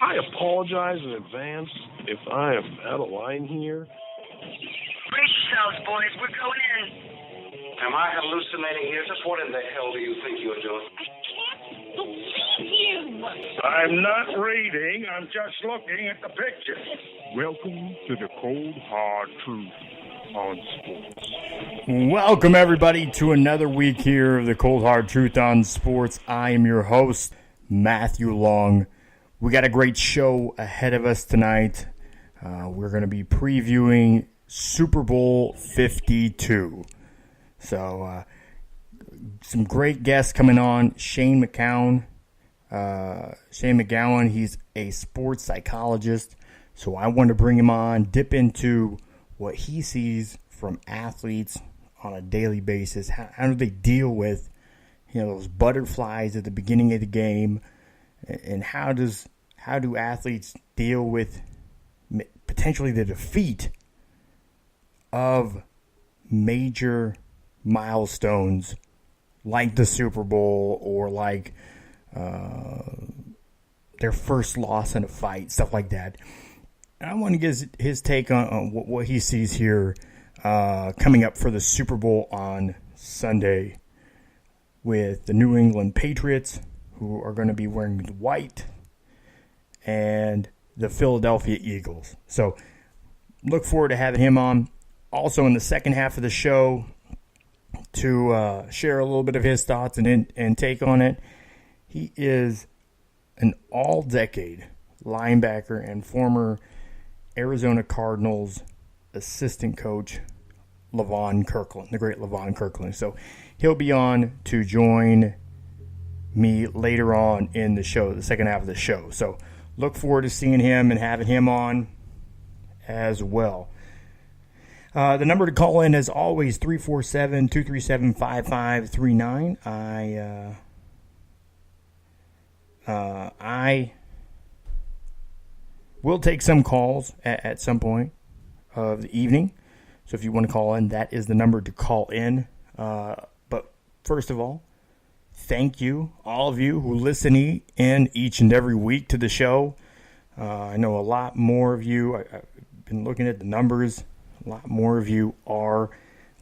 I apologize in advance if I am out of line here. Brace yourselves, boys. We're going in. Am I hallucinating here? Just what in the hell do you think you're doing? I can't believe you. I'm not reading. I'm just looking at the picture. Welcome to the cold, hard truth on sports. Welcome, everybody, to another week here of the cold, hard truth on sports. I am your host, Matthew Long. We got a great show ahead of us tonight. We're going to be previewing Super Bowl 52. So, some great guests coming on. Shayne McGowan. Shayne McGowan, he's a sports psychologist. So I wanted to bring him on, dip into what he sees from athletes on a daily basis. How do they deal with, those butterflies at the beginning of the game? And how do athletes deal with potentially the defeat of major milestones like the Super Bowl or like their first loss in a fight, stuff like that? And I want to get his take on what he sees here coming up for the Super Bowl on Sunday with the New England Patriots, who are going to be wearing white, and the Philadelphia Eagles. So look forward to having him on. Also in the second half of the show to share a little bit of his thoughts and take on it. He is an all-decade linebacker and former Arizona Cardinals assistant coach, Levon Kirkland, the great Levon Kirkland. So he'll be on to join me later on in the show, the second half of the show. So look forward to seeing him and having him on as well. The number to call in, as always, 347-237-5539. I will take some calls at some point of the evening. So if you want to call in, that is the number to call in. But first of all, thank you, all of you who listen in each and every week to the show. I know a lot more of you, I've been looking at the numbers, a lot more of you are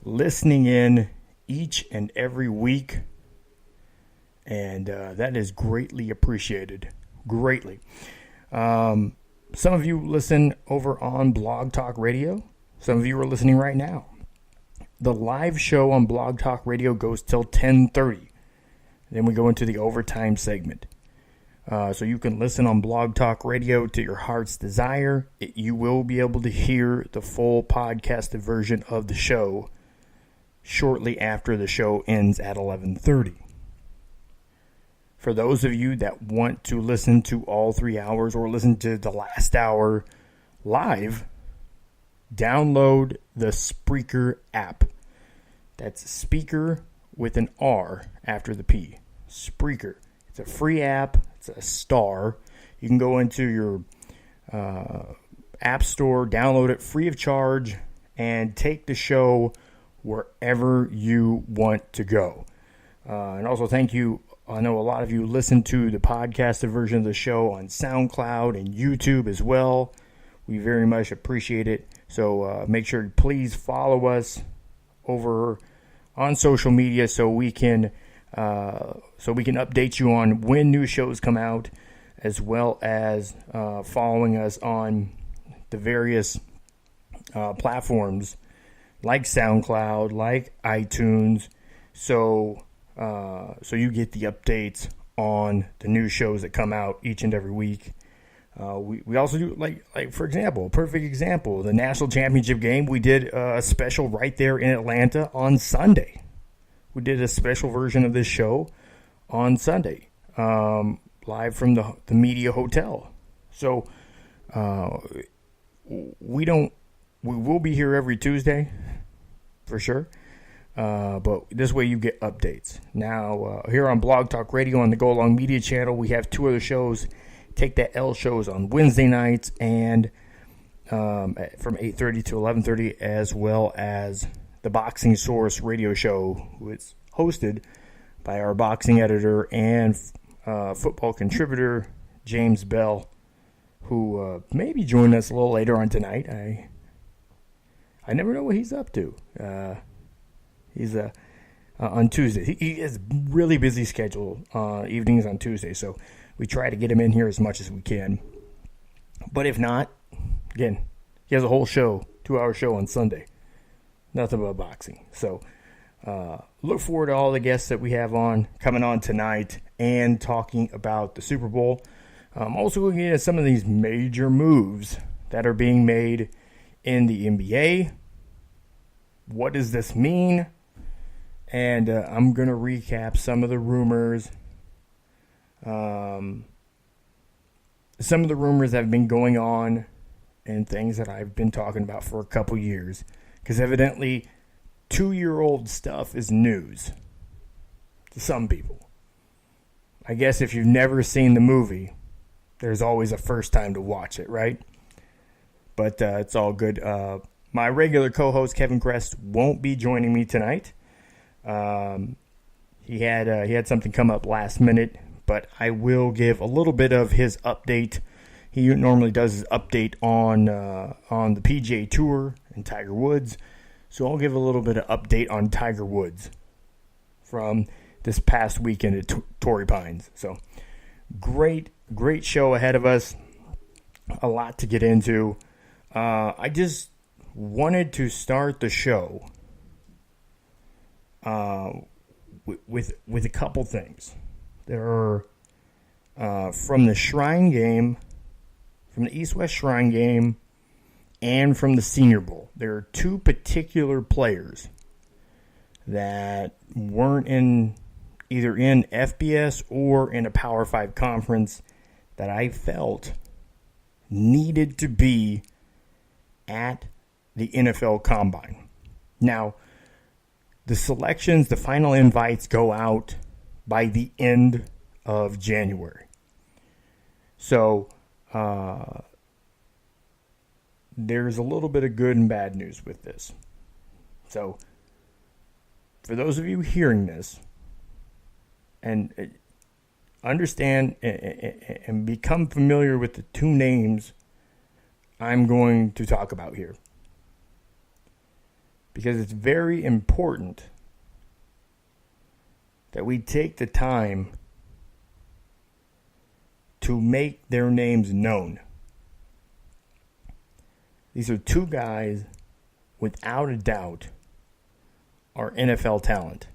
listening in each and every week. And that is greatly appreciated, greatly. Some of you listen over on Blog Talk Radio. Some of you are listening right now. The live show on Blog Talk Radio goes till 10:30. Then we go into the overtime segment. So you can listen on Blog Talk Radio to your heart's desire. You will be able to hear the full podcasted version of the show shortly after the show ends at 11:30. For those of you that want to listen to all 3 hours or listen to the last hour live, download the Spreaker app. That's speaker with an R after the P. Spreaker. It's a free app. It's a star. You can go into your app store, download it free of charge, and take the show wherever you want to go. And also thank you. I know a lot of you listen to the podcasted version of the show on SoundCloud and YouTube as well. We very much appreciate it. So make sure to please follow us over on social media so we can update you on when new shows come out, as well as following us on the various platforms like SoundCloud, like iTunes. So you get the updates on the new shows that come out each and every week. We also do, like for example, a perfect example, the national championship game. We did a special right there in Atlanta on Sunday. We did a special version of this show on Sunday, live from the Media Hotel. So we will be here every Tuesday for sure. But this way you get updates. Now, here on Blog Talk Radio on the Go Along Media channel, we have two other shows. Take That L shows on Wednesday nights and from 8:30 to 11:30, as well as the Boxing Source radio show, which is hosted by our boxing editor and football contributor, James Bell. who may be joining us a little later on tonight. I never know what he's up to. He's on Tuesday. He has a really busy schedule evenings on Tuesday, so we try to get him in here as much as we can. But if not, again, he has a whole show, 2-hour show on Sunday. Nothing but boxing. So look forward to all the guests that we have coming on tonight and talking about the Super Bowl. Also looking at some of these major moves that are being made in the NBA. What does this mean? And I'm going to recap some of the rumors. Some of the rumors that have been going on and things that I've been talking about for a couple years. Because evidently, 2-year-old stuff is news to some people. I guess if you've never seen the movie, there's always a first time to watch it, right? But it's all good. My regular co-host, Kevin Crest, won't be joining me tonight. He had something come up last minute, but I will give a little bit of his update. He normally does his update on the PGA Tour and Tiger Woods, so I'll give a little bit of update on Tiger Woods from this past weekend at Torrey Pines. So great show ahead of us. A lot to get into. I just wanted to start the show with a couple things. There are from the Shrine Game, from the East-West Shrine Game, and from the Senior Bowl. There are two particular players that weren't either in FBS or in a Power 5 conference that I felt needed to be at the NFL Combine. Now, the selections, the final invites go out by the end of January. So, there's a little bit of good and bad news with this. So, for those of you hearing this, and understand and become familiar with the two names I'm going to talk about here. Because it's very important that we take the time to make their names known. These are two guys, without a doubt, are NFL talent.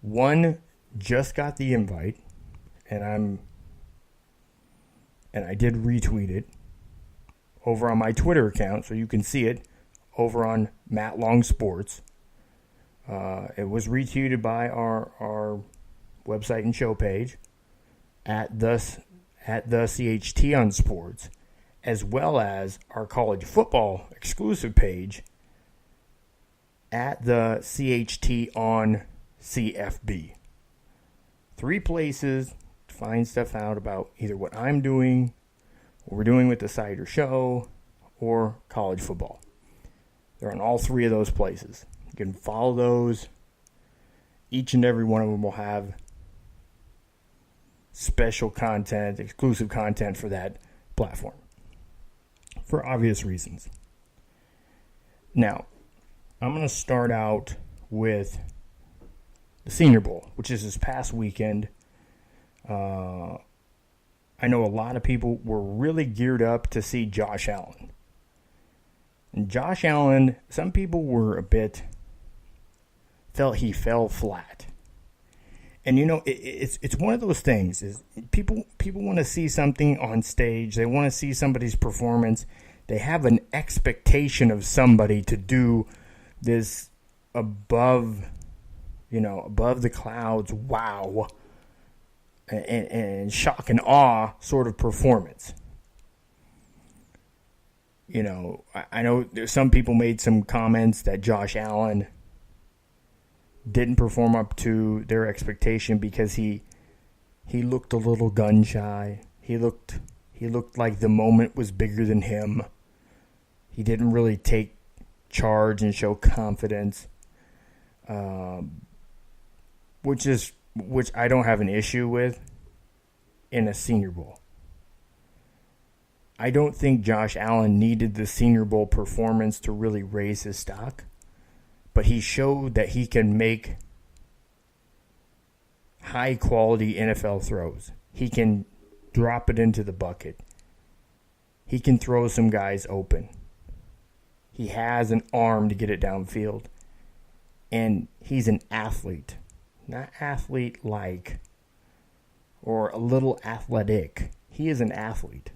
One just got the invite, and I did retweet it over on my Twitter account, so you can see it over on Matt Long Sports. It was retweeted by our website and show page at the CHT on Sports, as well as our college football exclusive page at the CHT on CFB. 3 places to find stuff out about either what I'm doing, what we're doing with the site or show, or college football. They're on all 3 of those places. You can follow those. Each and every one of them will have special content, exclusive content for that platform, for obvious reasons. Now, I'm going to start out with the Senior Bowl, which is this past weekend. I know a lot of people were really geared up to see Josh Allen. And Josh Allen, some people were felt he fell flat. And it's one of those things is people want to see something on stage. They want to see somebody's performance. They have an expectation of somebody to do this above the clouds, wow, and shock and awe sort of performance. I know there's some people made some comments that Josh Allen didn't perform up to their expectation because he looked a little gun shy. He looked like the moment was bigger than him. He didn't really take charge and show confidence, which I don't have an issue with in a Senior Bowl. I don't think Josh Allen needed the Senior Bowl performance to really raise his stock, but he showed that he can make high-quality NFL throws. He can drop it into the bucket. He can throw some guys open. He has an arm to get it downfield. And he's an athlete. Not athlete-like or a little athletic. He is an athlete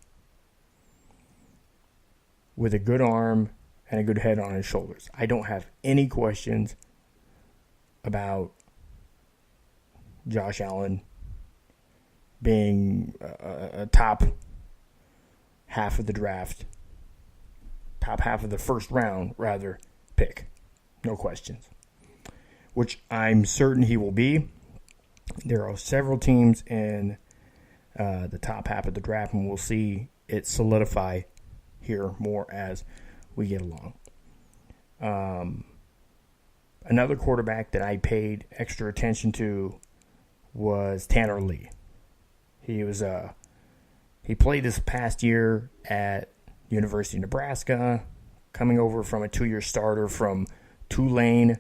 with a good arm and a good head on his shoulders. I don't have any questions about Josh Allen being a top half of the draft, top half of the first round, rather, pick. No questions. Which I'm certain he will be. There are several teams in the top half of the draft, and we'll see it solidify here more as we get along. Another quarterback that I paid extra attention to was Tanner Lee. He played this past year at University of Nebraska, coming over from a 2-year starter from Tulane.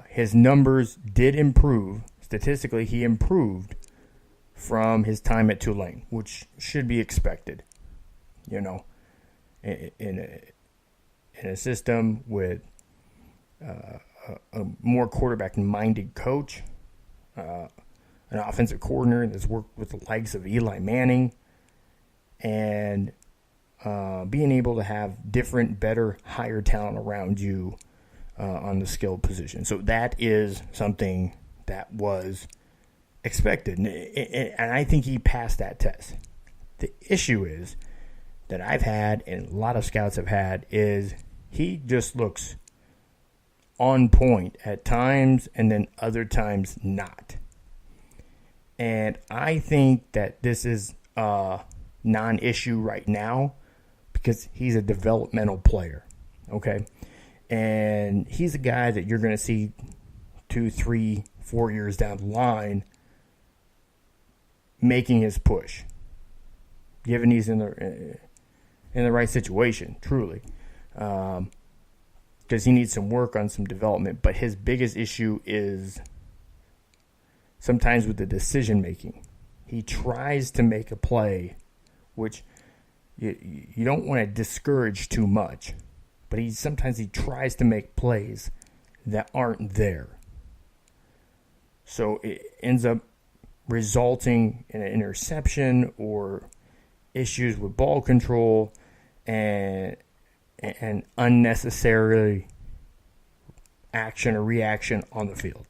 His numbers did improve. Statistically, he improved from his time at Tulane, which should be expected. You know, in a system with a more quarterback-minded coach, an offensive coordinator that's worked with the likes of Eli Manning, and being able to have different, better, higher talent around you on the skilled position. So that is something that was expected, and I think he passed that test. The issue is that I've had, and a lot of scouts have had, is he just looks on point at times and then other times not. And I think that this is a non-issue right now because he's a developmental player, okay? And he's a guy that you're going to see 2, 3, 4 years down the line making his push, given he's in the right situation, truly. Because he needs some work on some development. But his biggest issue is sometimes with the decision-making. He tries to make a play, which you don't want to discourage too much. But sometimes he tries to make plays that aren't there. So it ends up resulting in an interception or issues with ball control and unnecessary action or reaction on the field.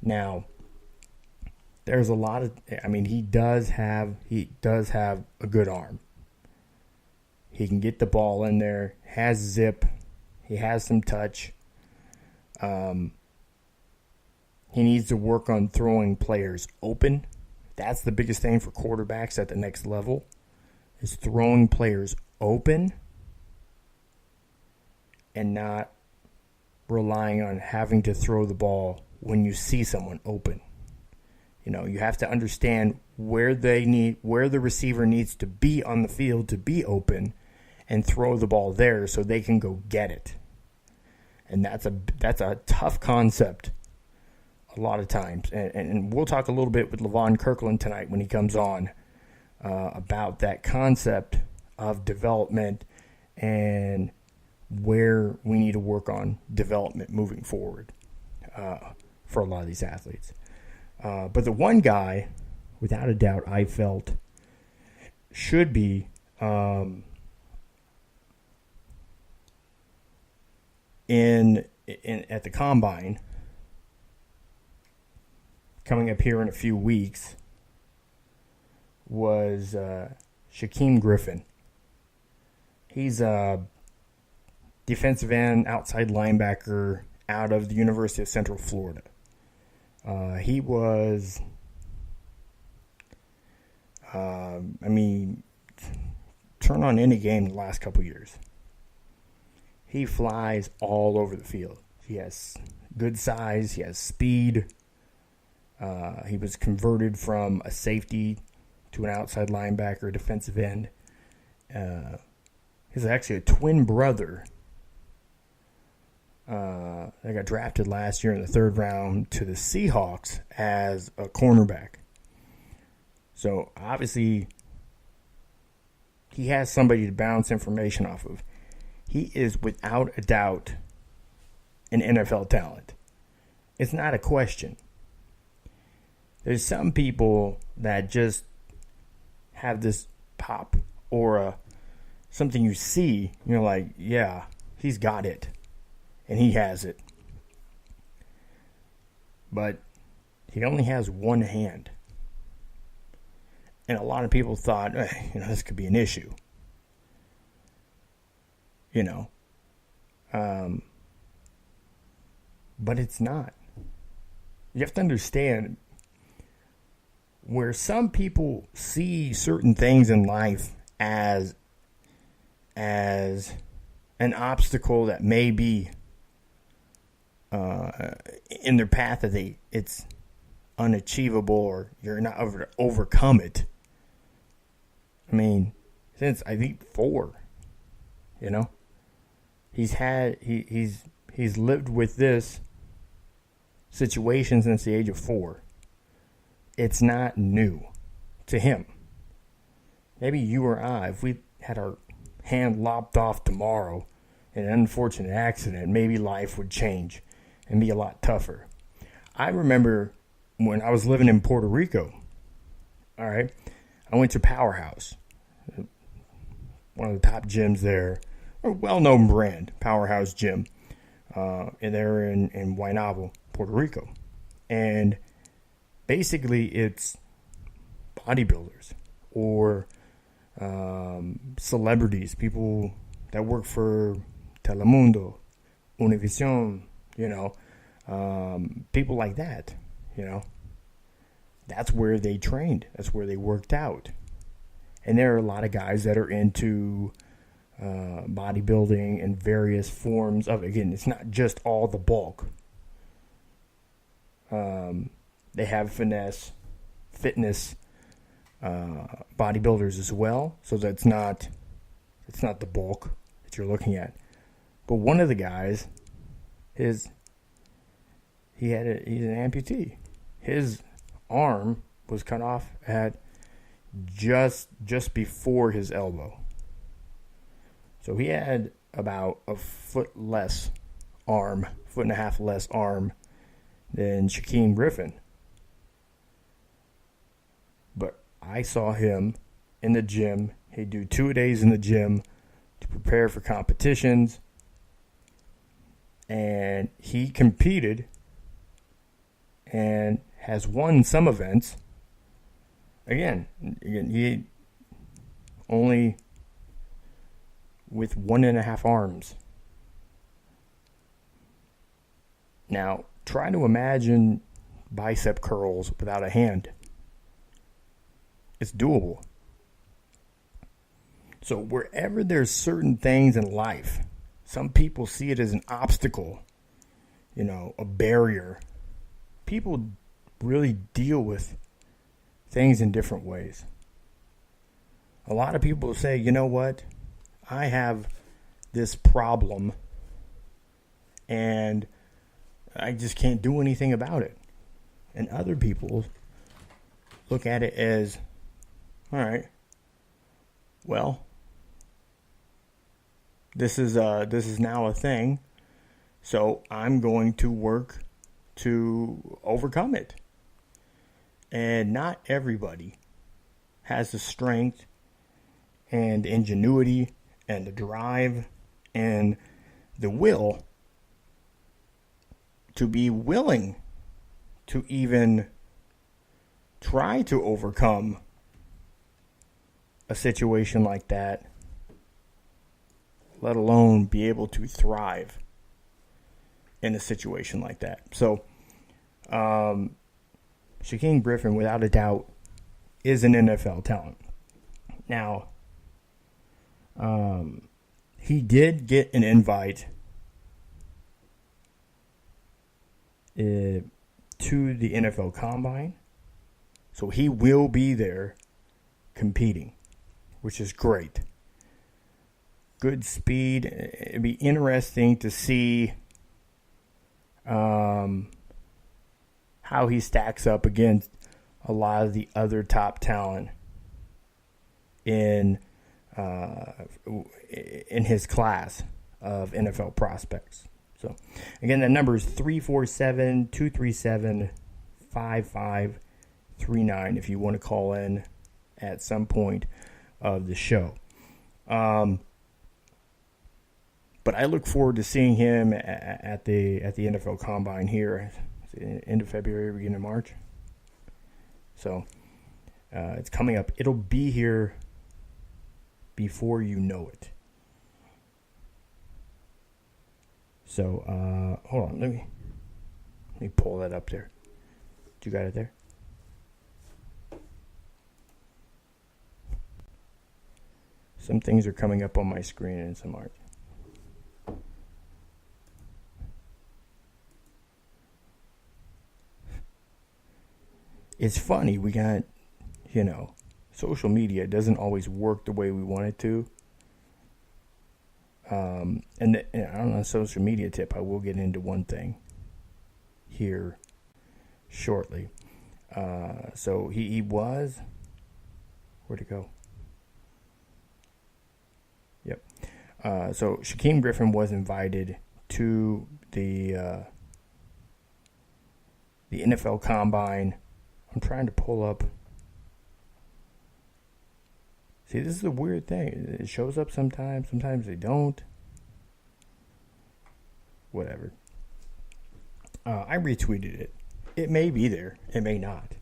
Now, there's a lot of, he does have a good arm. He can get the ball in there, has zip, he has some touch. He needs to work on throwing players open. That's the biggest thing for quarterbacks at the next level, is throwing players open and not relying on having to throw the ball when you see someone open. You know, you have to understand where the receiver needs to be on the field to be open and throw the ball there so they can go get it. And that's a tough concept a lot of times. And we'll talk a little bit with Levon Kirkland tonight when he comes on about that concept of development and where we need to work on development moving forward for a lot of these athletes. But the one guy, without a doubt, I felt should be at the Combine coming up here in a few weeks was Shaquem Griffin. He's a defensive end, outside linebacker out of the University of Central Florida. He was, turn on any game in the last couple years. He flies all over the field. He has good size. He has speed. He was converted from a safety to an outside linebacker, defensive end. he's actually a twin brother. That got drafted last year in the 3rd round to the Seahawks as a cornerback. So obviously, he has somebody to bounce information off of. He is without a doubt an NFL talent. It's not a question. There's some people that just have this pop aura, something you see, you're like, yeah, he's got it. And he has it. But he only has one hand. And a lot of people thought, this could be an issue. But it's not. You have to understand, where some people see certain things in life as an obstacle that may be in their path, that it's unachievable or you're not able to overcome it. I mean, since I think 4, he's lived with this situation since the age of 4. It's not new to him. Maybe you or I, if we had our hand lopped off tomorrow in an unfortunate accident, maybe life would change and be a lot tougher. I remember when I was living in Puerto Rico, all right, I went to Powerhouse, one of the top gyms there, a well-known brand, Powerhouse Gym, and they're in Guaynabo, Puerto Rico. And basically it's bodybuilders or celebrities, people that work for Telemundo, Univision, people like that, That's where they trained. That's where they worked out. And there are a lot of guys that are into bodybuilding and various forms of, again, it's not just all the bulk. They have fitness bodybuilders as well. So it's not the bulk that you're looking at. But one of the guys he's an amputee. His arm was cut off at just before his elbow. So he had about a foot and a half less arm than Shayne Griffin. But I saw him in the gym. He'd do 2 days in the gym to prepare for competitions. And he competed and has won some events. Again, he only with 1.5 arms. Now, try to imagine bicep curls without a hand. It's doable. So wherever there's certain things in life, some people see it as an obstacle, a barrier. People really deal with things in different ways. A lot of people say, you know what? I have this problem and I just can't do anything about it. And other people look at it as, all right, well, this is now a thing, so I'm going to work to overcome it. And not everybody has the strength and ingenuity and the drive and the will to be willing to even try to overcome a situation like that, let alone be able to thrive in a situation like that. So, Shayne Griffin, without a doubt, is an NFL talent. Now, he did get an invite to the NFL Combine, so he will be there competing, which is great. good speed. It'd be interesting to see how he stacks up against a lot of the other top talent in his class of NFL prospects. So, again, that number is 347-237-5539 if you want to call in at some point of the show. But I look forward to seeing him at the NFL Combine here end of February, beginning of March. So it's coming up. It'll be here before you know it. So hold on, let me pull that up there. You got it there? Some things are coming up on my screen and some aren't. It's funny, we got, social media doesn't always work the way we want it to. And on a social media tip, I will get into one thing here shortly. So he was, where'd it go? Yep. So Shaquem Griffin was invited to the NFL Combine. I'm trying to pull up. See, this is a weird thing. It shows up sometimes. Sometimes they don't. Whatever. I retweeted it. It may be there. It may not.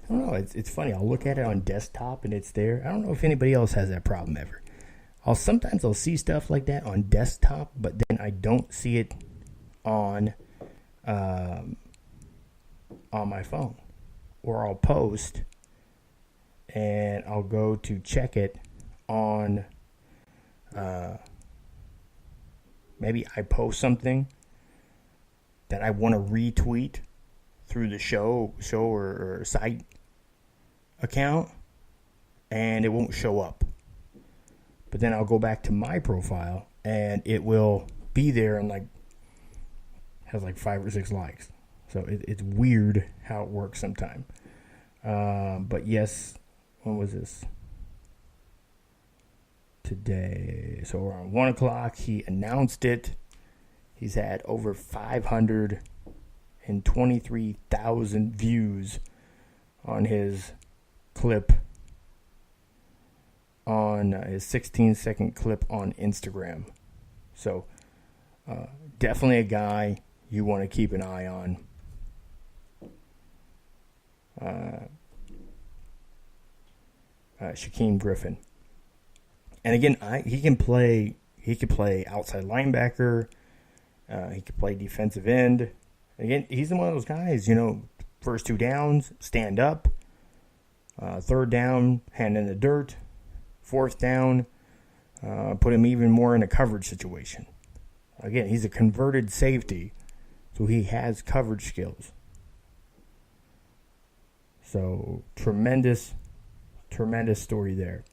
I don't know. It's funny. I'll look at it on desktop and it's there. I don't know if anybody else has that problem ever. Sometimes I'll see stuff like that on desktop, but then I don't see it on my phone. Or I'll post and I'll go to check it on, maybe I post something that I want to retweet through the show or site account, and it won't show up. But then I'll go back to my profile and it will be there and has 5 or 6 likes. So it's weird how it works sometimes. But yes, when was this? Today. So around 1 o'clock, he announced it. He's had over 523,000 views on his clip, on his 16-second clip on Instagram. So definitely a guy you want to keep an eye on. Shaquem Griffin, and again, he could play outside linebacker. He could play defensive end. Again, he's one of those guys. First 2 downs, stand up. Third down, hand in the dirt. Fourth down, put him even more in a coverage situation. Again, he's a converted safety, so he has coverage skills. So, tremendous story there.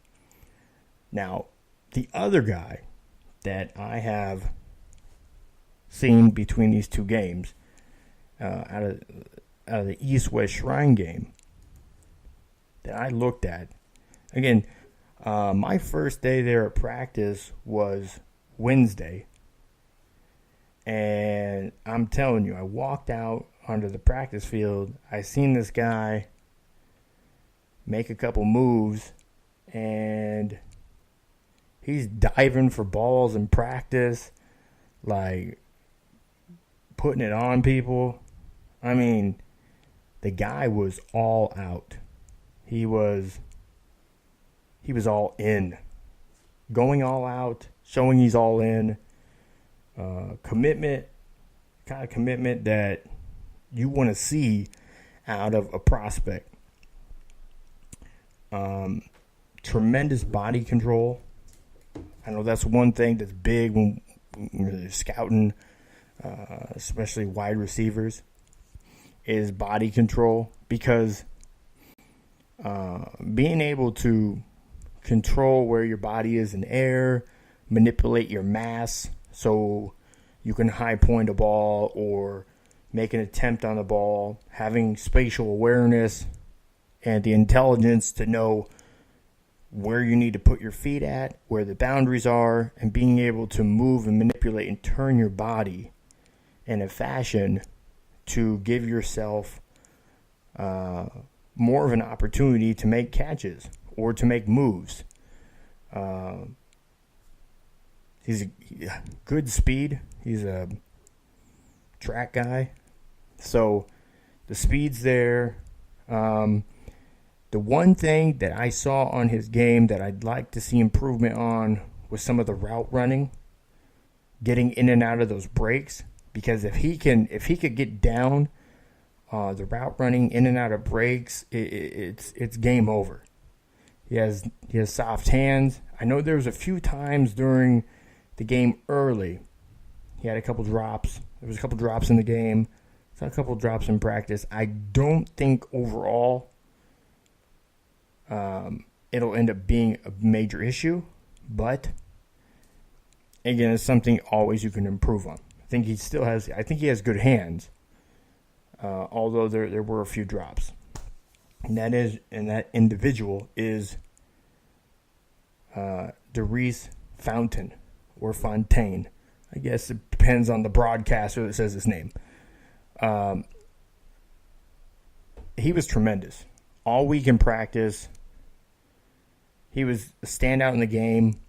Now, the other guy that I have seen between these 2 games, out of the East-West Shrine game, that I looked at, again, my first day there at practice was Wednesday, and I'm telling you, I walked out onto the practice field, I seen this guy make a couple moves, and he's diving for balls in practice, putting it on people. I mean, the guy was all out. He was all in. Going all out, showing he's all in. Commitment, kind of commitment that you want to see out of a prospect. Tremendous body control. I know that's one thing that's big when you're scouting, especially wide receivers, is body control, because being able to control where your body is in air, manipulate your mass so you can high point a ball or make an attempt on the ball, having spatial awareness and the intelligence to know where you need to put your feet at, where the boundaries are, and being able to move and manipulate and turn your body in a fashion to give yourself more of an opportunity to make catches or to make moves. He's a good speed. He's a track guy. So the speed's there. The one thing that I saw on his game that I'd like to see improvement on was some of the route running, getting in and out of those breaks. Because if he could get down the route running in and out of breaks, it's game over. He has soft hands. I know there was a few times during the game early, he had a couple drops. There was a couple drops in the game. Saw a couple drops in practice. I don't think overall it'll end up being a major issue, but again, it's something always you can improve on. I think he has good hands, although there were a few drops. And that individual is Derice Fountain or Fontaine. I guess it depends on the broadcaster that says his name. He was tremendous. All week in practice, he was a standout in the game.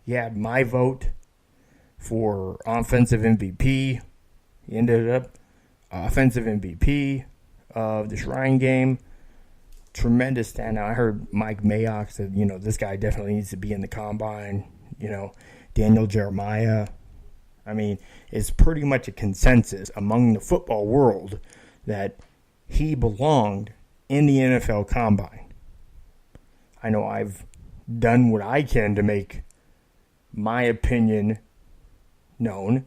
He had my vote for offensive MVP. He ended up offensive MVP of the Shrine game. Tremendous standout. I heard Mike Mayock said, this guy definitely needs to be in the combine. Daniel Jeremiah. I mean, it's pretty much a consensus among the football world that he belonged in the NFL combine. I know I've done what I can to make my opinion known.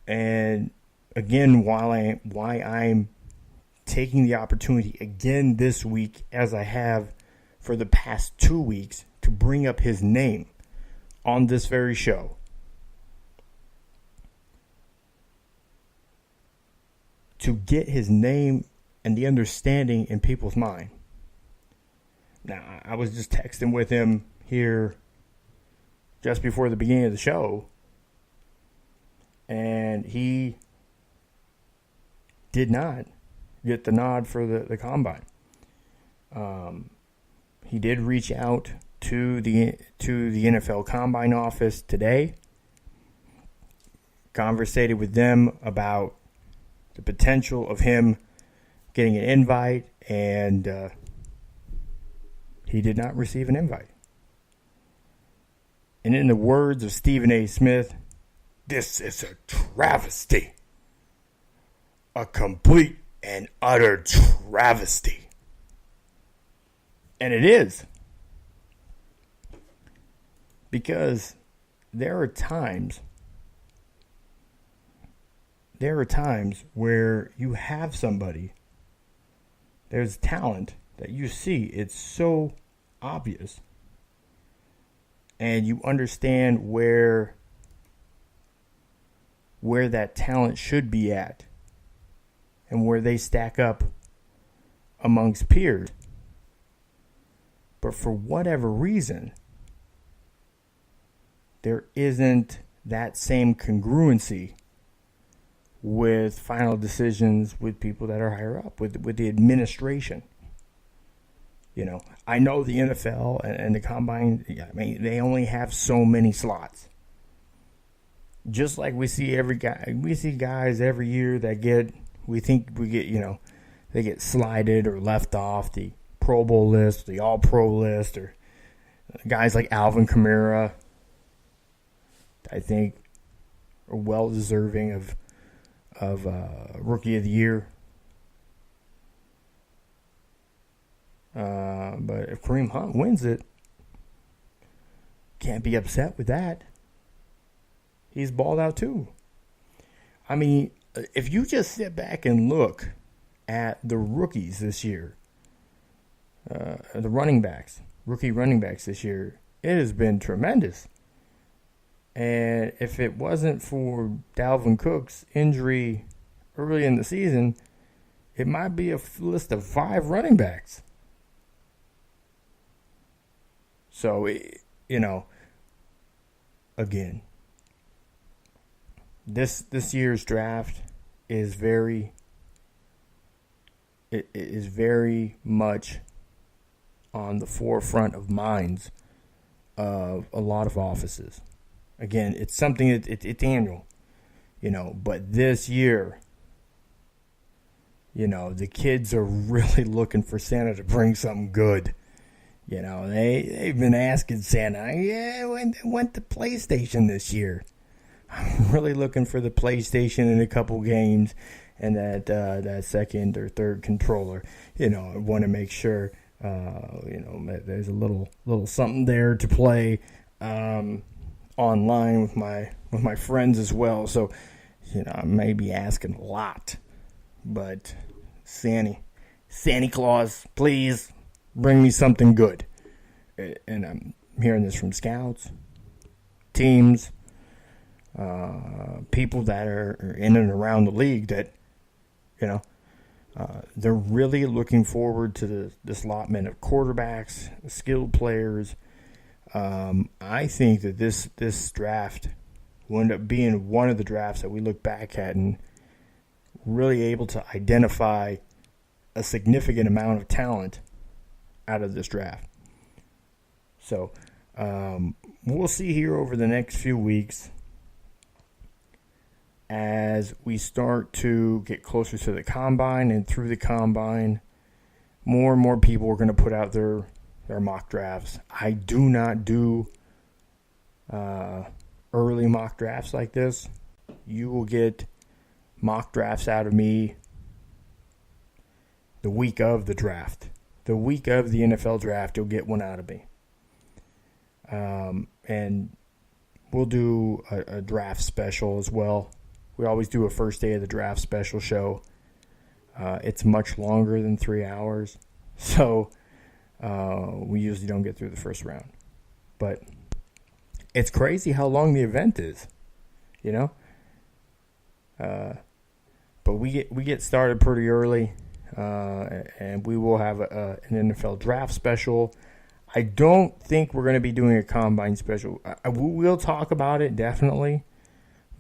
And again, why I'm taking the opportunity again this week, as I have for the past 2 weeks, to bring up his name on this very show. To get his name and the understanding in people's mind. Now, I was just texting with him here just before the beginning of the show, and he did not get the nod for the combine. He did reach out to the NFL Combine office today, conversated with them about the potential of him getting an invite, and he did not receive an invite. And in the words of Stephen A. Smith, this is a travesty. A complete and utter travesty. And it is. Because there are times where you have somebody, there's talent that you see, it's so obvious, and you understand where that talent should be at and where they stack up amongst peers. But for whatever reason, there isn't that same congruency with final decisions with people that are higher up, with the administration. I know the NFL and the Combine, they only have so many slots. Just like we see guys every year that get they get slided or left off the Pro Bowl list, the All-Pro list, or guys like Alvin Kamara, I think, are well deserving of Rookie of the Year. But if Kareem Hunt wins it, can't be upset with that. He's balled out too. I mean, if you just sit back and look at the rookies this year, the rookie running backs this year, it has been tremendous. And if it wasn't for Dalvin Cook's injury early in the season, it might be a list of 5 running backs. So, again, this year's draft is very much on the forefront of minds of a lot of offices. Again, it's something it's annual, but this year, the kids are really looking for Santa to bring something good. They've been asking Santa, went to PlayStation this year. I'm really looking for the PlayStation in a couple games and that second or third controller. I want to make sure, there's a little something there to play online with my friends as well. So, I may be asking a lot, but Santa Claus, please bring me something good. And I'm hearing this from scouts, teams, people that are in and around the league that, they're really looking forward to this allotment of quarterbacks, skilled players. I think that this draft will end up being one of the drafts that we look back at and really able to identify a significant amount of talent out of this draft. So we'll see here over the next few weeks as we start to get closer to the combine, and through the combine, more and more people are going to put out their mock drafts. I do not do early mock drafts like this. You will get mock drafts out of me the week of the draft. The week of the NFL draft, you'll get one out of me. And we'll do a draft special as well. We always do a first day of the draft special show. It's much longer than 3 hours. So we usually don't get through the first round. But it's crazy how long the event is, But we get started pretty early. And we will have an NFL draft special. I don't think we're going to be doing a combine special. We'll talk about it, definitely.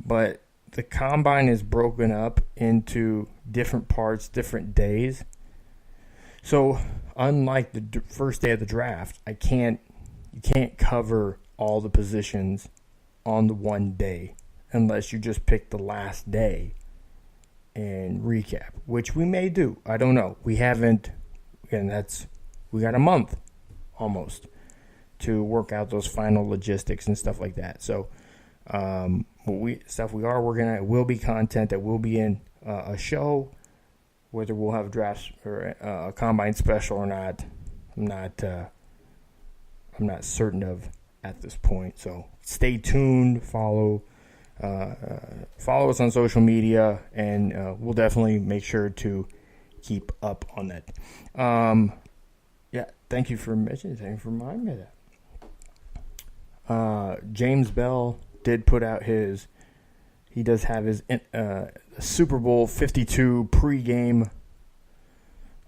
But the combine is broken up into different parts, different days. So unlike the first day of the draft, you can't cover all the positions on the one day unless you just pick the last day and recap, which we may do. I don't know. We haven't, and we got a month almost to work out those final logistics and stuff like that. So, we are working on, it will be content that will be in a show. Whether we'll have drafts or a combine special or not, I'm not certain of at this point. So stay tuned. Follow us on social media, and we'll definitely make sure to keep up on that. Thank you for mentioning. Thank you for reminding me of that. James Bell did put out he does have his Super Bowl 52 pregame,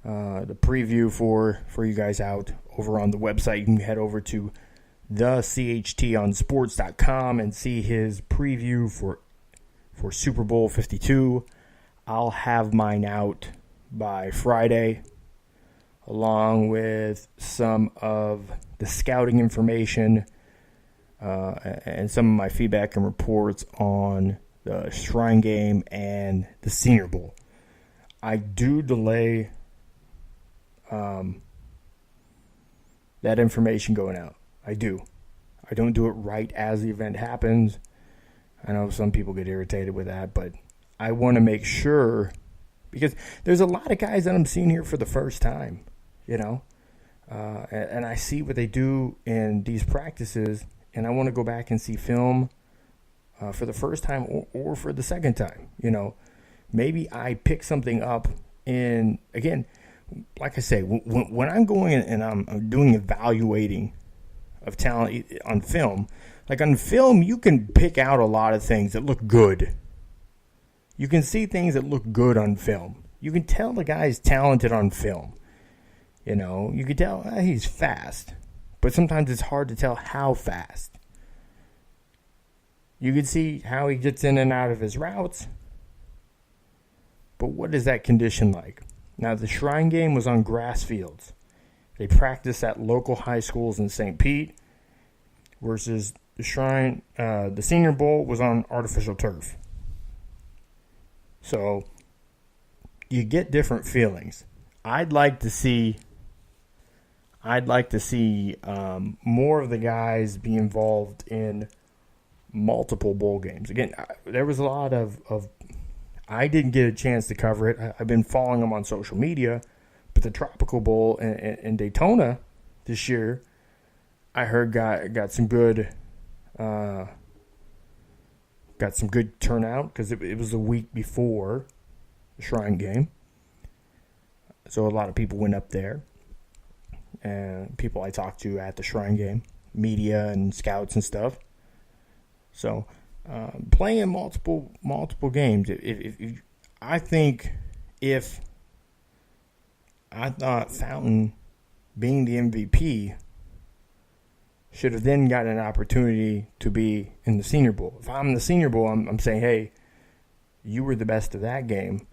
the preview for you guys out over on the website. You can head over to thechtonsports.com and see his preview for Super Bowl 52. I'll have mine out by Friday, along with some of the scouting information and some of my feedback and reports on the Shrine Game and the Senior Bowl. I do delay that information going out. I do. I don't do it right as the event happens. I know some people get irritated with that, but I want to make sure, because there's a lot of guys that I'm seeing here for the first time, and I see what they do in these practices, and I want to go back and see film for the first time or for the second time. Maybe I pick something up, and again, like I say, when I'm going and I'm doing evaluating of talent on film. Like on film, you can pick out a lot of things that look good. You can see things that look good on film. You can tell the guy's talented on film. You know, you can tell he's fast. But sometimes it's hard to tell how fast. You can see how he gets in and out of his routes. But what is that condition like? Now, the Shrine game was on grass fields. They practiced at local high schools in St. Pete versus the Senior Bowl was on artificial turf. So, you get different feelings. I'd like to see more of the guys be involved in multiple bowl games. Again, there was a lot of I didn't get a chance to cover it. I've been following them on social media, but the Tropical Bowl in Daytona this year, I heard got some good turnout because it was the week before the Shrine game, so a lot of people went up there, and people I talked to at the Shrine game, media and scouts and stuff. So. Playing multiple games. I thought Fountain, being the MVP, should have then gotten an opportunity to be in the Senior Bowl. If I'm in the Senior Bowl, I'm saying, hey, you were the best of that game,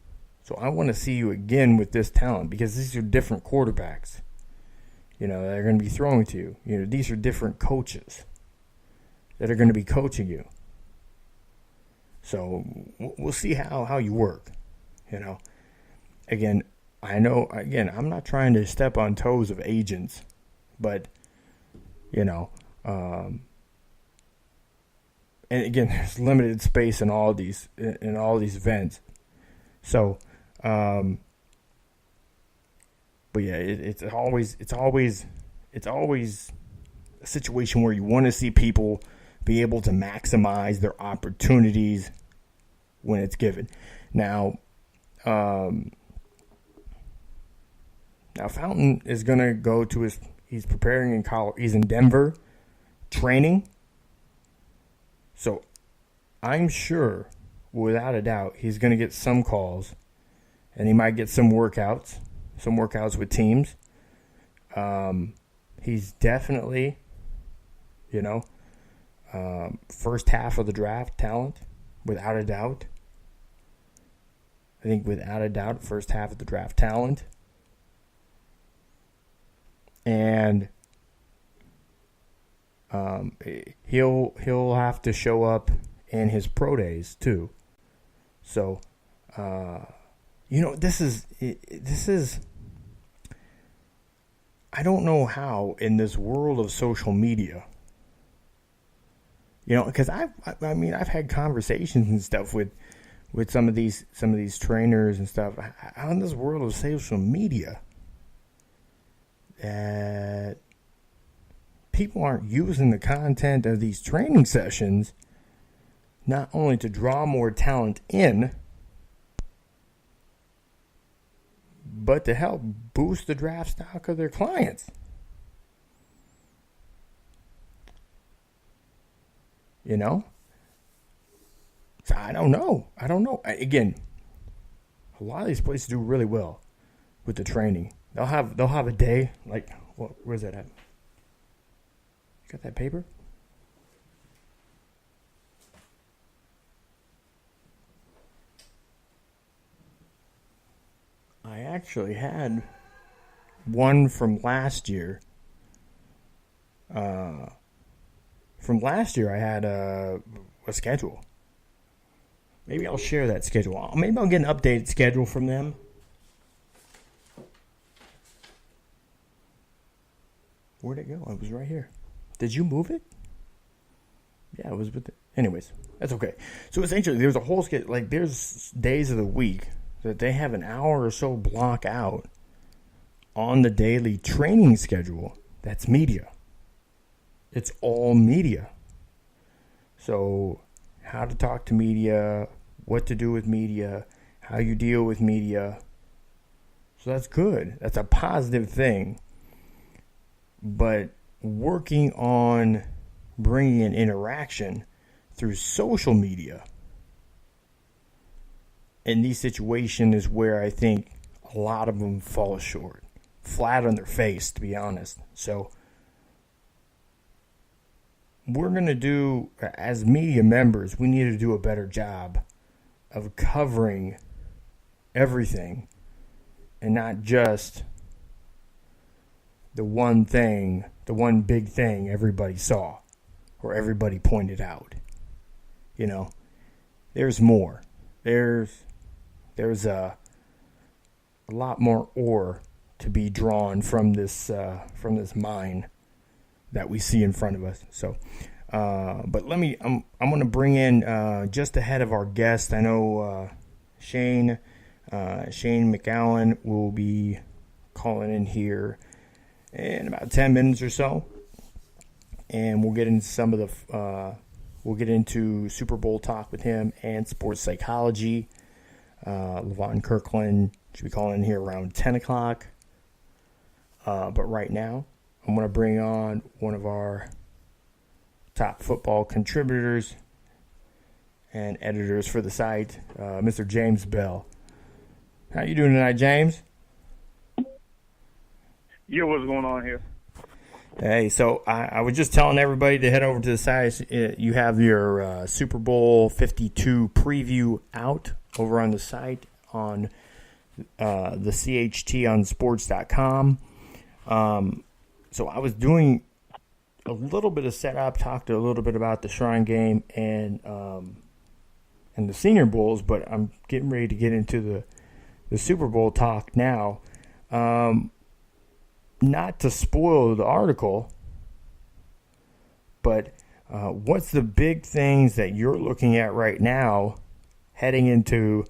so I want to see you again with this talent because these are different quarterbacks. You know, they're going to be throwing to you. You know, these are different coaches that are going to be coaching you. So we'll see how you work, you know. Again, I'm not trying to step on toes of agents, but, you know, and again, there's limited space in all these events. So, but yeah, it's always a situation where you want to see people be able to maximize their opportunities when it's given. Now Fountain is going to go to he's preparing in college. He's in Denver training. So I'm sure, without a doubt, he's going to get some calls and he might get some workouts with teams. He's definitely, you know, first half of the draft talent, without a doubt. I think without a doubt, first half of the draft talent. And he'll have to show up in his pro days too. So, you know, this is I don't know how in this world of social media. You know, because I've had conversations and stuff with some of these trainers and stuff out in this world of social media that people aren't using the content of these training sessions not only to draw more talent in, but to help boost the draft stock of their clients. You know? So I don't know. Again, a lot of these places do really well with the training. They'll have a day, like, where's that at? You got that paper? I actually had one from last year. From last year, I had a schedule. Maybe I'll share that schedule. Maybe I'll get an updated schedule from them. Where'd it go? It was right here. Did you move it? Yeah, it was with it. Anyways, that's okay. So essentially, there's a whole schedule. Like, there's days of the week that they have an hour or so block out on the daily training schedule. That's media. It's all media. So how to talk to media, what to do with media, how you deal with media. So that's good. That's a positive thing. But working on bringing in interaction through social media in these situations is where I think a lot of them fall short, flat on their face, to be honest. So we're going to do, as media members, we need to do a better job of covering everything and not just the one thing, the one big thing everybody saw or everybody pointed out. You know, there's more. There's a lot more ore to be drawn from this mine that we see in front of us. So, but I'm going to bring in just ahead of our guest. I know Shayne McGowan will be calling in here in about 10 minutes or so, and we'll get into some of the we'll get into Super Bowl talk with him and sports psychology. Levon Kirkland should be calling in here around 10 o'clock. But right now, I'm going to bring on one of our top football contributors and editors for the site, Mr. James Bell. How you doing tonight, James? Yeah, what's going on here? Hey, so I was just telling everybody to head over to the site. You have your Super Bowl 52 preview out over on the site on the CHT on sports.com. So I was doing a little bit of setup, talked a little bit about the Shrine Game and the Senior Bowls, but I'm getting ready to get into the Super Bowl talk now. Not to spoil the article, but what's the big things that you're looking at right now heading into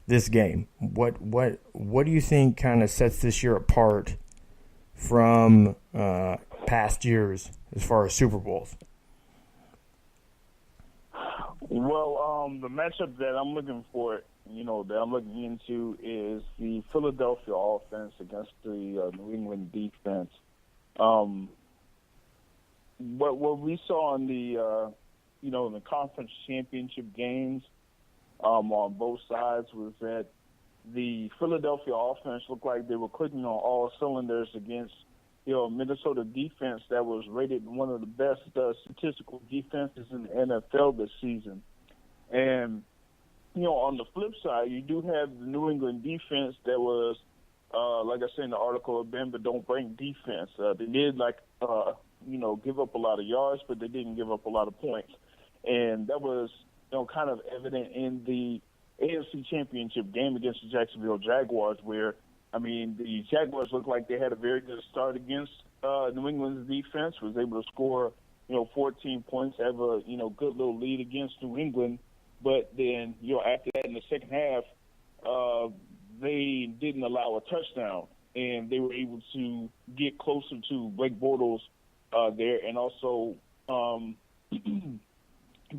this game? What do you think kind of sets this year apart from past years as far as Super Bowls? Well, the matchup that I'm looking for, that I'm looking into is the Philadelphia offense against the New England defense. What we saw in the, in the conference championship games on both sides was that the Philadelphia offense looked like they were clicking on all cylinders against, Minnesota defense that was rated one of the best statistical defenses in the NFL this season. And, on the flip side, you do have the New England defense that was, like I said in the article, bend but don't break defense. They did, give up a lot of yards, but they didn't give up a lot of points. And that was, kind of evident in the AFC Championship game against the Jacksonville Jaguars where, the Jaguars looked like they had a very good start against New England's defense, was able to score, 14 points, have a, good little lead against New England. But then, after that in the second half, they didn't allow a touchdown, and they were able to get closer to Blake Bortles there, and also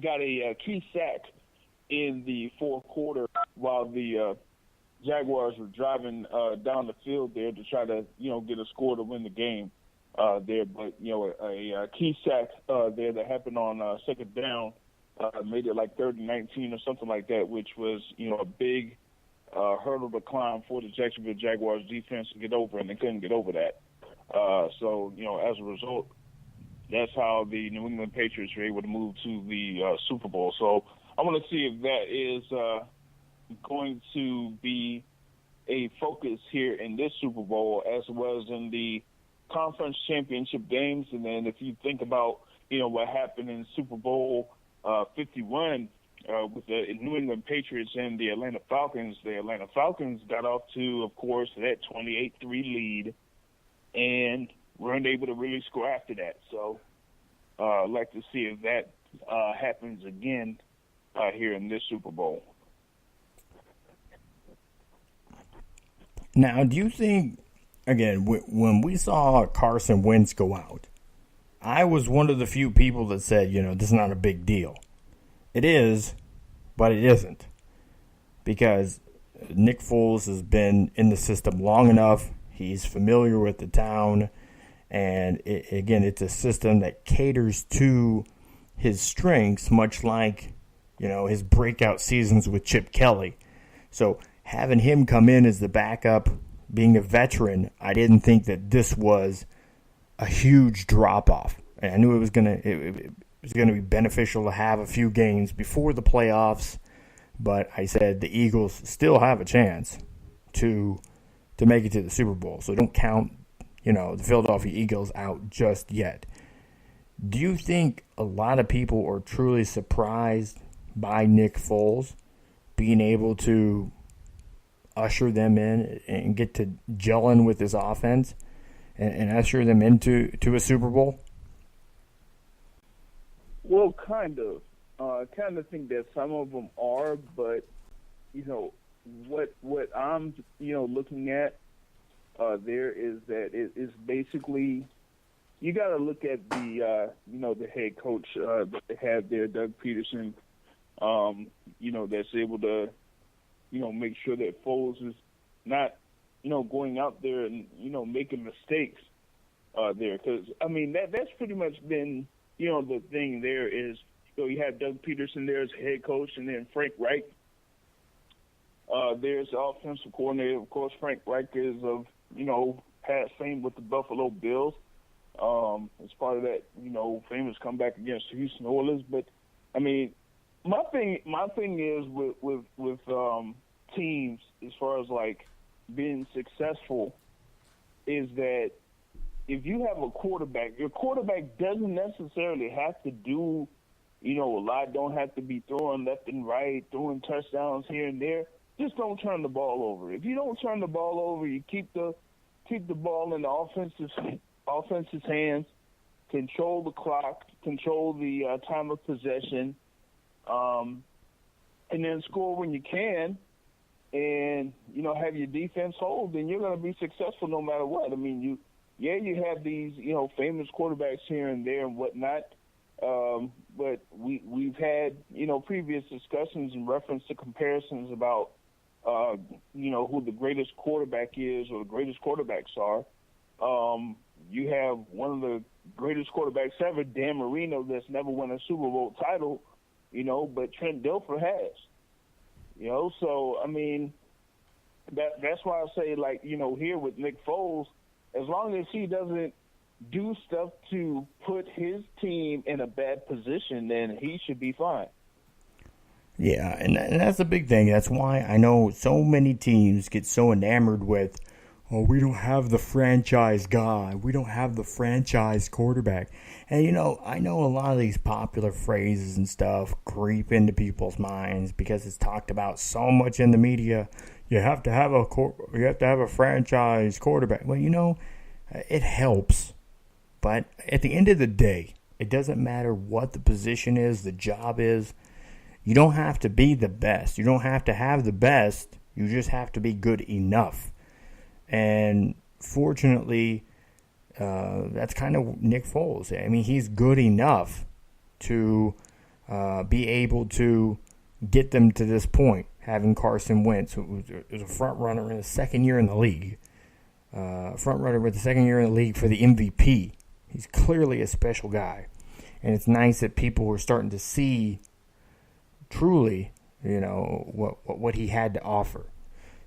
got a key sack in the fourth quarter while the Jaguars were driving down the field there to try to, get a score to win the game there. But, a key sack there that happened on second down made it like 30-19 or something like that, which was, a big hurdle to climb for the Jacksonville Jaguars defense to get over, and they couldn't get over that. So, as a result, that's how the New England Patriots were able to move to the Super Bowl. So I want to see if that is going to be a focus here in this Super Bowl as it was in the conference championship games. And then if you think about, what happened in Super Bowl 51 with the New England Patriots and the Atlanta Falcons got off to, of course, that 28-3 lead and weren't able to really score after that. So I'd like to see if that happens again here in this Super Bowl. Now, do you think, again, when we saw Carson Wentz go out, I was one of the few people that said, this is not a big deal. It is, but it isn't. Because Nick Foles has been in the system long enough. He's familiar with the town. And again, it's a system that caters to his strengths, much like, his breakout seasons with Chip Kelly. So having him come in as the backup, being a veteran, I didn't think that this was a huge drop-off. I knew it was going to be beneficial to have a few games before the playoffs, but I said the Eagles still have a chance to make it to the Super Bowl. So don't count, the Philadelphia Eagles out just yet. Do you think a lot of people are truly surprised by Nick Foles being able to usher them in and get to gelling with his offense and usher them into a Super Bowl? Well, kind of. I kind of think that some of them are, but what I'm looking at there is that it's basically you got to look at the the head coach that they have there, Doug Peterson. That's able to make sure that Foles is not going out there and making mistakes there, because that's pretty much been the thing there is you have Doug Peterson there as head coach, and then Frank Reich. There's the offensive coordinator. Of course, Frank Reich is of past fame with the Buffalo Bills. As part of that famous comeback against the Houston Oilers. But my thing is with teams as far as like being successful is that if you have a quarterback, your quarterback doesn't necessarily have to do a lot. Don't have to be throwing left and right, throwing touchdowns here and there. Just don't turn the ball over. If you don't turn the ball over, you keep the ball in the offense's hands, control the clock, control the time of possession, and then score when you can, and have your defense hold, then you're going to be successful no matter what. You have these famous quarterbacks here and there and whatnot, but we've had previous discussions in reference to comparisons about who the greatest quarterback is or the greatest quarterbacks are. You have one of the greatest quarterbacks ever, Dan Marino, that's never won a Super Bowl title, but Trent Dilfer has. So, that's why I say, here with Nick Foles, as long as he doesn't do stuff to put his team in a bad position, then he should be fine. Yeah, and that's the big thing. That's why I know so many teams get so enamored with, we don't have the franchise guy. We don't have the franchise quarterback. And, I know a lot of these popular phrases and stuff creep into people's minds because it's talked about so much in the media. You have to have a franchise quarterback. Well, it helps. But at the end of the day, it doesn't matter what the position is, the job is. You don't have to be the best. You don't have to have the best. You just have to be good enough. And fortunately, that's kind of Nick Foles. He's good enough to be able to get them to this point, having Carson Wentz, who was a front runner in his second year in the league, front runner with the second year in the league for the MVP. He's clearly a special guy. And it's nice that people are starting to see truly, what he had to offer.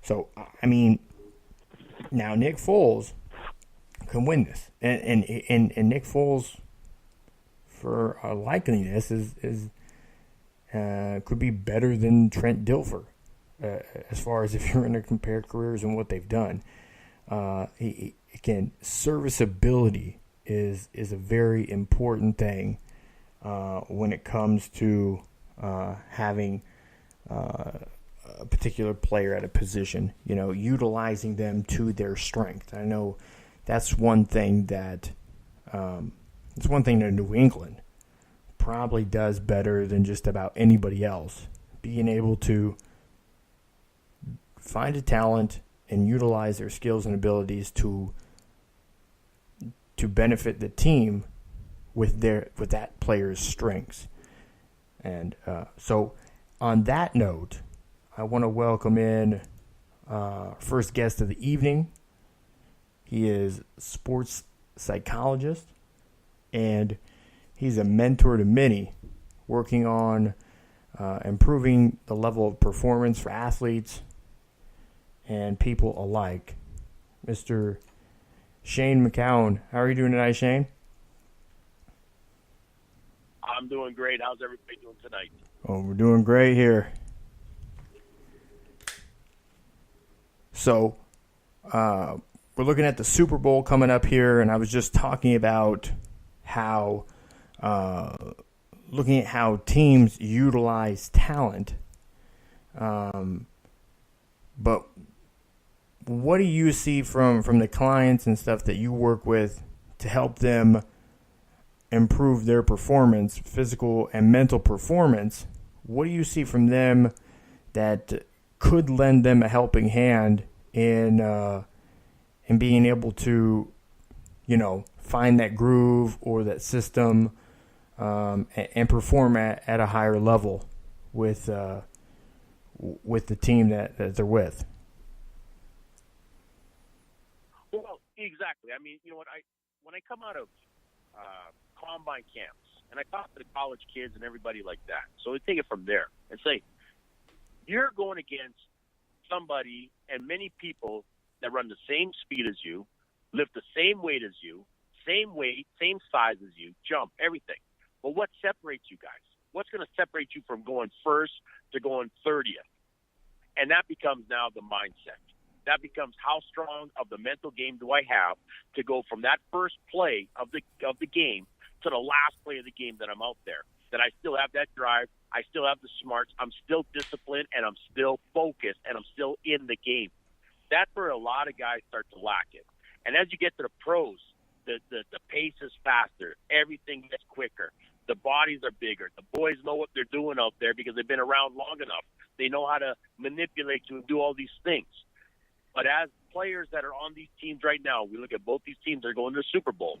So, now Nick Foles can win this, and Nick Foles, for likeliness, is could be better than Trent Dilfer, as far as if you're going to compare careers and what they've done. Again, serviceability is a very important thing when it comes to having a particular player at a position, utilizing them to their strength. I know that's one thing that New England probably does better than just about anybody else, being able to find a talent and utilize their skills and abilities to benefit the team with that player's strengths. And so on that note, I want to welcome in first guest of the evening. He is sports psychologist, and he's a mentor to many, working on improving the level of performance for athletes and people alike. Mr. Shayne McGowan. How are you doing tonight, Shayne? I'm doing great. How's everybody doing tonight? Oh, we're doing great here. So, we're looking at the Super Bowl coming up here, and I was just talking about how, looking at how teams utilize talent. But what do you see from the clients and stuff that you work with to help them improve their performance, physical and mental performance? What do you see from them that could lend them a helping hand in being able to, find that groove or that system and perform at a higher level with the team that they're with? Well, exactly. I mean, you know what? When I come out of combine camps and I talk to the college kids and everybody like that, so we take it from there and say, you're going against somebody and many people that run the same speed as you, lift the same weight as you, same weight, same size as you, jump, everything. But what separates you guys? What's going to separate you from going first to going 30th? And that becomes now the mindset. That becomes how strong of the mental game do I have to go from that first play of the game to the last play of the game that I'm out there, that I still have that drive, I still have the smarts, I'm still disciplined, and I'm still focused, and I'm still in the game. That's where a lot of guys start to lack it. And as you get to the pros, the pace is faster, everything gets quicker, the bodies are bigger, the boys know what they're doing out there because they've been around long enough. They know how to manipulate you and do all these things. But as players that are on these teams right now, we look at both these teams, they're going to the Super Bowl.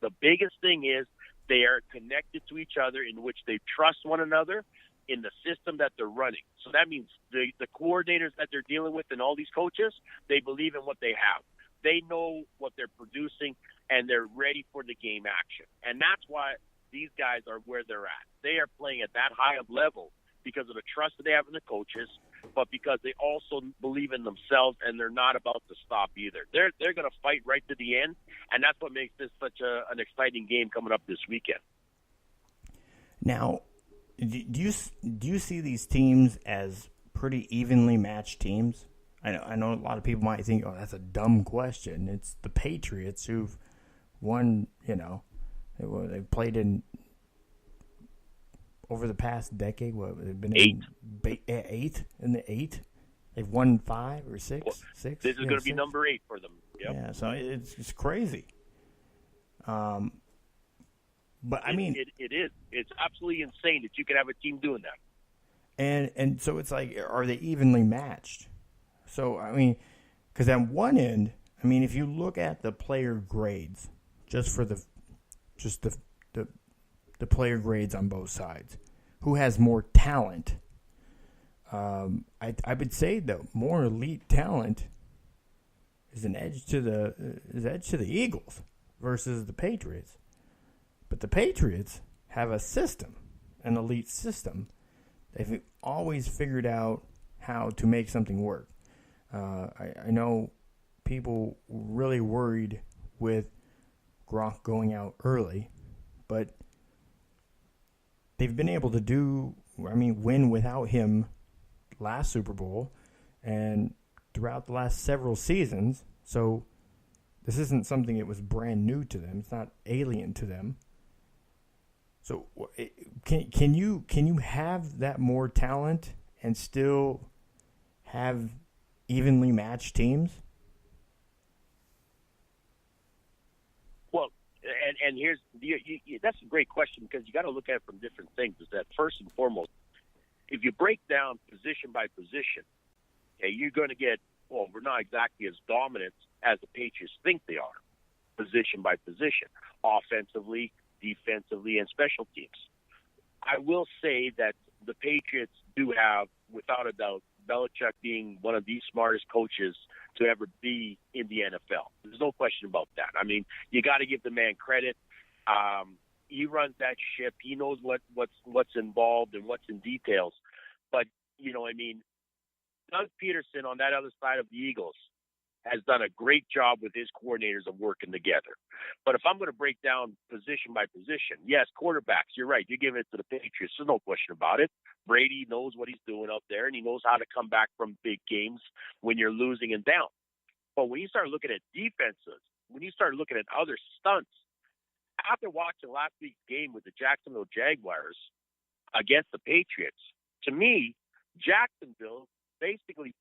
The biggest thing is they are connected to each other in which they trust one another in the system that they're running. So that means the coordinators that they're dealing with and all these coaches, they believe in what they have. They know what they're producing, and they're ready for the game action. And that's why these guys are where they're at. They are playing at that high of level because of the trust that they have in the coaches, but because they also believe in themselves, and they're not about to stop either. They're going to fight right to the end, and that's what makes this such an exciting game coming up this weekend. Now, do you see these teams as pretty evenly matched teams? I know a lot of people might think, oh, that's a dumb question. It's the Patriots who've won, they've played in over the past decade. What they've been eighth in the eight. They've won 5 or 6. Well, six. This is going to be number 8 for them. Yep. Yeah, so it's crazy. But I mean, it is. It's absolutely insane that you could have a team doing that. And so it's like, are they evenly matched? So I mean, because at one end, I mean, if you look at the player grades, just the player grades on both sides, who has more talent? I would say the more elite talent is an edge to the Eagles versus the Patriots. But the Patriots have a system, an elite system. They've always figured out how to make something work. I know people really worried with Gronk going out early, but they've been able to win without him last Super Bowl and throughout the last several seasons. So this isn't something that was brand new to them. It's not alien to them. So can you have that more talent and still have evenly matched teams? Well, and here's that's a great question, because you got to look at it from different things. Is that first and foremost, if you break down position by position, okay, you're going to get, well, we're not exactly as dominant as the Patriots think they are, position by position, offensively, defensively, and special teams. I will say that the Patriots do have, without a doubt, Belichick being one of the smartest coaches to ever be in the NFL. There's no question about that. I mean, you got to give the man credit. He runs that ship. He knows what's involved and what's in details. But, you know, I mean, Doug Peterson on that other side of the Eagles has done a great job with his coordinators of working together. But if I'm going to break down position by position, yes, quarterbacks, you're right. You give it to the Patriots. There's no question about it. Brady knows what he's doing out there, and he knows how to come back from big games when you're losing and down. But when you start looking at defenses, when you start looking at other stunts, after watching last week's game with the Jacksonville Jaguars against the Patriots, to me, Jacksonville basically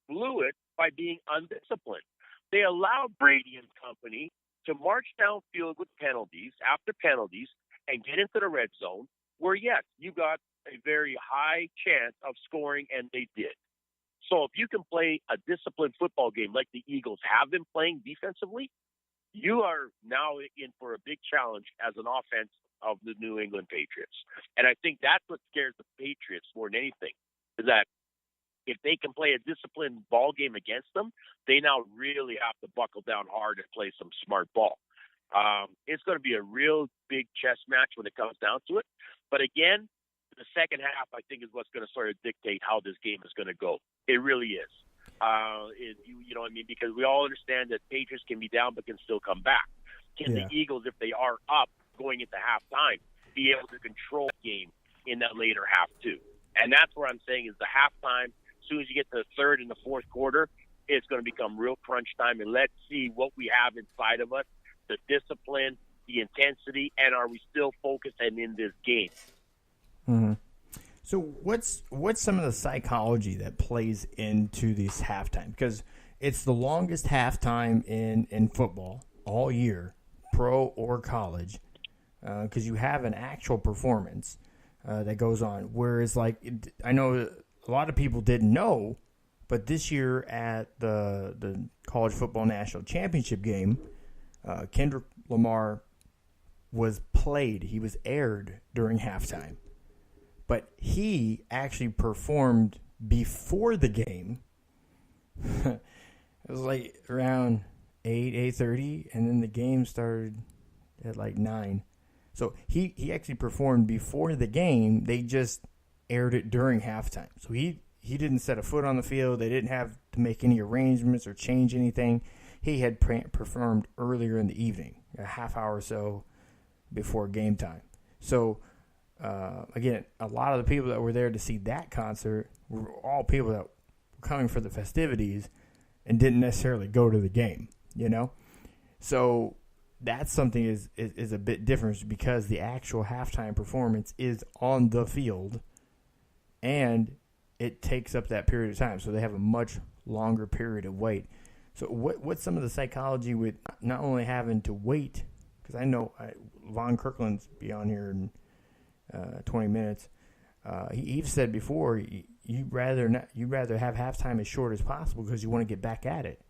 blew it by being undisciplined. They allowed Brady and company to march downfield with penalties after penalties and get into the red zone where, yes, you got a very high chance of scoring, and they did. So if you can play a disciplined football game like the Eagles have been playing defensively, you are now in for a big challenge as an offense of the New England Patriots. And I think that's what scares the Patriots more than anything, is that if they can play a disciplined ball game against them, they now really have to buckle down hard and play some smart ball. It's going to be a real big chess match when it comes down to it. But again, the second half, I think, is what's going to sort of dictate how this game is going to go. It really is. You know what I mean? Because we all understand that Patriots can be down but can still come back. Can the Eagles, if they are up going into halftime, be able to control the game in that later half too? And that's what I'm saying is the halftime, as soon as you get to the third and the fourth quarter, it's going to become real crunch time. And let's see what we have inside of us, the discipline, the intensity, and are we still focused and in this game? Mm-hmm. So what's some of the psychology that plays into this halftime? Because it's the longest halftime in football all year, pro or college, because you have an actual performance that goes on. Whereas, I know a lot of people didn't know, but this year at the College Football National Championship game, Kendrick Lamar was played. He was aired during halftime. But he actually performed before the game. It was like around 8:30, and then the game started at like 9. So he actually performed before the game. They just aired it during halftime. So he didn't set a foot on the field. They didn't have to make any arrangements or change anything. He had performed earlier in the evening, a half hour or so before game time. So again, a lot of the people that were there to see that concert were all people that were coming for the festivities and didn't necessarily go to the game, you know? So that's something is a bit different because the actual halftime performance is on the field and it takes up that period of time. So they have a much longer period of wait. So what's some of the psychology with not only having to wait, because I know Levon Kirkland's be on here in 20 minutes. He's said before you'd rather have halftime as short as possible because you want to get back at it.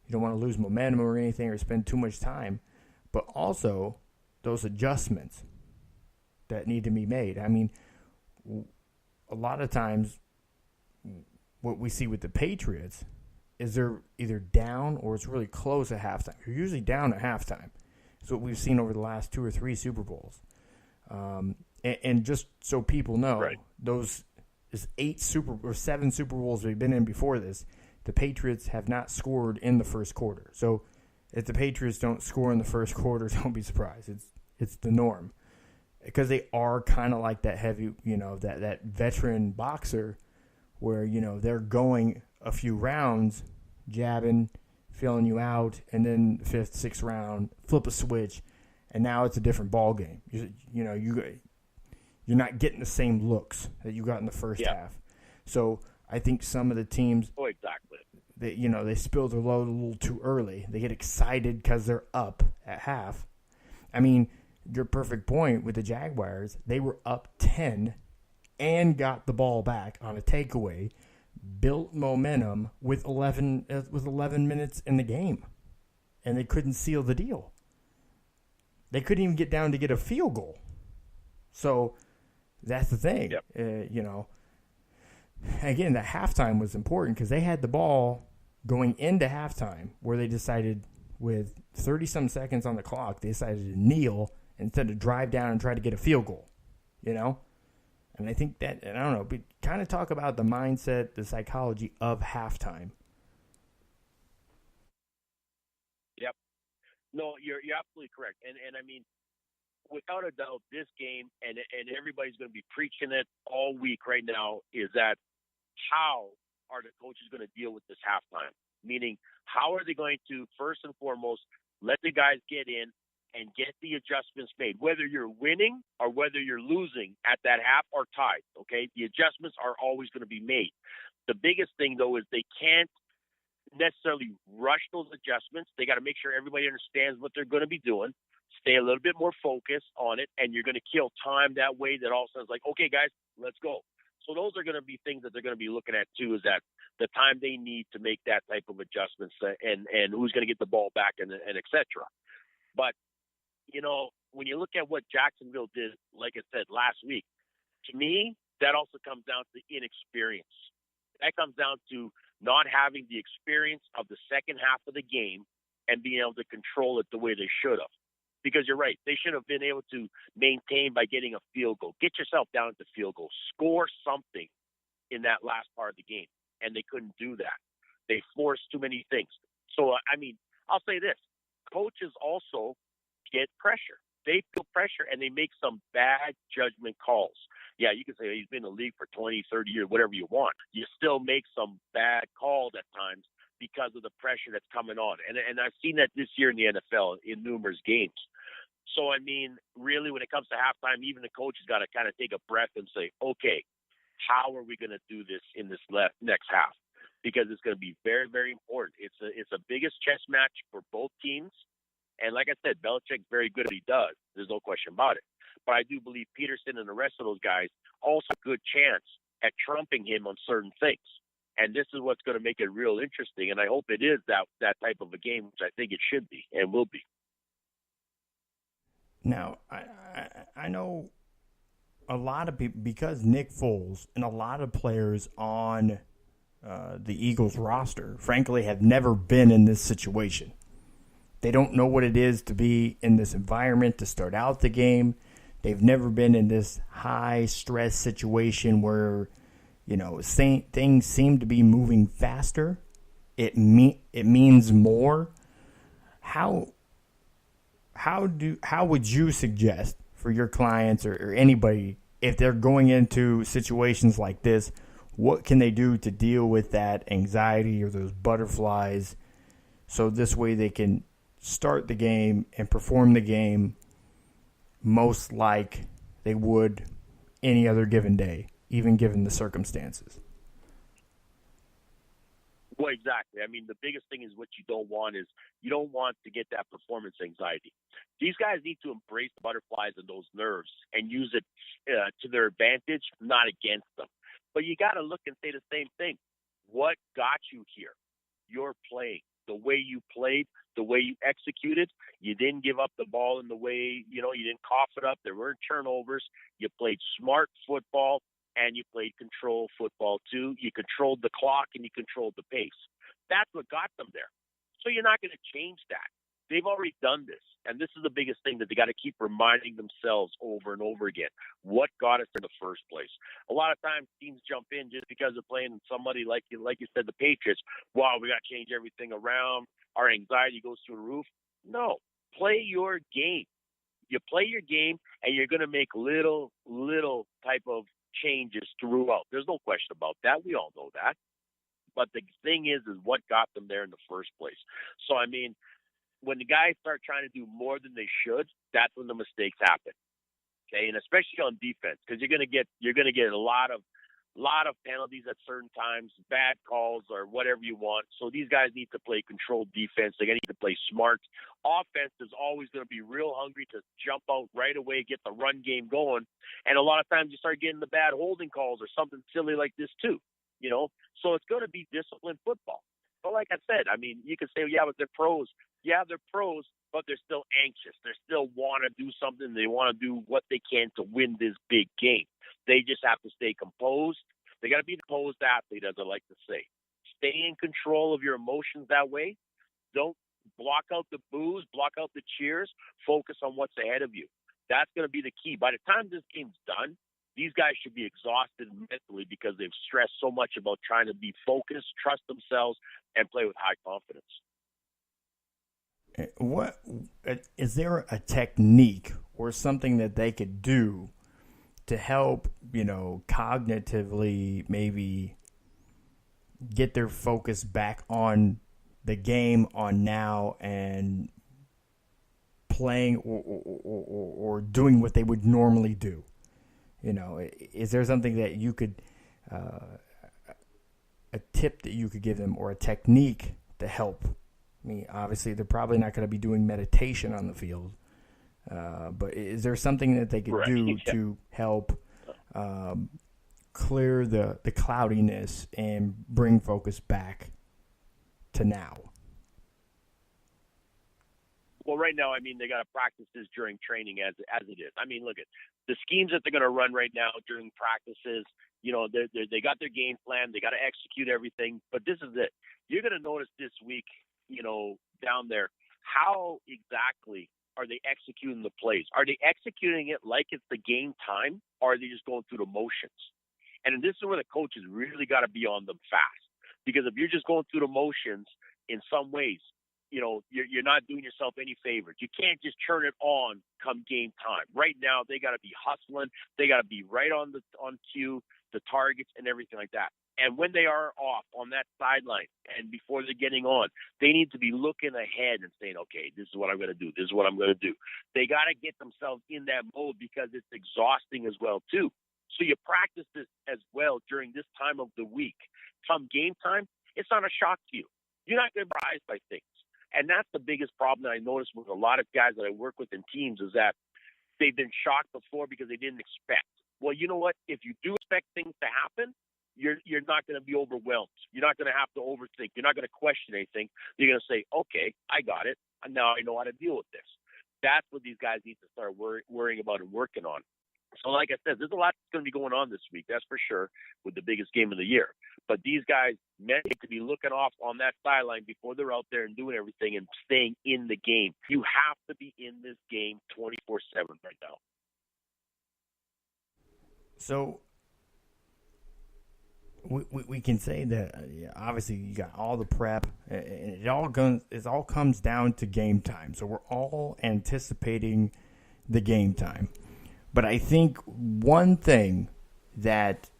You don't want to lose momentum or anything or spend too much time. But also those adjustments that need to be made. I mean, a lot of times what we see with the Patriots is they're either down or it's really close at halftime. You're usually down at halftime. It's what we've seen over the last 2 or 3 Super Bowls. And just so people know, right, those is 7 Super Bowls we've been in before this. The Patriots have not scored in the first quarter. So if the Patriots don't score in the first quarter, don't be surprised. It's the norm because they are kind of like that heavy, that veteran boxer where they're going a few rounds, jabbing, filling you out, and then 5th, 6th round, flip a switch, and now it's a different ball game. You're not getting the same looks that you got in the first half. So I think some of the teams, exactly, they spill their load a little too early. They get excited because they're up at half. I mean, your perfect point with the Jaguars, they were up 10 and got the ball back on a takeaway, built momentum with 11 minutes in the game, and they couldn't seal the deal. They couldn't even get down to get a field goal. So that's the thing. Yep. again, the halftime was important because they had the ball going into halftime where they decided with 30-some seconds on the clock, they decided to kneel instead of drive down and try to get a field goal, you know? And I think that, and I don't know, but kind of talk about the mindset, the psychology of halftime. Yep. No, you're absolutely correct. And I mean, without a doubt, this game, and everybody's going to be preaching it all week right now, is that how are the coaches going to deal with this halftime? Meaning, how are they going to, first and foremost, let the guys get in and get the adjustments made, whether you're winning or whether you're losing at that half or tied, okay? The adjustments are always going to be made. The biggest thing, though, is they can't necessarily rush those adjustments. They got to make sure everybody understands what they're going to be doing, stay a little bit more focused on it, and you're going to kill time that way that all of a sudden it's like, okay, guys, let's go. So those are going to be things that they're going to be looking at, too, is that the time they need to make that type of adjustments and who's going to get the ball back and et cetera. But, you know, when you look at what Jacksonville did, like I said, last week, to me, that also comes down to inexperience. That comes down to not having the experience of the second half of the game and being able to control it the way they should have. Because you're right, they should have been able to maintain by getting a field goal. Get yourself down at the field goal. Score something in that last part of the game. And they couldn't do that. They forced too many things. So, I mean, I'll say this. Coaches also get pressure. They feel pressure, and they make some bad judgment calls. Yeah, you can say he's been in the league for 20, 30 years, whatever you want. You still make some bad calls at times because of the pressure that's coming on. And I've seen that this year in the NFL in numerous games. So, I mean, really, when it comes to halftime, even the coach has got to kind of take a breath and say, okay, how are we going to do this in this next half? Because it's going to be very, very important. It's a biggest chess match for both teams. And like I said, Belichick's very good at what he does. There's no question about it. But I do believe Peterson and the rest of those guys also have a good chance at trumping him on certain things. And this is what's going to make it real interesting. And I hope it is that type of a game, which I think it should be and will be. Now, I know a lot of people, because Nick Foles and a lot of players on the Eagles roster, frankly, have never been in this situation. They don't know what it is to be in this environment to start out the game. They've never been in this high-stress situation where, you know, things seem to be moving faster. It means more. How would you suggest for your clients or anybody, if they're going into situations like this, what can they do to deal with that anxiety or those butterflies so this way they can start the game and perform the game most like they would any other given day, even given the circumstances? Well, exactly. I mean, the biggest thing is what you don't want to get that performance anxiety. These guys need to embrace the butterflies and those nerves and use it to their advantage, not against them. But you got to look and say the same thing. What got you here? Your playing, the way you played, the way you executed. You didn't give up the ball in the way, you didn't cough it up. There weren't turnovers. You played smart football. And you played control football, too. You controlled the clock and you controlled the pace. That's what got them there. So you're not going to change that. They've already done this. And this is the biggest thing that they got to keep reminding themselves over and over again. What got us in the first place? A lot of times teams jump in just because of playing somebody like you said, the Patriots. Wow, we got to change everything around. Our anxiety goes through the roof. No, play your game. You play your game and you're going to make little type of changes throughout. There's no question about that. We all know that. But the thing is what got them there in the first place. So, I mean, when the guys start trying to do more than they should, that's when the mistakes happen. Okay, and especially on defense, because you're going to get a lot of penalties at certain times, bad calls or whatever you want. So these guys need to play controlled defense. They need to play smart. Offense is always going to be real hungry to jump out right away, get the run game going. And a lot of times you start getting the bad holding calls or something silly like this too, So it's going to be disciplined football. But like I said, I mean, you can say, yeah, but they're pros. Yeah, they're pros, but they're still anxious. They still want to do something. They want to do what they can to win this big game. They just have to stay composed. They got to be the composed athlete, as I like to say. Stay in control of your emotions that way. Don't block out the boos, block out the cheers. Focus on what's ahead of you. That's going to be the key. By the time this game's done, these guys should be exhausted mentally because they've stressed so much about trying to be focused, trust themselves, and play with high confidence. What is there a technique or something that they could do to help, cognitively maybe get their focus back on the game, on now, and playing or doing what they would normally do? Is there something that you could, a tip that you could give them or a technique to help? I mean, obviously, they're probably not going to be doing meditation on the field, but is there something that they could do to help clear the cloudiness and bring focus back to now? Well, right now, they got to practice this during training as it is. Look at the schemes that they're going to run right now during practices. They got their game plan. They got to execute everything. But this is it. You're going to notice this week, down there, how exactly are they executing the plays? Are they executing it like it's the game time, or are they just going through the motions? And this is where the coaches really got to be on them fast. Because if you're just going through the motions in some ways, you're not doing yourself any favors. You can't just turn it on come game time. Right now, they got to be hustling. They got to be right on cue, the targets and everything like that. And when they are off on that sideline and before they're getting on, they need to be looking ahead and saying, okay, this is what I'm going to do. This is what I'm going to do. They got to get themselves in that mode because it's exhausting as well, too. So you practice this as well during this time of the week. Come game time, it's not a shock to you. You're not going to be surprised by things. And that's the biggest problem that I noticed with a lot of guys that I work with in teams is that they've been shocked before because they didn't expect. Well, you know what? If you do expect things to happen, you're not going to be overwhelmed. You're not going to have to overthink. You're not going to question anything. You're going to say, okay, I got it. And now I know how to deal with this. That's what these guys need to start worrying about and working on. So like I said, there's a lot that's going to be going on this week, that's for sure, with the biggest game of the year. But these guys meant to be looking off on that sideline before they're out there and doing everything and staying in the game. You have to be in this game 24/7 right now. So we can say that obviously you got all the prep, and it all comes down to game time. So we're all anticipating the game time. But I think one thing that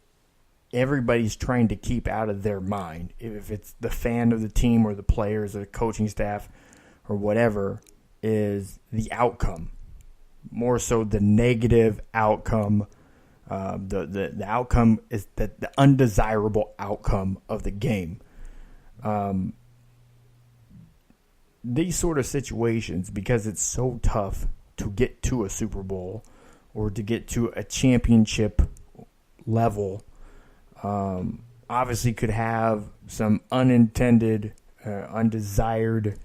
everybody's trying to keep out of their mind, if it's the fan of the team or the players or the coaching staff or whatever, is the outcome. More so the negative outcome. The outcome is the undesirable outcome of the game. These sort of situations, because it's so tough to get to a Super Bowl or to get to a championship level, obviously could have some unintended, undesired,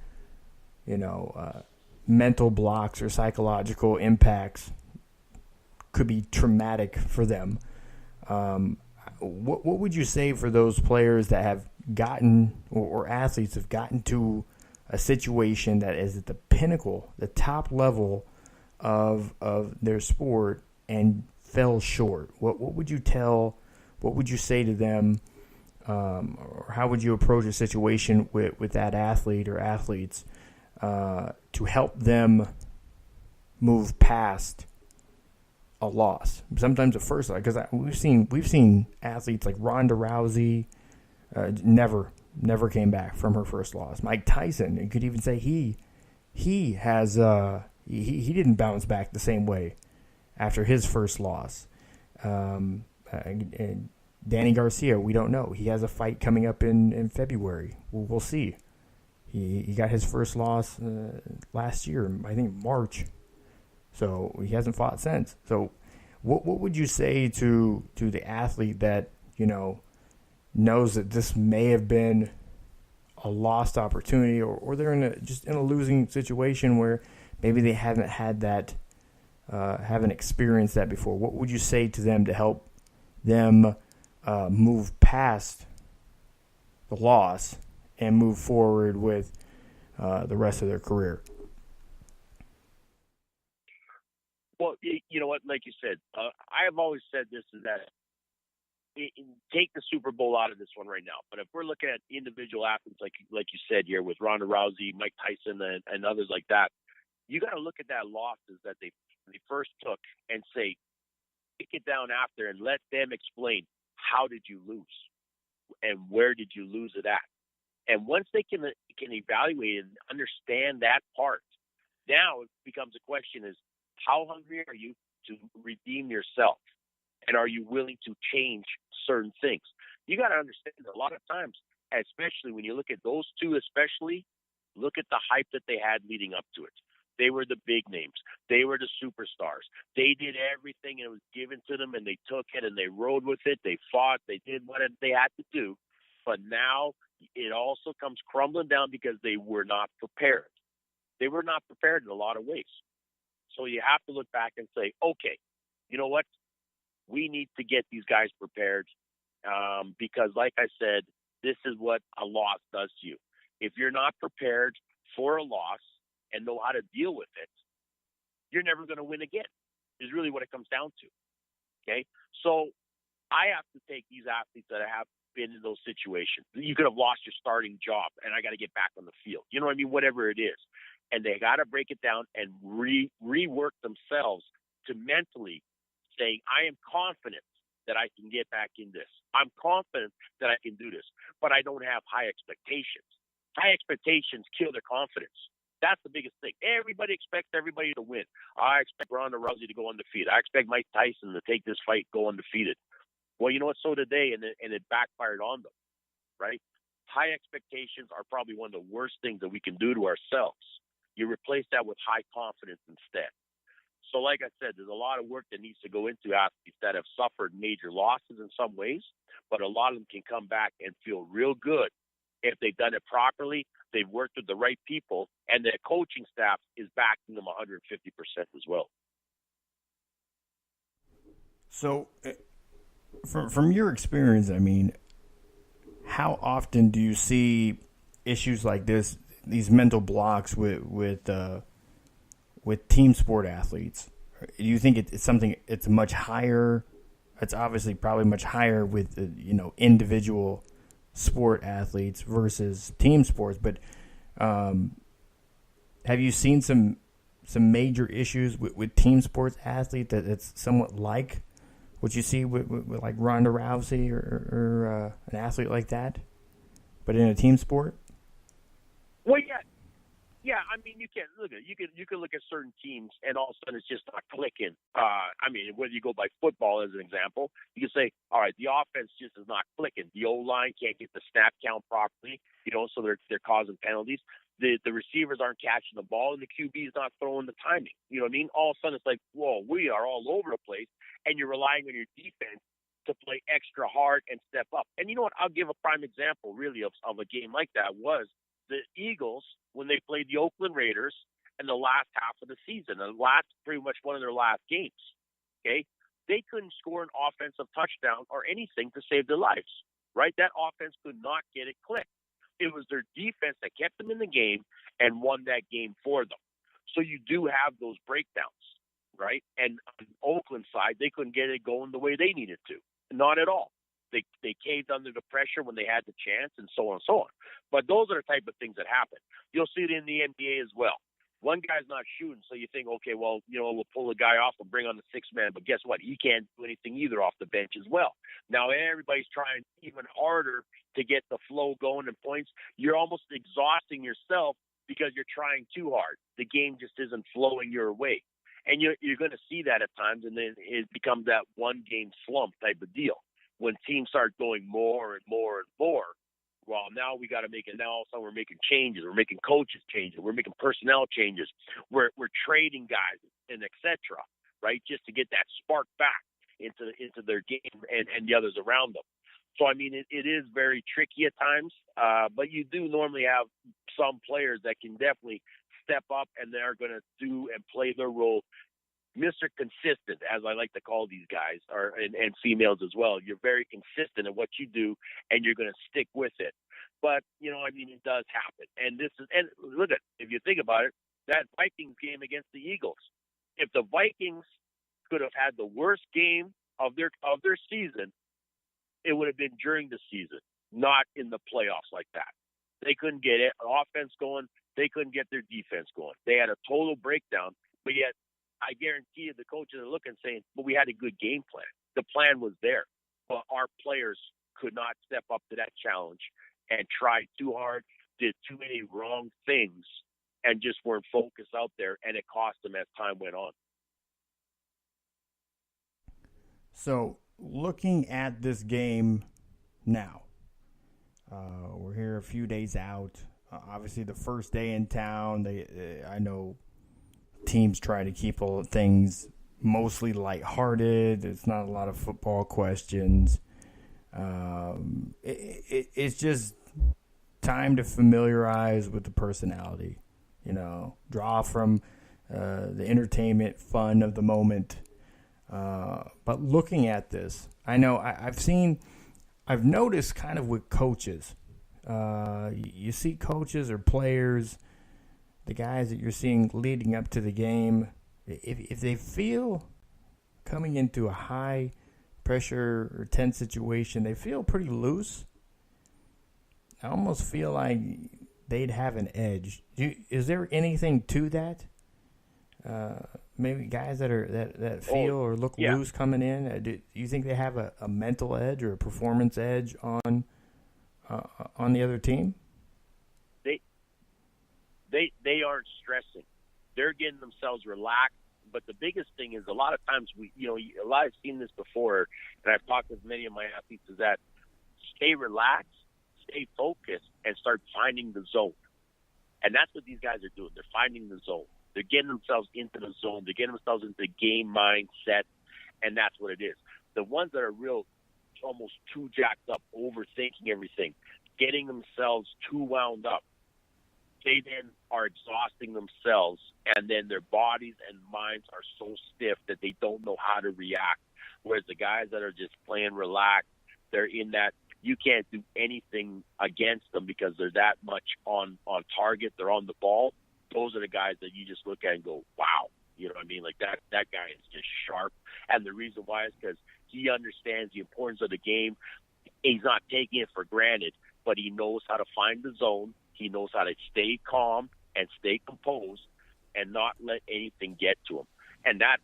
mental blocks or psychological impacts. Could be traumatic for them. What would you say for those players that have gotten, or athletes have gotten to a situation that is at the pinnacle, the top level of their sport and fell short? What would you say to them, or how would you approach a situation with that athlete or athletes to help them move past a loss? Sometimes a first loss, because we've seen athletes like Ronda Rousey never came back from her first loss. Mike Tyson, you could even say he has he didn't bounce back the same way after his first loss. And Danny Garcia, we don't know. He has a fight coming up in February. We'll see. He got his first loss last year, I think March. So he hasn't fought since. So what would you say to the athlete that, knows that this may have been a lost opportunity, or they're in a losing situation where maybe they haven't had that, haven't experienced that before? What would you say to them to help them move past the loss and move forward with the rest of their career? Well, you know what? Like you said, I have always said this is that take the Super Bowl out of this one right now. But if we're looking at individual athletes, like you said here with Ronda Rousey, Mike Tyson, and others like that, you got to look at that losses that they first took and say, take it down after and let them explain how did you lose and where did you lose it at. And once they can evaluate and understand that part, now it becomes a question is how hungry are you to redeem yourself? And are you willing to change certain things? You got to understand that a lot of times, especially when you look at those two, especially, look at the hype that they had leading up to it. They were the big names. They were the superstars. They did everything and it was given to them and they took it and they rode with it. They fought. They did what they had to do. But now it also comes crumbling down because they were not prepared. They were not prepared in a lot of ways. So you have to look back and say, okay, you know what? We need to get these guys prepared because, like I said, this is what a loss does to you. If you're not prepared for a loss and know how to deal with it, you're never going to win again, is really what it comes down to. Okay? So I have to take these athletes that have been in those situations. You could have lost your starting job, and I got to get back on the field. You know what I mean? Whatever it is. And they got to break it down and rework themselves to mentally saying, I am confident that I can get back in this. I'm confident that I can do this, but I don't have high expectations. High expectations kill their confidence. That's the biggest thing. Everybody expects everybody to win. I expect Ronda Rousey to go undefeated. I expect Mike Tyson to take this fight, go undefeated. Well, you know what? So did they, and it backfired on them, right? High expectations are probably one of the worst things that we can do to ourselves. You replace that with high confidence instead. So like I said, there's a lot of work that needs to go into athletes that have suffered major losses in some ways, but a lot of them can come back and feel real good if they've done it properly, they've worked with the right people, and their coaching staff is backing them 150% as well. So from your experience, I mean, how often do you see issues like this, these mental blocks with team sport athletes? Do you think it's something? It's much higher. It's obviously probably much higher with individual sport athletes versus team sports. But have you seen some major issues with team sports athletes that's somewhat like what you see with like Ronda Rousey or an athlete like that, but in a team sport? Well, yeah. I mean, you can look at you can look at certain teams, and all of a sudden it's just not clicking. I mean, whether you go by football as an example, you can say, all right, the offense just is not clicking. The O-line can't get the snap count properly, so they're causing penalties. The receivers aren't catching the ball, and the QB is not throwing the timing. You know what I mean? All of a sudden it's like, whoa, we are all over the place, and you're relying on your defense to play extra hard and step up. And you know what? I'll give a prime example, really, of a game like that was the Eagles when they played the Oakland Raiders in the last half of the season, pretty much one of their last games. Okay, they couldn't score an offensive touchdown or anything to save their lives. Right, that offense could not get it clicked. It was their defense that kept them in the game and won that game for them. So you do have those breakdowns, right? And on the Oakland side, they couldn't get it going the way they needed to. Not at all. They caved under the pressure when they had the chance, and so on and so on. But those are the type of things that happen. You'll see it in the NBA as well. One guy's not shooting, so you think, okay, well, we'll pull the guy off and bring on the sixth man. But guess what? He can't do anything either off the bench as well. Now everybody's trying even harder to get the flow going and points. You're almost exhausting yourself because you're trying too hard. The game just isn't flowing your way. And you're going to see that at times, and then it becomes that one-game slump type of deal. When teams start going more and more and more, well, now we got to make it. Now all of a sudden we're making changes. We're making coaches changes. We're making personnel changes. We're trading guys and etc. Right, just to get that spark back into their game and the others around them. So I mean, it is very tricky at times, but you do normally have some players that can definitely step up and they're going to do and play their role Mr. Consistent, as I like to call these guys, and females as well. You're very consistent in what you do, and you're going to stick with it. But, it does happen. And look at, if you think about it, that Vikings game against the Eagles. If the Vikings could have had the worst game of their season, it would have been during the season, not in the playoffs like that. They couldn't get offense going. They couldn't get their defense going. They had a total breakdown, but yet I guarantee you the coaches are looking saying, but we had a good game plan. The plan was there, but our players could not step up to that challenge and tried too hard, did too many wrong things, and just weren't focused out there, and it cost them as time went on. So, looking at this game now, we're here a few days out. Obviously, the first day in town, I know teams try to keep all things mostly lighthearted. It's not a lot of football questions. It's just time to familiarize with the personality. Draw from the entertainment, fun of the moment. But looking at this, I know I've noticed kind of with coaches. You see coaches or players, the guys that you're seeing leading up to the game, if they feel coming into a high pressure or tense situation, they feel pretty loose. I almost feel like they'd have an edge. Is there anything to that? Maybe guys that feel or look loose coming in. Do you think they have a mental edge or a performance edge on the other team? They aren't stressing. They're getting themselves relaxed. But the biggest thing is a lot of times I've seen this before, and I've talked with many of my athletes, is that stay relaxed, stay focused, and start finding the zone. And that's what these guys are doing. They're finding the zone. They're getting themselves into the zone. They're getting themselves into the game mindset, and that's what it is. The ones that are almost too jacked up, overthinking everything, getting themselves too wound up, they then are exhausting themselves, and then their bodies and minds are so stiff that they don't know how to react. Whereas the guys that are just playing relaxed, they're in that you can't do anything against them because they're that much on target. They're on the ball. Those are the guys that you just look at and go, wow. You know what I mean? Like that guy is just sharp. And the reason why is because he understands the importance of the game. He's not taking it for granted, but he knows how to find the zone. He knows how to stay calm and stay composed and not let anything get to him. And that's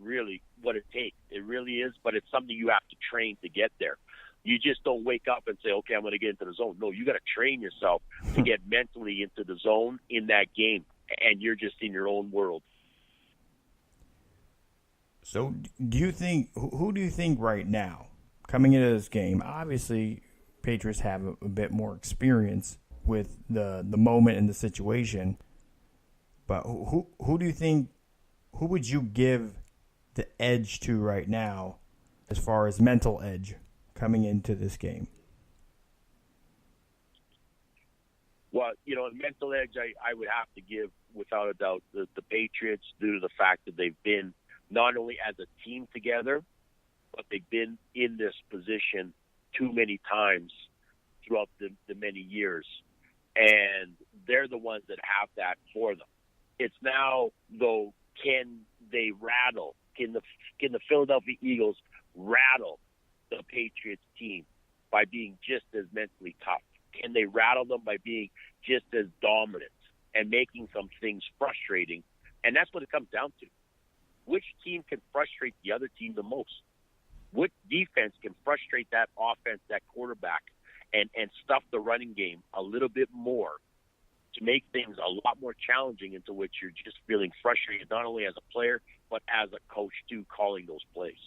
really what it takes. It really is, but it's something you have to train to get there. You just don't wake up and say, okay, I'm going to get into the zone. No, you got to train yourself to get mentally into the zone in that game, and you're just in your own world. So who do you think right now, coming into this game, obviously Patriots have a bit more experience with the moment and the situation, but who do you think, who would you give the edge to right now as far as mental edge coming into this game? Well, mental edge I would have to give, without a doubt, the Patriots, due to the fact that they've been not only as a team together, but they've been in this position too many times throughout the many years. And they're the ones that have that for them. It's now, though, can they rattle? Can the Philadelphia Eagles rattle the Patriots team by being just as mentally tough? Can they rattle them by being just as dominant and making some things frustrating? And that's what it comes down to. Which team can frustrate the other team the most? What defense can frustrate that offense, that quarterback, and stuff the running game a little bit more to make things a lot more challenging, into which you're just feeling frustrated, not only as a player, but as a coach too, calling those plays.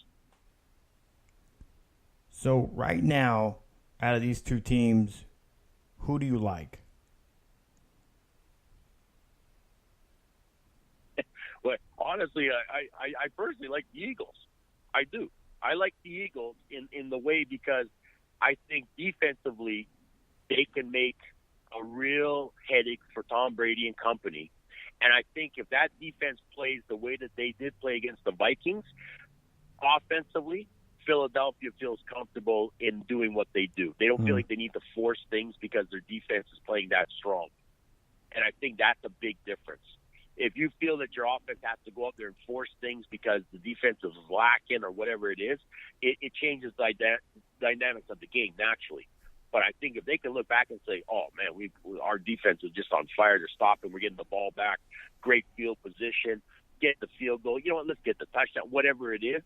So right now, out of these two teams, who do you like? Well, honestly, I personally like the Eagles. I do. I like the Eagles in the way because I think defensively they can make a real headache for Tom Brady and company. And I think if that defense plays the way that they did play against the Vikings, offensively, Philadelphia feels comfortable in doing what they do. They don't feel like they need to force things because their defense is playing that strong. And I think that's a big difference. If you feel that your offense has to go up there and force things because the defense is lacking or whatever it is, it changes the dynamics of the game naturally. But I think if they can look back and say, oh, man, our defense is just on fire. They're stopping. We're getting the ball back. Great field position. Get the field goal. You know what? Let's get the touchdown. Whatever it is,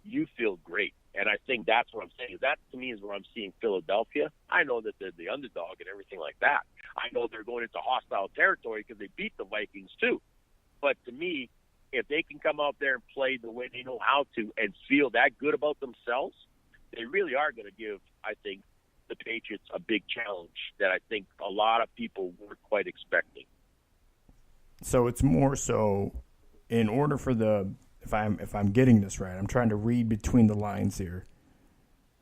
you feel great. And I think that's what I'm saying. That, to me, is where I'm seeing Philadelphia. I know that they're the underdog and everything like that. I know they're going into hostile territory because they beat the Vikings, too. But to me, if they can come out there and play the way they know how to and feel that good about themselves, they really are going to give, I think, the Patriots a big challenge that I think a lot of people weren't quite expecting. So it's more so in order for if I'm getting this right, I'm trying to read between the lines here.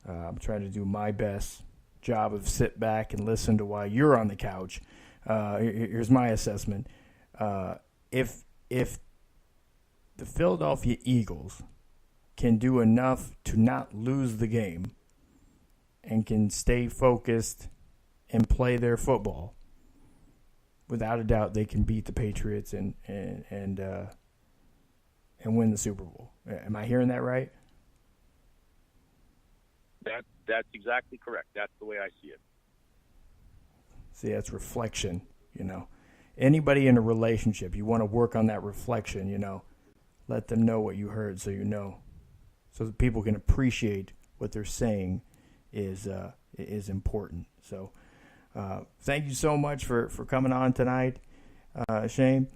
I'm trying to do my best job of sit back and listen to while you're on the couch. Here's my assessment. If the Philadelphia Eagles can do enough to not lose the game and can stay focused and play their football, without a doubt they can beat the Patriots and win the Super Bowl. Am I hearing that right? That's exactly correct. That's the way I see it. See, that's reflection, Anybody in a relationship, you want to work on that reflection, Let them know what you heard so so that people can appreciate what they're saying is important. So thank you so much for coming on tonight, Shayne.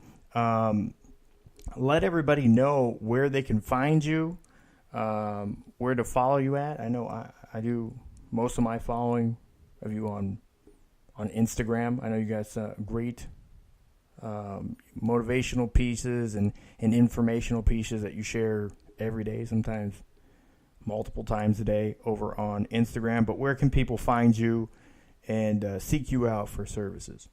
Let everybody know where they can find you, where to follow you at. I know I do most of my following of you on Instagram. I know you guys great motivational pieces and informational pieces that you share every day, sometimes multiple times a day over on Instagram. But where can people find you and seek you out for services?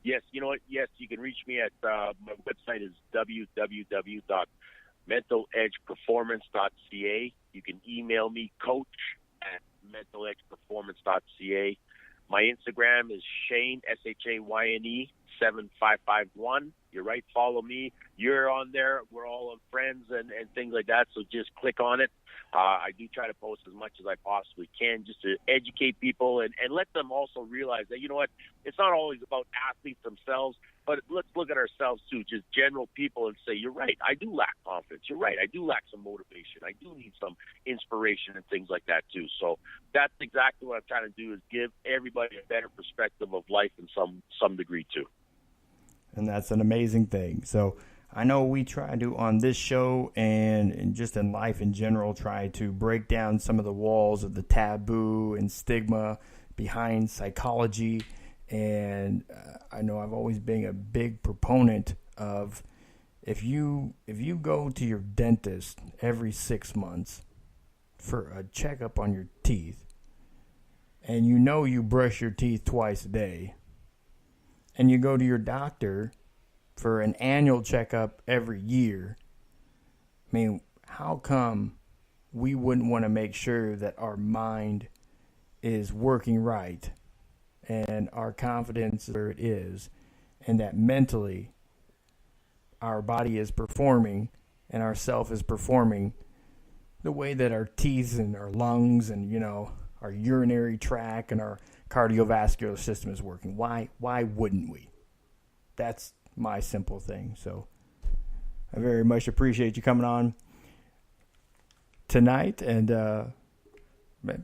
Yes, you know what? Yes, you can reach me at my website is www.mentaledgeperformance.ca. You can email me, coach@mentaledgeperformance.ca. My Instagram is Shayne, SHAYNE, 7551. You're right, follow me. You're on there. We're all on friends and things like that, so just click on it. I do try to post as much as I possibly can just to educate people and let them also realize that, you know what, it's not always about athletes themselves, but let's look at ourselves too, just general people, and say, you're right, I do lack confidence. You're right, I do lack some motivation. I do need some inspiration and things like that too. So that's exactly what I'm trying to do, is give everybody a better perspective of life in some degree too. And that's an amazing thing. So I know we try to, on this show and just in life in general, try to break down some of the walls of the taboo and stigma behind psychology. And I know I've always been a big proponent of if you go to your dentist every 6 months for a checkup on your teeth, and you brush your teeth twice a day, and you go to your doctor for an annual checkup every year, I mean, how come we wouldn't want to make sure that our mind is working right and our confidence is where it is, and that mentally our body is performing and our self is performing the way that our teeth and our lungs and, our urinary tract and our cardiovascular system is working? Why wouldn't we? That's my simple thing. So I very much appreciate you coming on tonight, and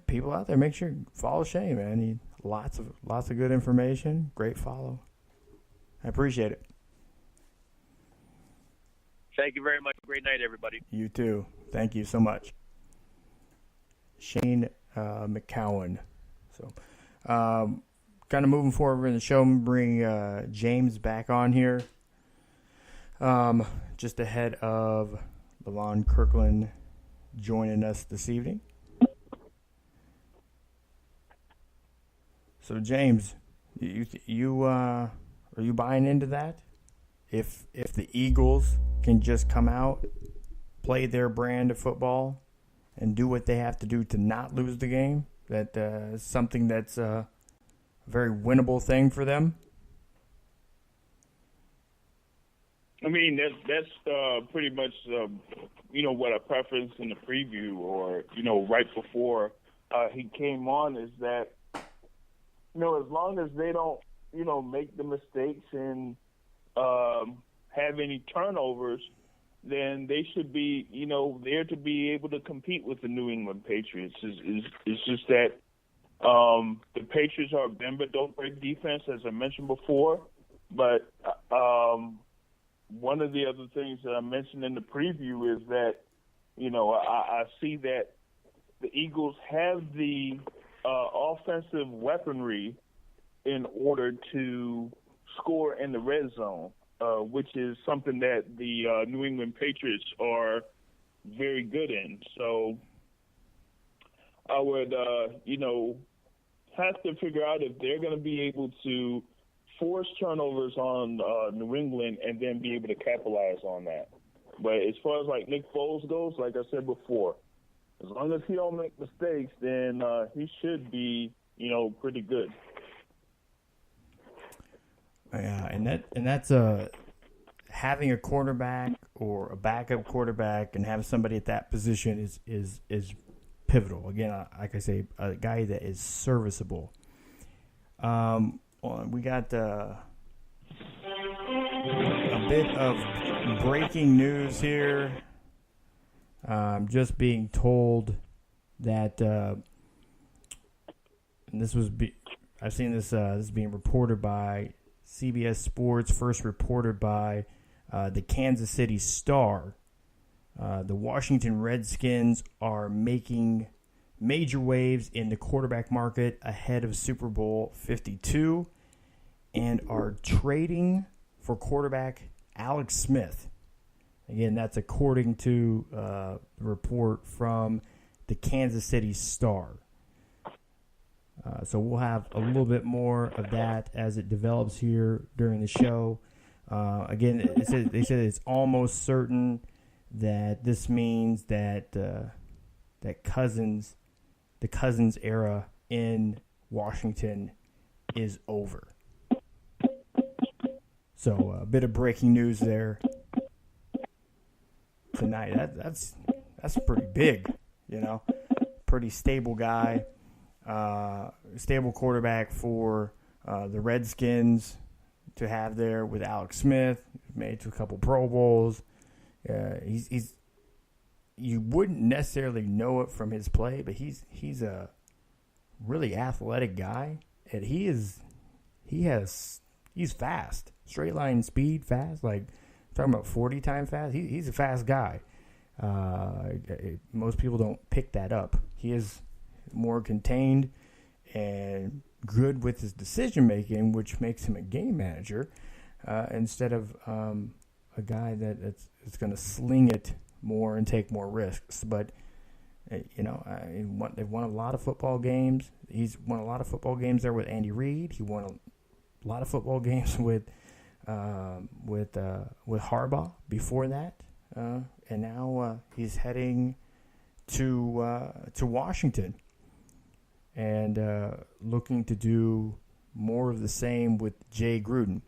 people out there, make sure you follow Shayne, man. He lots of good information. Great follow. I appreciate it. Thank you very much. Great night, everybody. You too. Thank you so much. Shayne McGowan. So kind of moving forward in the show, I'm bring James back on here just ahead of Levon Kirkland joining us this evening. So James, Are you buying into that? If the Eagles can just come out, play their brand of football, and do what they have to do to not lose the game, that is something that's a very winnable thing for them. I mean, that's pretty much, what I prefaced in the preview or, right before he came on is that, as long as they don't, make the mistakes and have any turnovers, then they should be, there to be able to compete with the New England Patriots. It's just that the Patriots are a bend but don't break defense, as I mentioned before. But one of the other things that I mentioned in the preview is that, I see that the Eagles have the offensive weaponry in order to score in the red zone, which is something that the New England Patriots are very good in. So I would, have to figure out if they're going to be able to force turnovers on New England and then be able to capitalize on that. But as far as like Nick Foles goes, like I said before, as long as he don't make mistakes, then he should be, pretty good. Yeah, and that's having a quarterback or a backup quarterback and having somebody at that position is pivotal. Again, like I say, a guy that is serviceable. We got a bit of breaking news here. Just being told that, and I've seen this. This is being reported by CBS Sports, first reported by the Kansas City Star. The Washington Redskins are making major waves in the quarterback market ahead of Super Bowl 52 and are trading for quarterback Alex Smith. Again, that's according to the report from the Kansas City Star. So we'll have a little bit more of that as it develops here during the show. Again, they said it's almost certain that this means that the Cousins era in Washington is over. So a bit of breaking news there tonight. That's pretty big, pretty stable guy, stable quarterback for the Redskins to have there with Alex Smith. Made to a couple Pro Bowls. He's you wouldn't necessarily know it from his play, but he's a really athletic guy, and he's fast, straight line speed, fast. Like talking about 40 time fast. He's a fast guy. Most people don't pick that up. He is more contained and good with his decision making, which makes him a game manager instead of a guy that's going to sling it more and take more risks. But they've won a lot of football games. He's won a lot of football games there with Andy Reid. He won a lot of football games with Harbaugh before that, and now he's heading to Washington and looking to do more of the same with Jay Gruden.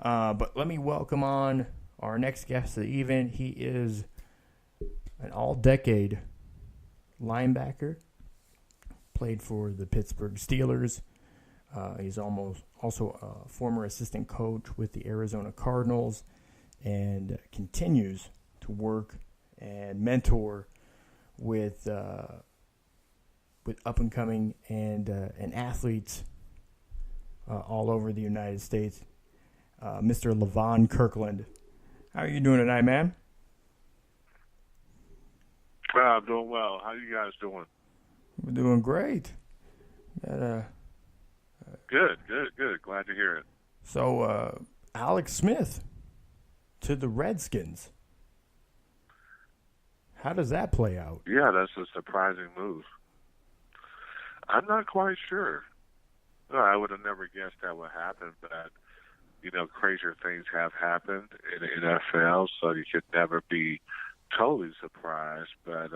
But let me welcome on our next guest of the evening. He is an all-decade linebacker, played for the Pittsburgh Steelers. He's also a former assistant coach with the Arizona Cardinals and continues to work and mentor with up-and-coming and athletes all over the United States. Mr. Levon Kirkland. How are you doing tonight, man? I'm doing well. How you guys doing? We're doing great. Good. Glad to hear it. So, Alex Smith to the Redskins. How does that play out? Yeah, that's a surprising move. I'm not quite sure. No, I would have never guessed that would happen, but crazier things have happened in the NFL, so you should never be totally surprised. But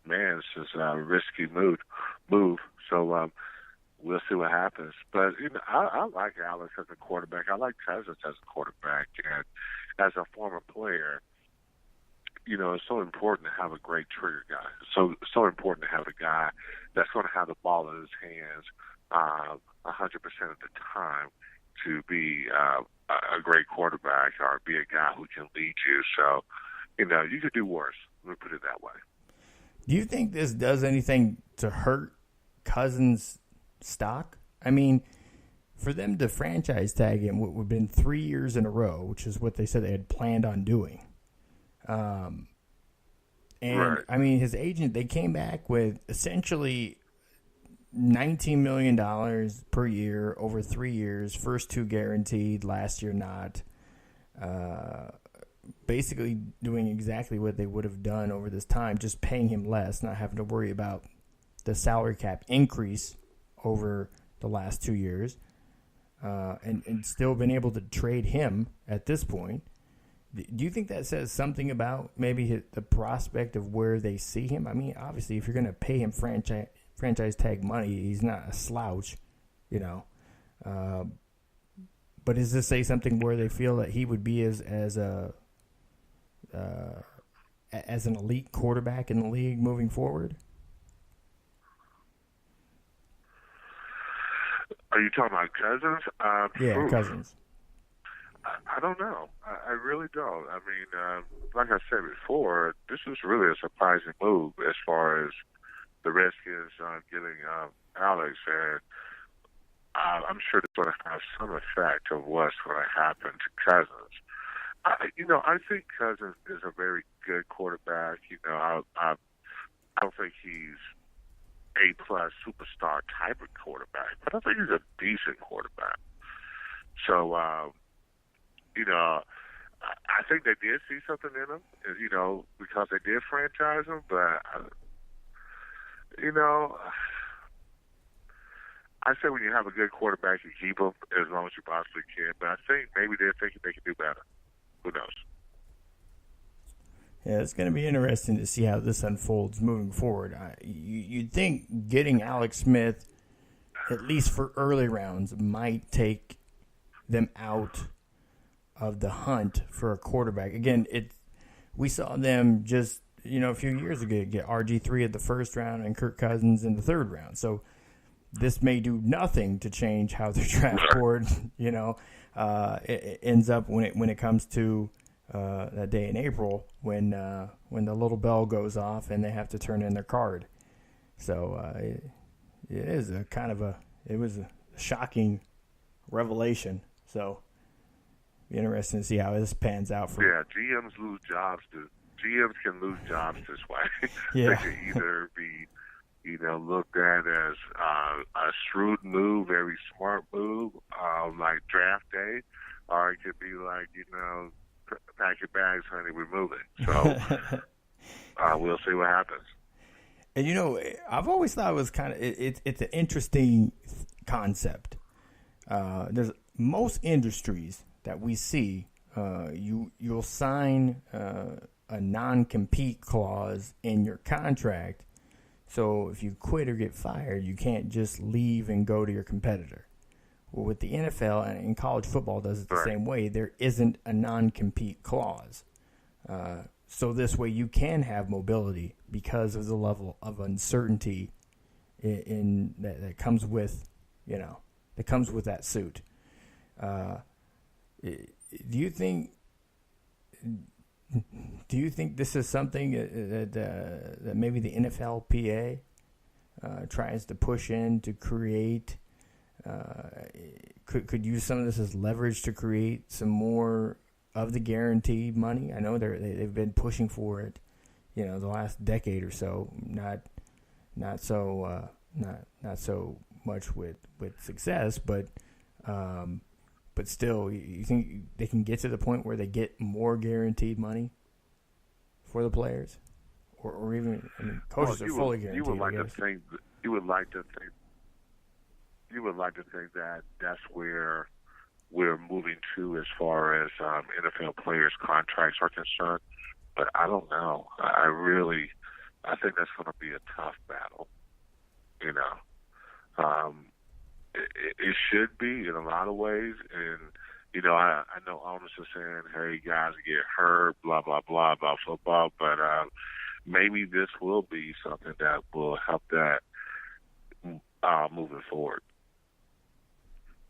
man, it's just a risky move. So we'll see what happens. But I like Alex as a quarterback. I like Cousins as a quarterback, and as a former player, it's so important to have a great trigger guy. So important to have a guy that's going to have the ball in his hands 100% of the time to be a great quarterback or be a guy who can lead you. So, you could do worse. Let me put it that way. Do you think this does anything to hurt Cousins' stock? I mean, for them to franchise tag him, what would have been 3 years in a row, which is what they said they had planned on doing. And, right. I mean, his agent, they came back with essentially $19 million per year over 3 years, first two guaranteed, last year not. Basically doing exactly what they would have done over this time, just paying him less, not having to worry about the salary cap increase over the last 2 years, and still been able to trade him at this point. Do you think that says something about maybe the prospect of where they see him? I mean, obviously, if you're going to pay him franchise tag money, he's not a slouch, but does this say something where they feel that he would be as an elite quarterback in the league moving forward? Are you talking about Cousins? Yeah, Cousins. I don't know. I really don't. I mean, like I said before, this is really a surprising move as far as the Redskins getting Alex, and I'm sure it's going to have some effect of what's going to happen to Cousins. I think Cousins is a very good quarterback. I don't think he's A-plus superstar type of quarterback, but I think he's a decent quarterback. So, I think they did see something in him, because they did franchise him, but, I say when you have a good quarterback, you keep him as long as you possibly can, but I think maybe they're thinking they can do better. Who knows? Yeah, it's going to be interesting to see how this unfolds moving forward. You'd think getting Alex Smith, at least for early rounds, might take them out of the hunt for a quarterback. Again, we saw them just a few years ago get RG3 at the first round and Kirk Cousins in the third round. So this may do nothing to change how their draft board, it ends up when it comes to that day in April when the little bell goes off and they have to turn in their card. So it is it was a shocking revelation. So be interesting to see how this pans out. GMs lose jobs. GMs can lose jobs this way. Yeah. They can either be looked at as a shrewd move, very smart move, like draft day, or it could be like, pack your bags, honey, we're moving. So we'll see what happens. And, I've always thought it was it's an interesting concept. There's most industries that we see, you'll sign a non-compete clause in your contract. So if you quit or get fired, you can't just leave and go to your competitor. Well, with the NFL and college football does it the same way. There isn't a non-compete clause. So this way you can have mobility because of the level of uncertainty in that comes with, that comes with that suit. Do you think this is something that maybe the NFLPA tries to push in to create? Could use some of this as leverage to create some more of the guaranteed money? I know they've been pushing for it, the last decade or so. Not so much with success, but still, you think they can get to the point where they get more guaranteed money for the players, or even coaches are fully guaranteed. You would like to think you would like to think that that's where we're moving to as far as NFL players' contracts are concerned. But I don't know. I think that's going to be a tough battle. You know, it should be in a lot of ways. And, you know, I know owners are saying, hey, guys get hurt, blah, blah, blah, about football. But maybe this will be something that will help that moving forward.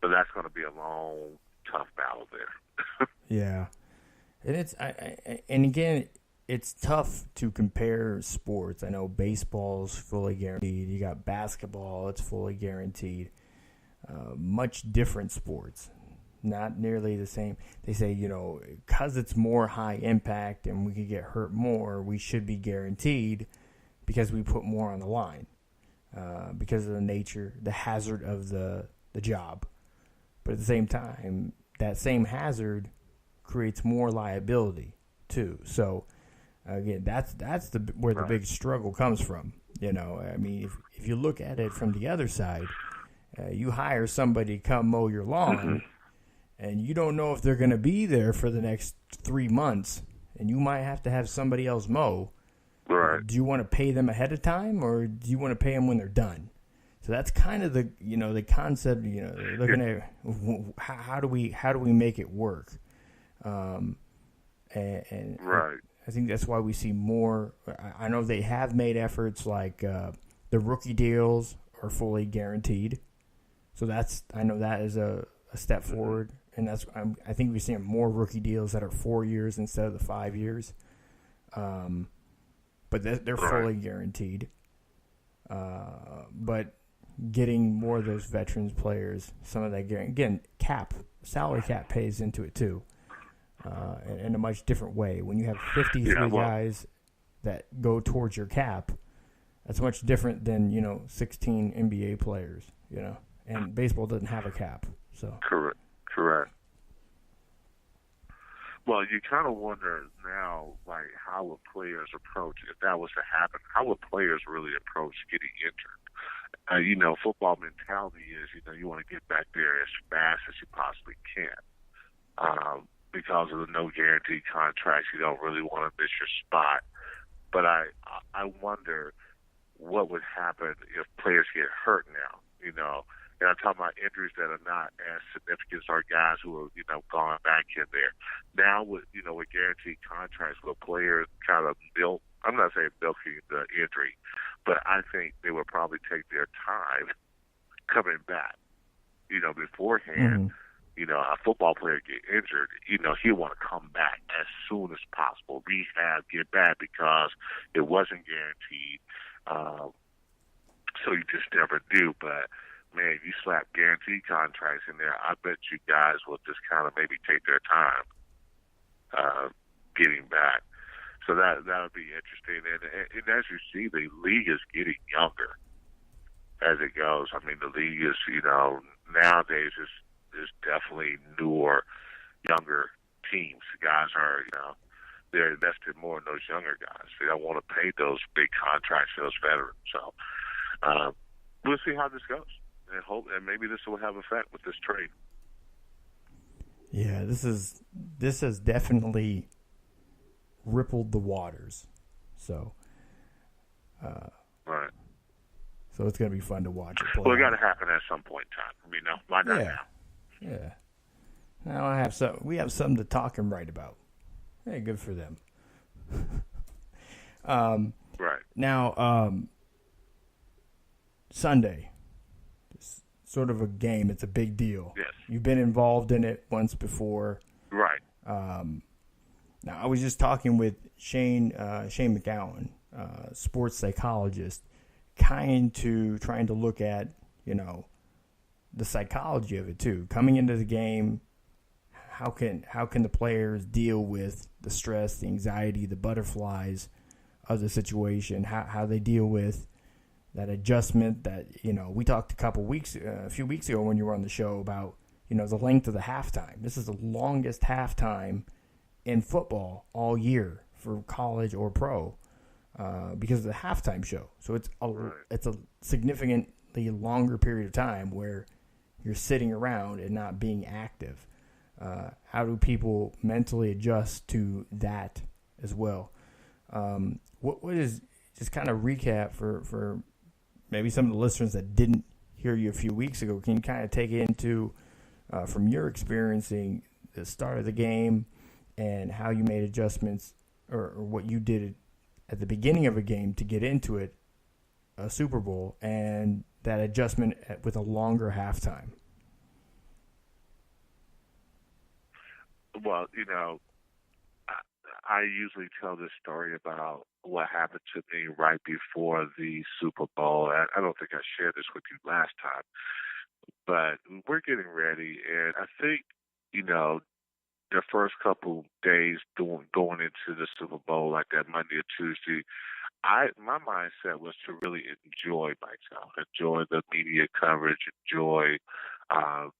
But that's going to be a long, tough battle there. Yeah. And and again, it's tough to compare sports. I know baseball's fully guaranteed. You got basketball, it's fully guaranteed. Much different sports. Not nearly the same. They say, you know, because it's more high impact and we could get hurt more, we should be guaranteed because we put more on the line. Because of the nature, the hazard of the job. But at the same time, that same hazard creates more liability too. So again, that's where the big struggle comes from. You know, I mean, if you look at it from the other side, you hire somebody to come mow your lawn, and you don't know if they're going to be there for the next 3 months, and you might have to have somebody else mow. Right. Do you want to pay them ahead of time, or do you want to pay them when they're done? So that's kind of the concept. You know, they're looking at how do we make it work, and right. I think that's why we see more. I know they have made efforts like the rookie deals are fully guaranteed, so I know that is a step forward, and I think we're seeing more rookie deals that are 4 years instead of the 5 years, but they're fully guaranteed. But getting more of those veterans players, some of that again, salary cap pays into it too, in a much different way. When you have 53 guys that go towards your cap, that's much different than 16 NBA players. And baseball doesn't have a cap, so correct. Well, you kind of wonder now, like, how would players approach, if that was to happen, how would players really approach getting injured? Football mentality is, you want to get back there as fast as you possibly can. Because of the no guarantee contracts, you don't really want to miss your spot. But I wonder what would happen if players get hurt now, And I'm talking about injuries that are not as significant as our guys who are, gone back in there. Now with guaranteed contracts, where players kind of I'm not saying milking the injury, but I think they would probably take their time coming back. Beforehand, a football player get injured, he'll want to come back as soon as possible, rehab, get back, because it wasn't guaranteed. So you just never do. But man, you slap guaranteed contracts in there, I bet you guys will just kind of maybe take their time getting back. So that would be interesting. And as you see, the league is getting younger as it goes. I mean, the league is, nowadays is definitely newer, younger teams. Guys are, they're invested more in those younger guys. They don't want to pay those big contracts to those veterans. So we'll see how this goes. And maybe this will have effect with this trade. Yeah, this has definitely rippled the waters. So, right. So it's going to be fun to watch it play. Well, it got to happen at some point in time. I mean, no, why not now? Yeah. Now we have something to talk and write about. Hey, good for them. Right. Now, Sunday, it's sort of a game. It's a big deal. Yes. You've been involved in it once before. Right. Now, I was just talking with Shayne McGowan, sports psychologist, trying to look at, the psychology of it too. Coming into the game, how can the players deal with the stress, the anxiety, the butterflies of the situation? How they deal with that adjustment that, we talked a few weeks ago when you were on the show about, the length of the halftime. This is the longest halftime in football all year for college or pro because of the halftime show. So it's a significant significantly longer period of time where you're sitting around and not being active. How do people mentally adjust to that as well? What is, just kind of recap for maybe some of the listeners that didn't hear you a few weeks ago, can you kind of take it into, from your experiencing the start of the game and how you made adjustments or what you did at the beginning of a game to get into it, a Super Bowl, and that adjustment with a longer halftime? Well, I usually tell this story about what happened to me right before the Super Bowl. I don't think I shared this with you last time, but we're getting ready, and I think, the first couple days going into the Super Bowl, like that Monday or Tuesday, my mindset was to really enjoy myself, enjoy the media coverage, enjoy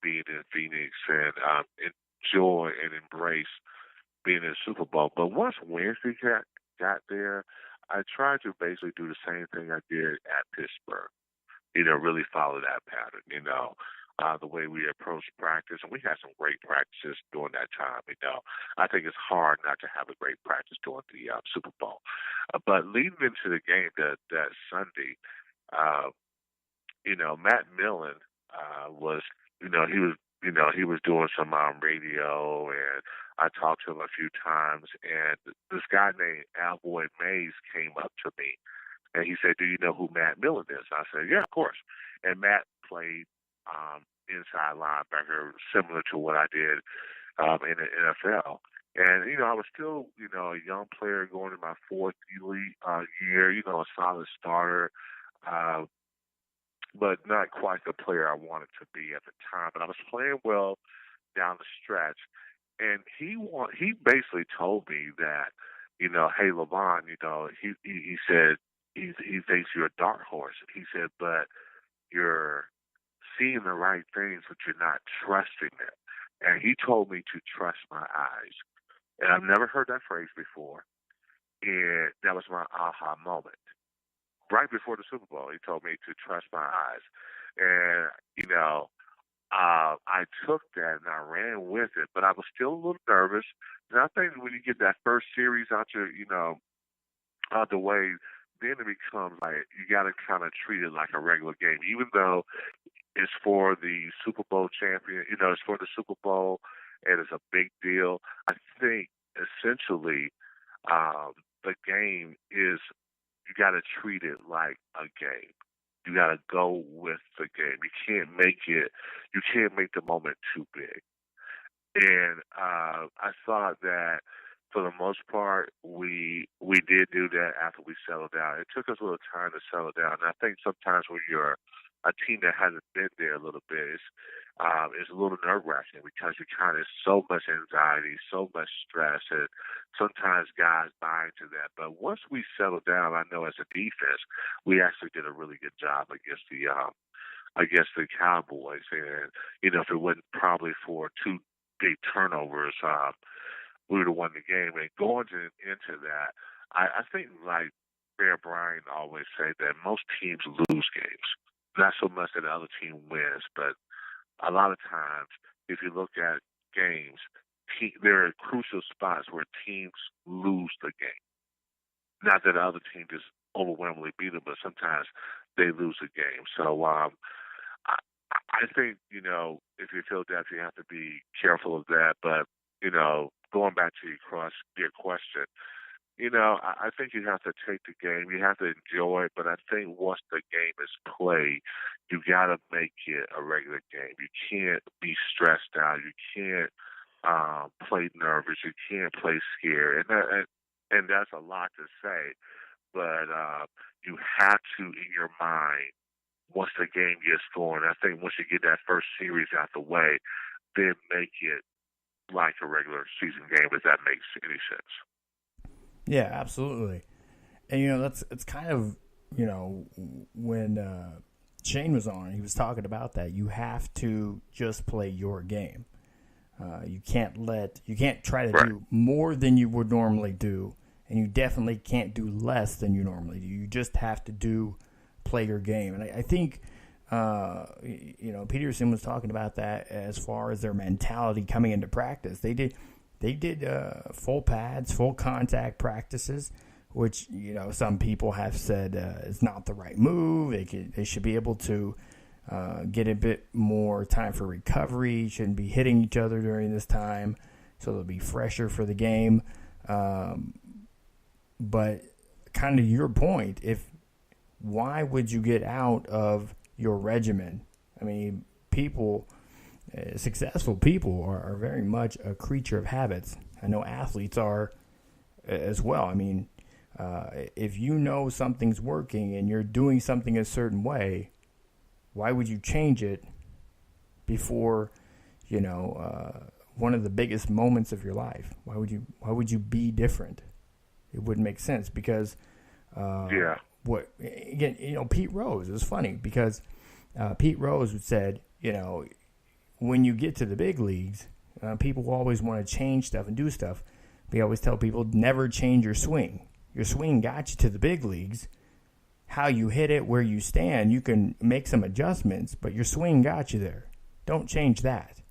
being in Phoenix, and enjoy and embrace being in the Super Bowl. But once Wednesday got there, I tried to basically do the same thing I did at Pittsburgh. Really follow that pattern, the way we approach practice. And we had some great practices during that time, I think it's hard not to have a great practice during the Super Bowl. But leading into the game that Sunday, Matt Millen was, he was doing some radio, and I talked to him a few times, and this guy named Alboy Mays came up to me, and he said, "Do you know who Matt Millen is?" I said, "Yeah, of course." And Matt played inside linebacker, similar to what I did in the NFL. And, I was still, a young player going in my fourth year, a solid starter, but not quite the player I wanted to be at the time. But I was playing well down the stretch. And he basically told me that, hey, Levon, he said he thinks you're a dark horse. He said, but you're seeing the right things, but you're not trusting them. And he told me to trust my eyes. And I've never heard that phrase before. And that was my aha moment. Right before the Super Bowl, he told me to trust my eyes. And, I took that and I ran with it, but I was still a little nervous. And I think when you get that first series out the way, then it becomes like you got to kind of treat it like a regular game, even though it's for the Super Bowl champion. It's for the Super Bowl, and it's a big deal. I think essentially the game is, you got to treat it like a game. You got to go with the game. You can't make the moment too big. And I thought that for the most part, we did do that after we settled down. It took us a little time to settle down. And I think sometimes when you're a team that hasn't been there a little bit, it's a little nerve-wracking because you kind of so much anxiety, so much stress, and sometimes guys buy into that. But once we settled down, I know as a defense, we actually did a really good job against the Cowboys. And if it wasn't probably for two big turnovers, we would have won the game. And going into that, I think like Bear Bryant always say that most teams lose games. Not so much that the other team wins, but a lot of times, if you look at games, there are crucial spots where teams lose the game. Not that the other team just overwhelmingly beat them, but sometimes they lose the game. So I think, if you're Philadelphia, you have to be careful of that. But, going back to your question, I think you have to take the game. You have to enjoy it. But I think once the game is played, you got to make it a regular game. You can't be stressed out. You can't play nervous. You can't play scared. And that's a lot to say. But you have to, in your mind, once the game gets going, I think once you get that first series out the way, then make it like a regular season game, if that makes any sense. Yeah, absolutely. And, it's kind of, when Shayne was on, he was talking about that. You have to just play your game. You can't try to do more than you would normally do, and you definitely can't do less than you normally do. You just have to play your game. And I think Peterson was talking about that as far as their mentality coming into practice. They did full pads, full contact practices, which, some people have said is not the right move. They should be able to get a bit more time for recovery. Shouldn't be hitting each other during this time, so they'll be fresher for the game. But kind of your point, why would you get out of your regimen? I mean, successful people are very much a creature of habits. I know athletes are as well. I mean, if you know something's working and you're doing something a certain way, why would you change it before, one of the biggest moments of your life? Why would you be different? It wouldn't make sense because, Pete Rose, it was funny because Pete Rose said, when you get to the big leagues, people always want to change stuff and do stuff. We always tell people, never change your swing. Your swing got you to the big leagues. How you hit it, where you stand, you can make some adjustments, but your swing got you there. Don't change that.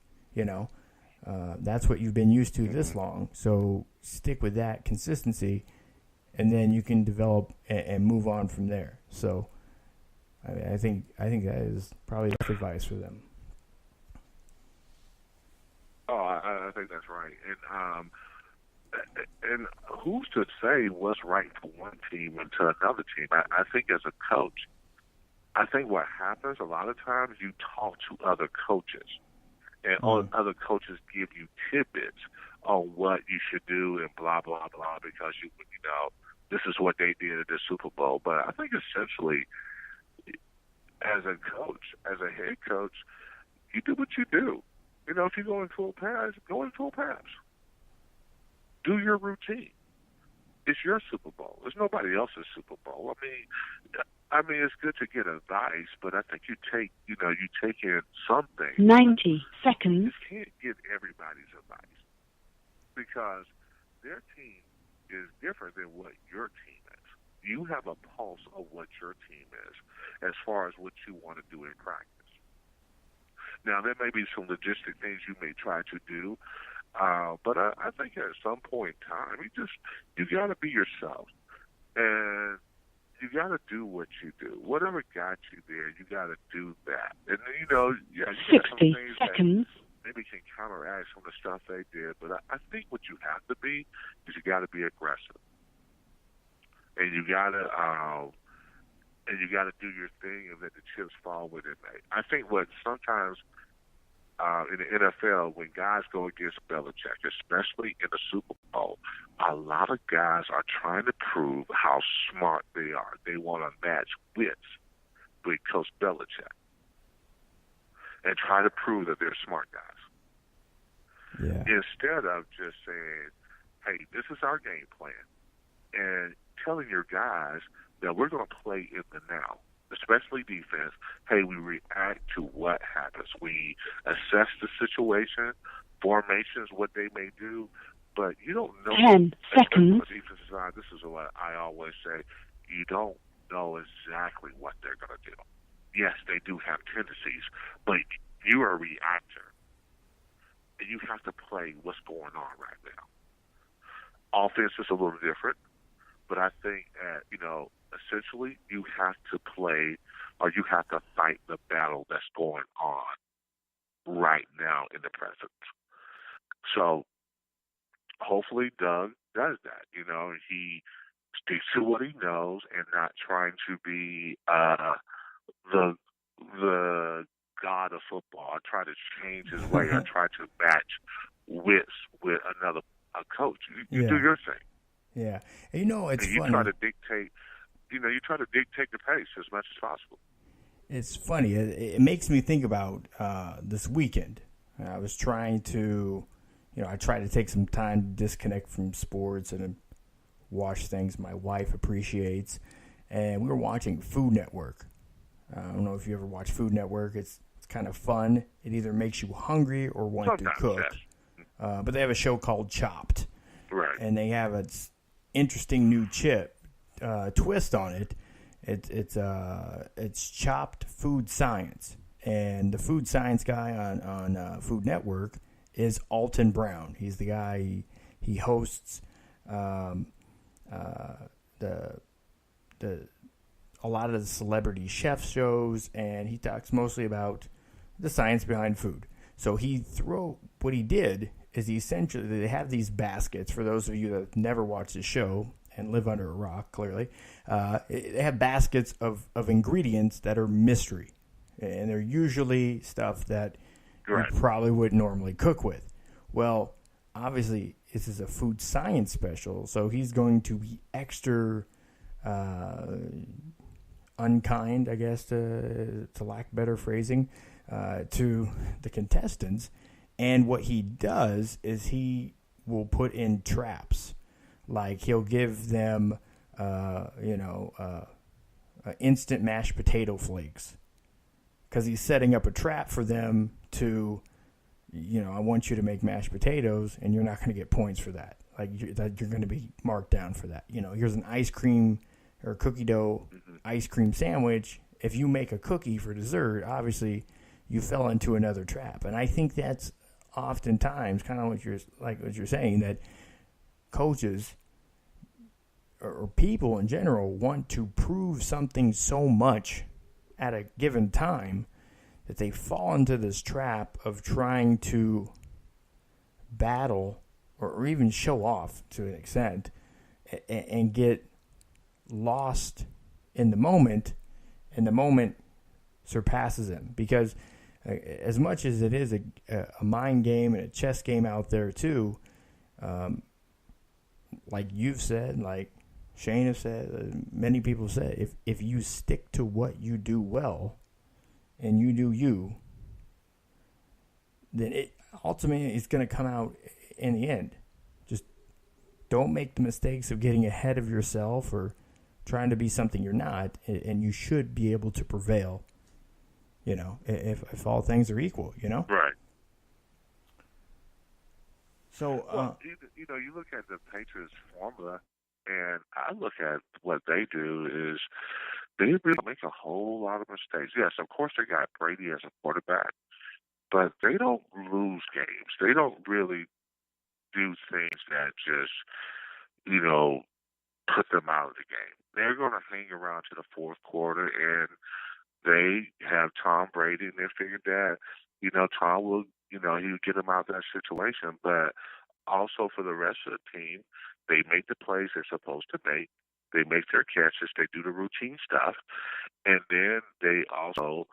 That's what you've been used to this long. So stick with that consistency, and then you can develop and move on from there. So I think that is probably the best advice for them. Oh, I think that's right. And who's to say what's right for one team and to another team? I think as a coach, I think what happens a lot of times, you talk to other coaches, and other coaches give you tidbits on what you should do and blah, blah, blah, because this is what they did at the Super Bowl. But I think essentially, as a coach, as a head coach, you do what you do. If you go in full pads, go in full pads. Do your routine. It's your Super Bowl. It's nobody else's Super Bowl. I mean, it's good to get advice, but I think you take in something. 90 seconds. You can't give everybody's advice because their team is different than what your team is. You have a pulse of what your team is as far as what you want to do in practice. Now, there may be some logistic things you may try to do, but I think at some point in time, you got to be yourself, and you got to do what you do. Whatever got you there, you got to do that. And you got 60 seconds. Maybe can counteract some of the stuff they did, but I think what you have to be is you got to be aggressive, and you got to do your thing and let the chips fall where they may. I think what sometimes in the NFL, when guys go against Belichick, especially in the Super Bowl, a lot of guys are trying to prove how smart they are. They want to match wits with Coach Belichick and try to prove that they're smart guys. Yeah. Instead of just saying, hey, this is our game plan, and telling your guys that we're going to play in the now, especially defense. Hey, we react to what happens. We assess the situation, formations, what they may do, but you don't know. 10 seconds. On the defensive side, this is what I always say. You don't know exactly what they're going to do. Yes, they do have tendencies, but you are a reactor, and you have to play what's going on right now. Offense is a little different, but I think essentially you have to play, or you have to fight the battle that's going on right now in the present. So hopefully Doug does that. He sticks to what he knows and not trying to be the god of football. I try to change his way. I try to match wits with another coach. You do your thing. Yeah, it's and you funny. Try to dictate. You try to dictate the pace as much as possible. It's funny. It makes me think about this weekend. I was trying to, I try to take some time to disconnect from sports and watch things my wife appreciates. And we were watching Food Network. I don't know if you ever watch Food Network. It's kind of fun. It either makes you hungry or want to cook. Yes. But they have a show called Chopped. Right. And they have an interesting new twist on it. It's Chopped Food Science, and the food science guy on Food Network is Alton Brown. He's the guy. He hosts a lot of the celebrity chef shows, and he talks mostly about the science behind food. So what he did is they have these baskets. For those of you that have never watched the show and live under a rock, clearly, they have baskets of ingredients that are mystery, and they're usually stuff that you probably wouldn't normally cook with. Well, obviously, this is a food science special, so he's going to be extra unkind, I guess, to lack better phrasing, to the contestants. And what he does is he will put in traps. Like he'll give them, instant mashed potato flakes, because he's setting up a trap for them to, I want you to make mashed potatoes, and you're not going to get points for that. Like you're going to be marked down for that. Here's an ice cream or cookie dough ice cream sandwich. If you make a cookie for dessert, obviously you fell into another trap. And I think that's oftentimes kind of what you're saying, that coaches or people in general want to prove something so much at a given time that they fall into this trap of trying to battle or even show off to an extent and get lost in the moment, and the moment surpasses them. Because as much as it is a mind game and a chess game out there too, like you've said, like Shayne has said, many people said, if you stick to what you do well and you do you, then it ultimately is going to come out in the end. Just don't make the mistakes of getting ahead of yourself or trying to be something you're not, and you should be able to prevail, if all things are equal, Right. So, you look at the Patriots formula, and I look at what they do is they really make a whole lot of mistakes. Yes, of course they got Brady as a quarterback, but they don't lose games. They don't really do things that just, put them out of the game. They're going to hang around to the fourth quarter, and they have Tom Brady, and they figured that, Tom will, he'll get them out of that situation. But also for the rest of the team, they make the plays they're supposed to make. They make their catches. They do the routine stuff. And then they also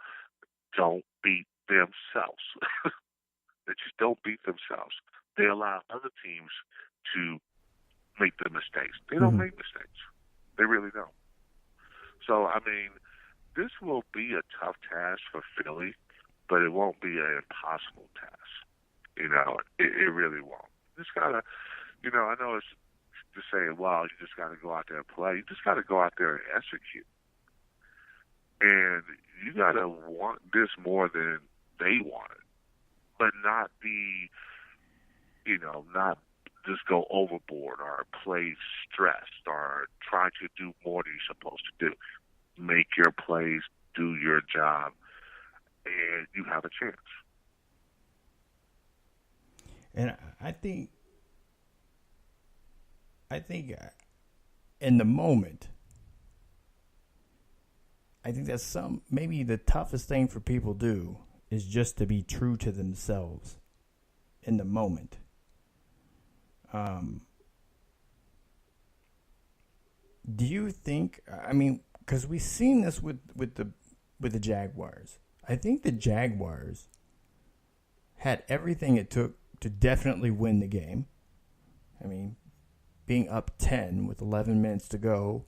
don't beat themselves. They just don't beat themselves. They allow other teams to make the mistakes. They don't make mistakes. They really don't. So, this will be a tough task for Philly, but it won't be an impossible task. It really won't. You just got to, I know it's to say, well, you just got to go out there and play. You just got to go out there and execute. And you got to want this more than they want it, but not be, not just go overboard or play stressed or try to do more than you're supposed to do. Make your plays, do your job, and you have a chance. And I think in the moment, I think that's maybe the toughest thing for people to do is just to be true to themselves in the moment. Do you think? Because we've seen this with the Jaguars. I think the Jaguars had everything it took to definitely win the game. Being up 10 with 11 minutes to go,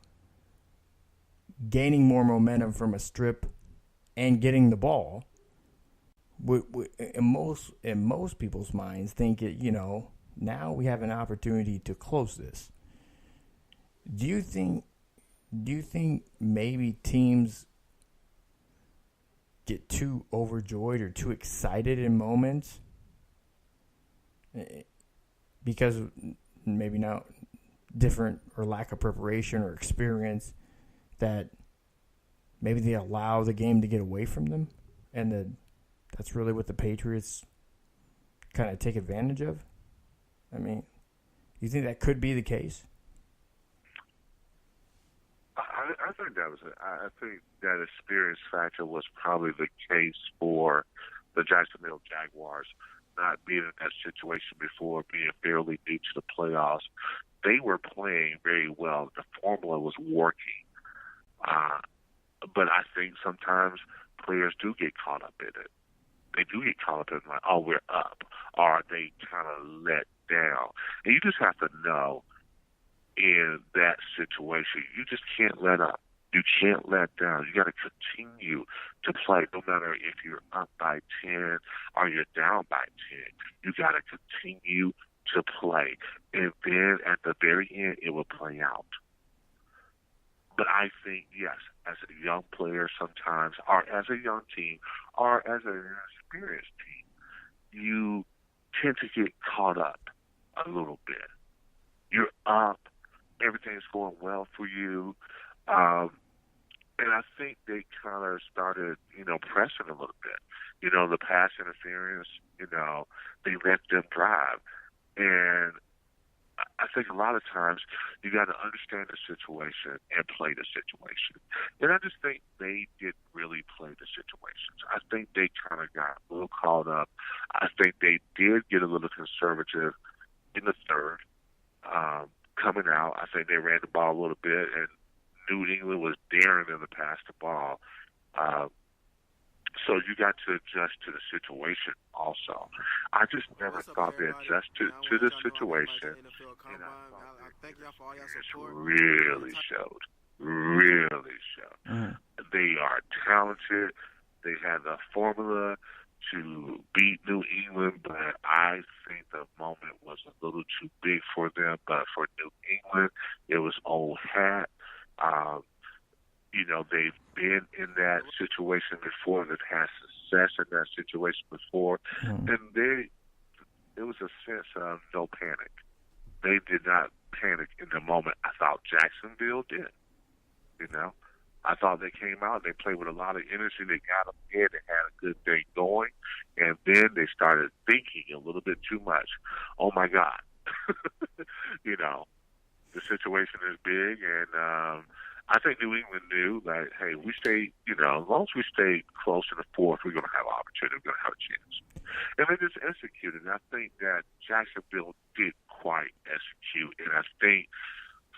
gaining more momentum from a strip, and getting the ball. In most people's minds, think now we have an opportunity to close this. Do you think maybe teams get too overjoyed or too excited in moments because maybe now different or lack of preparation or experience, that maybe they allow the game to get away from them, and that's really what the Patriots kind of take advantage of? I mean, you think that could be the case? I think that was it. I think that experience factor was probably the case for the Jacksonville Jaguars, not being in that situation before, being fairly new to the playoffs. They were playing very well. The formula was working. But I think sometimes players do get caught up in it. They do get caught up in like, oh, we're up, or they kind of let down. And you just have to know in that situation, you just can't let up. You can't let down. You got to continue to play no matter if you're up by 10 or you're down by 10. You got to continue to play. And then at the very end, it will play out. But I think, yes, as a young player sometimes, or as a young team, or as an experienced team, you tend to get caught up a little bit. You're up. Everything's going well for you. And I think they kind of started, pressing a little bit. The pass interference, they let them drive. And I think a lot of times you got to understand the situation and play the situation. And I just think they didn't really play the situations. I think they kind of got a little caught up. I think they did get a little conservative in the third. Coming out, I think they ran the ball a little bit, and New England was daring them to pass the ball. So you got to adjust to the situation also. I just never thought they adjusted to the situation. And I thought it really showed. Really showed. They are talented. They have the formula to beat New England, but I think the moment was a little too big for them. But for New England, it was old hat. They've been in that situation before. They've had success in that situation before. And it was a sense of no panic. They did not panic in the moment. I thought Jacksonville did, I thought they came out, they played with a lot of energy, they got them in, they had a good thing going, and then they started thinking a little bit too much. Oh, my God. The situation is big, and I think New England knew that, hey, we stay, as long as we stay close in the fourth, we're going to have an opportunity, we're going to have a chance. And they just executed, and I think that Jacksonville did quite execute, and I think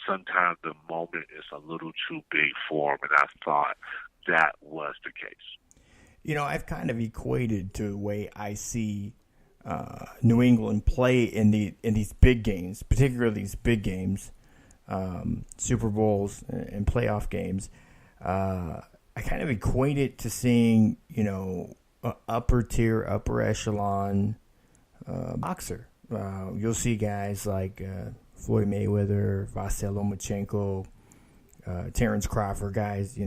sometimes the moment is a little too big for them, and I thought that was the case. I've kind of equated to the way I see New England play in these big games, particularly these big games, Super Bowls and playoff games. I kind of equate it to seeing, upper tier, upper echelon boxer. You'll see guys like Floyd Mayweather, Vasyl Lomachenko, Terrence Crawford, guys,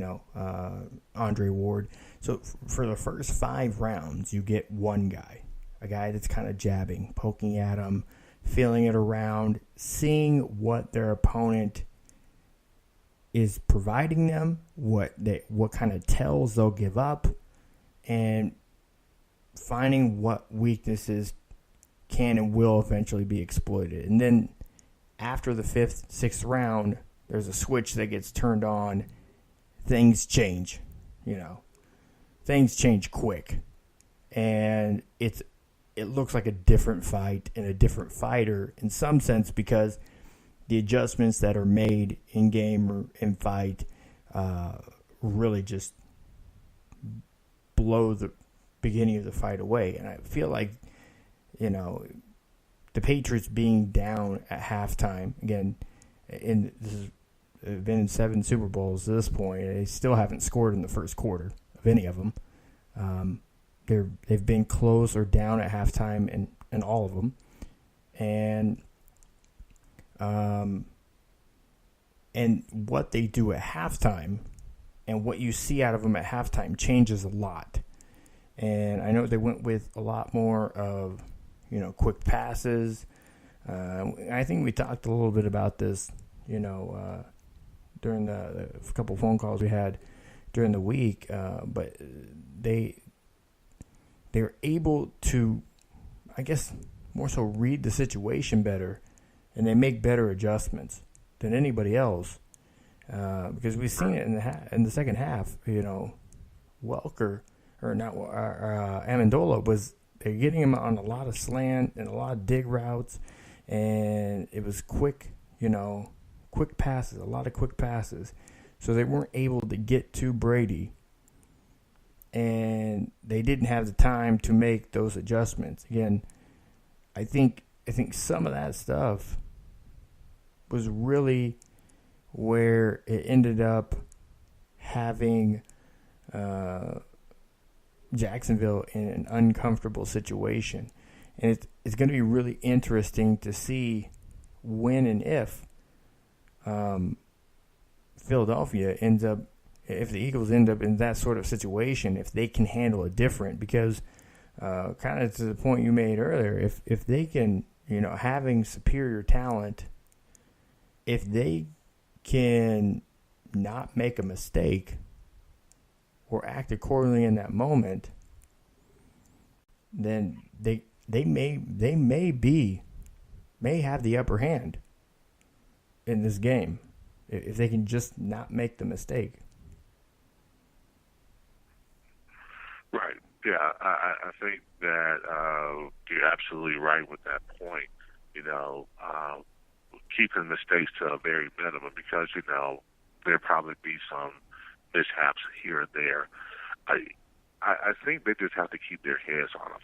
Andre Ward. So for the first 5 rounds, you get one guy, a guy that's kind of jabbing, poking at him, feeling it around, seeing what their opponent is providing them, what kind of tells they'll give up, and finding what weaknesses can and will eventually be exploited. And then after the 5th, 6th round, there's a switch that gets turned on. Things change, Things change quick. And it looks like a different fight and a different fighter in some sense because the adjustments that are made in game or in fight really just blow the beginning of the fight away. And I feel like, the Patriots being down at halftime, again, they've been in 7 Super Bowls at this point. They still haven't scored in the first quarter of any of them. They've been close or down at halftime in all of them. And what they do at halftime and what you see out of them at halftime changes a lot. And I know they went with a lot more of, quick passes. I think we talked a little bit about this, during the couple phone calls we had during the week, but they're able to, I guess, more so read the situation better, and they make better adjustments than anybody else. Because we've seen it in the second half. Amendola they're getting him on a lot of slant and a lot of dig routes, and it was quick passes, a lot of quick passes. So they weren't able to get to Brady, and they didn't have the time to make those adjustments. Again, I think some of that stuff was really where it ended up having Jacksonville in an uncomfortable situation. And it's going to be really interesting to see when and if Philadelphia ends up, if the Eagles end up in that sort of situation, if they can handle it different. Because kind of to the point you made earlier, if they can, having superior talent, if they can not make a mistake or act accordingly in that moment, then they may have the upper hand in this game if they can just not make the mistake. Right. Yeah, I think that you're absolutely right with that point. Keeping mistakes to a very minimum, because there'll probably be some mishaps here and there. I think they just have to keep their heads on them.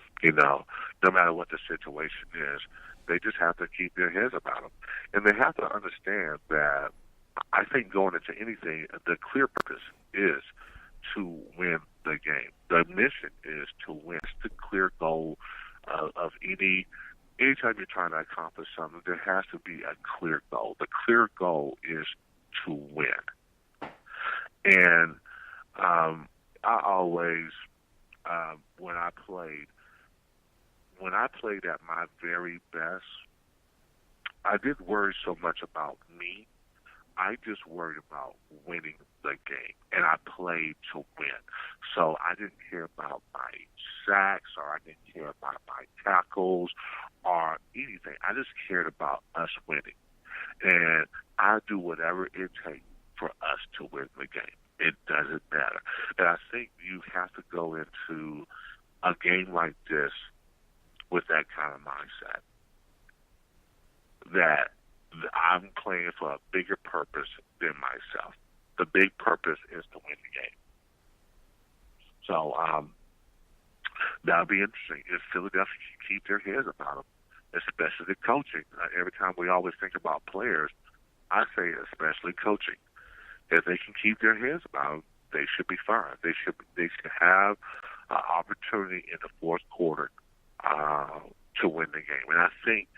No matter what the situation is, they just have to keep their heads about them, and they have to understand that. I think going into anything, the clear purpose is to win the game. The mission is to win. It's the clear goal of anytime you're trying to accomplish something, there has to be a clear goal. The clear goal is to win. And I always, when I played at my very best, I didn't worry so much about me. I just worried about winning the game, and I played to win. So I didn't care about my sacks, or I didn't care about my tackles or anything. I just cared about us winning. And I do whatever it takes for us to win the game. It doesn't matter. And I think you have to go into a game like this with that kind of mindset, that I'm playing for a bigger purpose than myself. The big purpose is to win the game. So that'll be interesting if Philadelphia can keep their heads about them, especially the coaching. Every time we always think about players, I say especially coaching. If they can keep their heads about them, they should be fine. They should have an opportunity in the fourth quarter to win the game. And I think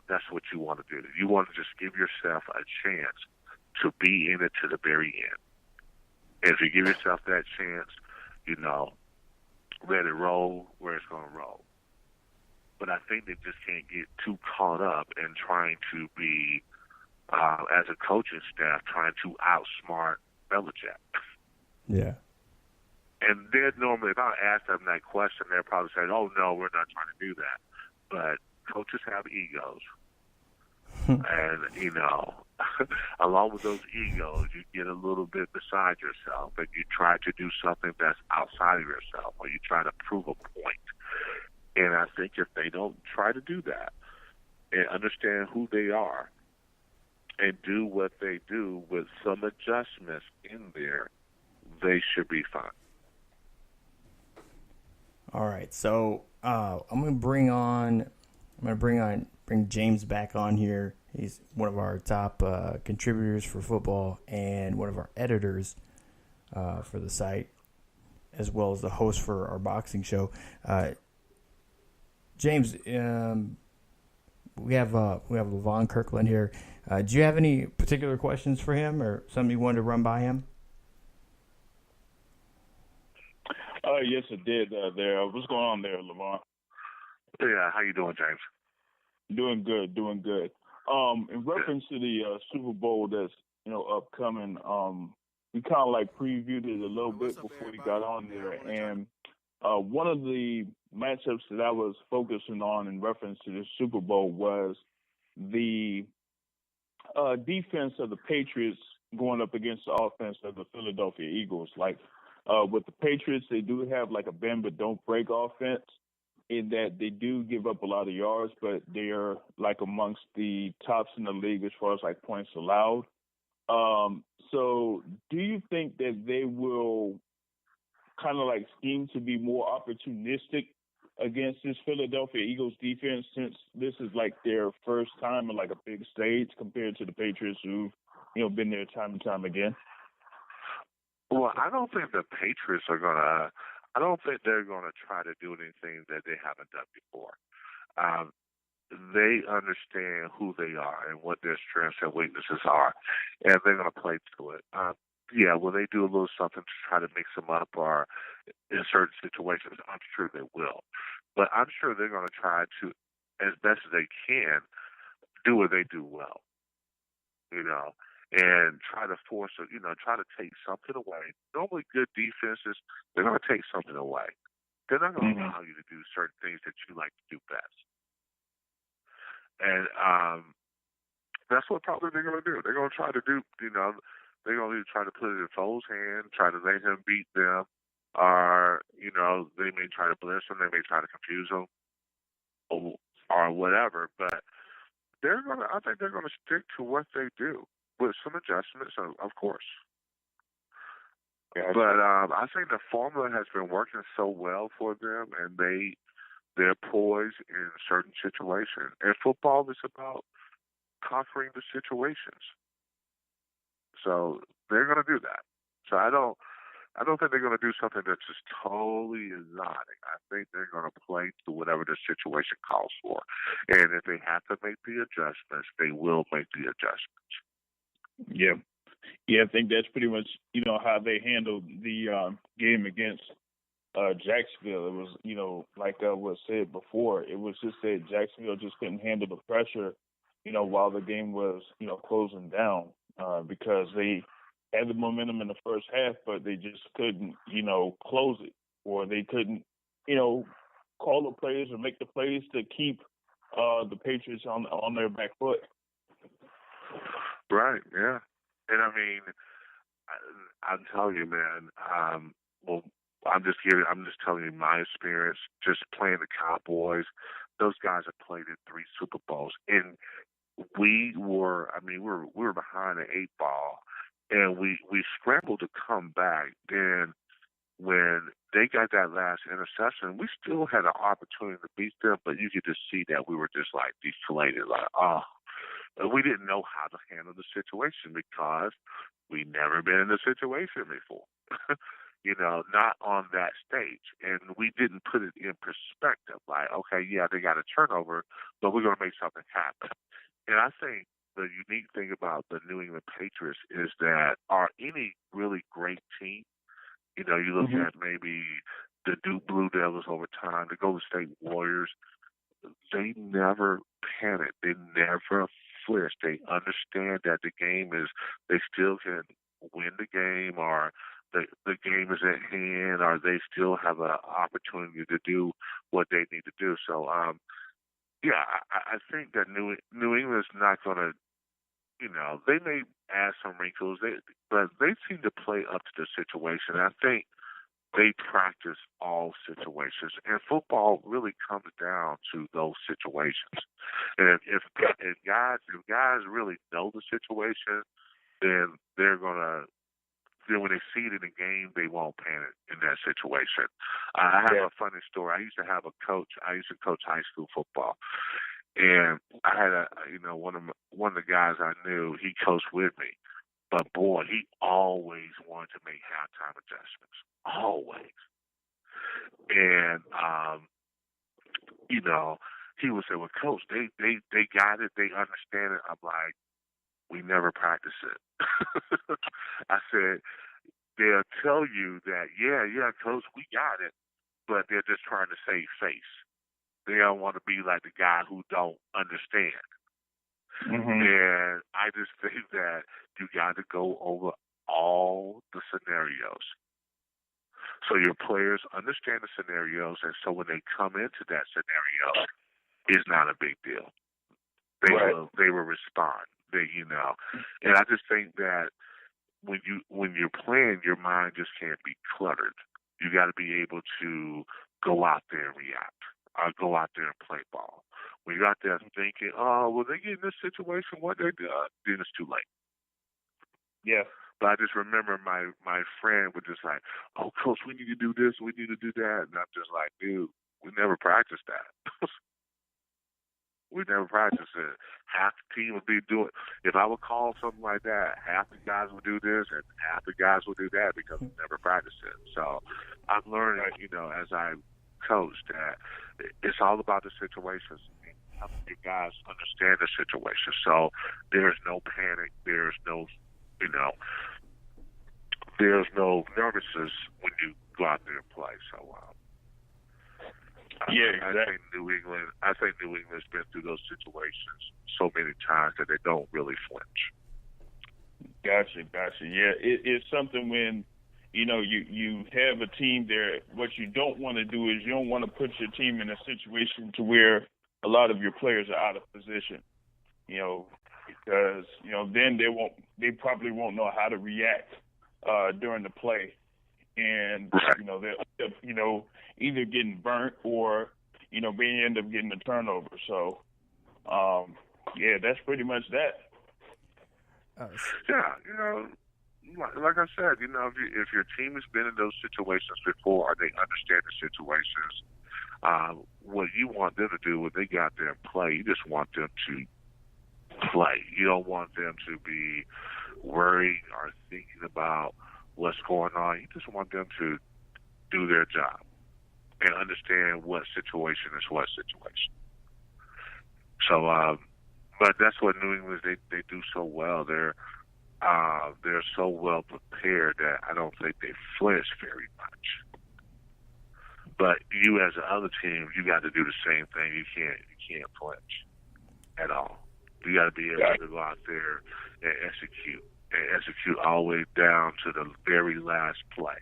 that's what you want to do. You want to just give yourself a chance to be in it to the very end. And if you give yourself that chance, let it roll where it's going to roll. But I think they just can't get too caught up in trying to be, as a coaching staff, trying to outsmart Belichick. Yeah. And they'd normally, if I ask them that question, they'd probably say, oh, no, we're not trying to do that. But coaches have egos. And, along with those egos, you get a little bit beside yourself, and you try to do something that's outside of yourself, or you try to prove a point. And I think if they don't try to do that and understand who they are and do what they do with some adjustments in there, they should be fine. All right, so I'm going to bring James back on here. He's one of our top contributors for football and one of our editors for the site, as well as the host for our boxing show. James, we have Levon Kirkland here. Do you have any particular questions for him, or something you wanted to run by him? Yes, it did. What's going on there, Levon? Yeah, how you doing, James? Doing good. In reference to the Super Bowl that's upcoming, we kind of like previewed it a little bit before we got on there, and one of the matchups that I was focusing on in reference to the Super Bowl was the defense of the Patriots going up against the offense of the Philadelphia Eagles. Like with the Patriots, they do have like a bend but don't break offense in that they do give up a lot of yards, but they're like amongst the tops in the league as far as like points allowed. So do you think that they will kind of like scheme to be more opportunistic against this Philadelphia Eagles defense, since this is like their first time on like a big stage compared to the Patriots who've, been there time and time again? Well, I don't think the Patriots are gonna. I don't think they're gonna try to do anything that they haven't done before. They understand who they are and what their strengths and weaknesses are, and they're gonna play to it. Yeah, will they do a little something to try to mix them up or in certain situations? I'm sure they will. But I'm sure they're going to try to, as best as they can, do what they do well, and try to force it, try to take something away. Normally good defenses, they're going to take something away. They're not going to allow you to do certain things that you like to do best. And that's what probably they're going to do. They're going to try to do, they're going to try to put it in Foles' hand, try to let him beat them, or, they may try to blitz him, they may try to confuse him, or whatever. But I think they're going to stick to what they do with some adjustments, of course. Gotcha. But I think the formula has been working so well for them, and they're poised in certain situations. And football is about conquering the situations. So they're going to do that. So I don't think they're going to do something that's just totally exotic. I think they're going to play to whatever the situation calls for. And if they have to make the adjustments, they will make the adjustments. Yeah. Yeah, I think that's pretty much, how they handled the game against Jacksonville. It was, like was said before, it was just that Jacksonville just couldn't handle the pressure, while the game was, closing down, because they had the momentum in the first half, but they just couldn't, close it, or they couldn't, call the plays or make the plays to keep the Patriots on their back foot. Right, yeah. And I mean, I'm telling you, man, I'm just telling you my experience just playing the Cowboys. Those guys have played in 3 Super Bowls, and we were behind the 8 ball, and we scrambled to come back. Then when they got that last interception, we still had an opportunity to beat them, but you could just see that we were just like deflated, like, we didn't know how to handle the situation because we never been in a situation before. Not on that stage. And we didn't put it in perspective. Like, okay, yeah, they got a turnover, but we're going to make something happen. And I think the unique thing about the New England Patriots is that any really great team, you look at maybe the Duke Blue Devils over time, the Golden State Warriors, they never panic. They never flinch. They understand that the game is, they still can win the game, or the game is at hand, or they still have an opportunity to do what they need to do. So, I think that New England's not going to, they may add some wrinkles, but they seem to play up to the situation. I think they practice all situations, and football really comes down to those situations. And if guys really know the situation, then they're gonna. Then when they see it in the game, they won't panic in that situation. I have a funny story. I used to have a coach. I used to coach high school football, and I had one of the guys I knew. He coached with me, but boy, he always wanted to make halftime adjustments. Always. And he would say, "Well, coach, they got it. They understand it." I'm like, "We never practice it." I said, "They'll tell you that, yeah, coach, we got it, but they're just trying to save face. They don't want to be like the guy who don't understand." And I just think that you got to go over all the scenarios. So your players understand the scenarios, and so when they come into that scenario, it's not a big deal. They will respond. And I just think that when you're playing, your mind just can't be cluttered. You got to be able to go out there and react, or go out there and play ball. When you're out there thinking, oh, well, they get in this situation, what they do, then it's too late. Yeah. But I just remember my friend was just like, oh, Coach, we need to do this, we need to do that. And I'm just like, dude, we never practiced that. We never practiced it. Half the team would be doing, if I would call something like that, half the guys would do this and half the guys would do that because we never practiced it. So I've learned, as I coach, that it's all about the situations. Helping you guys understand the situation. So there's no panic. There's no, there's no nervousness when you go out there and play. So, yeah, exactly. I think New England's been through those situations so many times that they don't really flinch. Gotcha. Yeah, it's something when, you have a team there. What you don't want to do is you don't want to put your team in a situation to where a lot of your players are out of position, because, then they probably won't know how to react during the play. And, they'll, either getting burnt or, they end up getting a turnover. So, that's pretty much that. Yeah, like I said, if your team has been in those situations before, or they understand the situations, what you want them to do when they got there and play, you just want them to play. You don't want them to be worried or thinking about what's going on. You just want them to do their job and understand what situation is what situation. So, but that's what New England, they do so well. They're so well prepared that I don't think they flinch very much. But you, as the other team, you got to do the same thing. You can't flinch at all. You got to be able to go out there and execute all the way down to the very last play.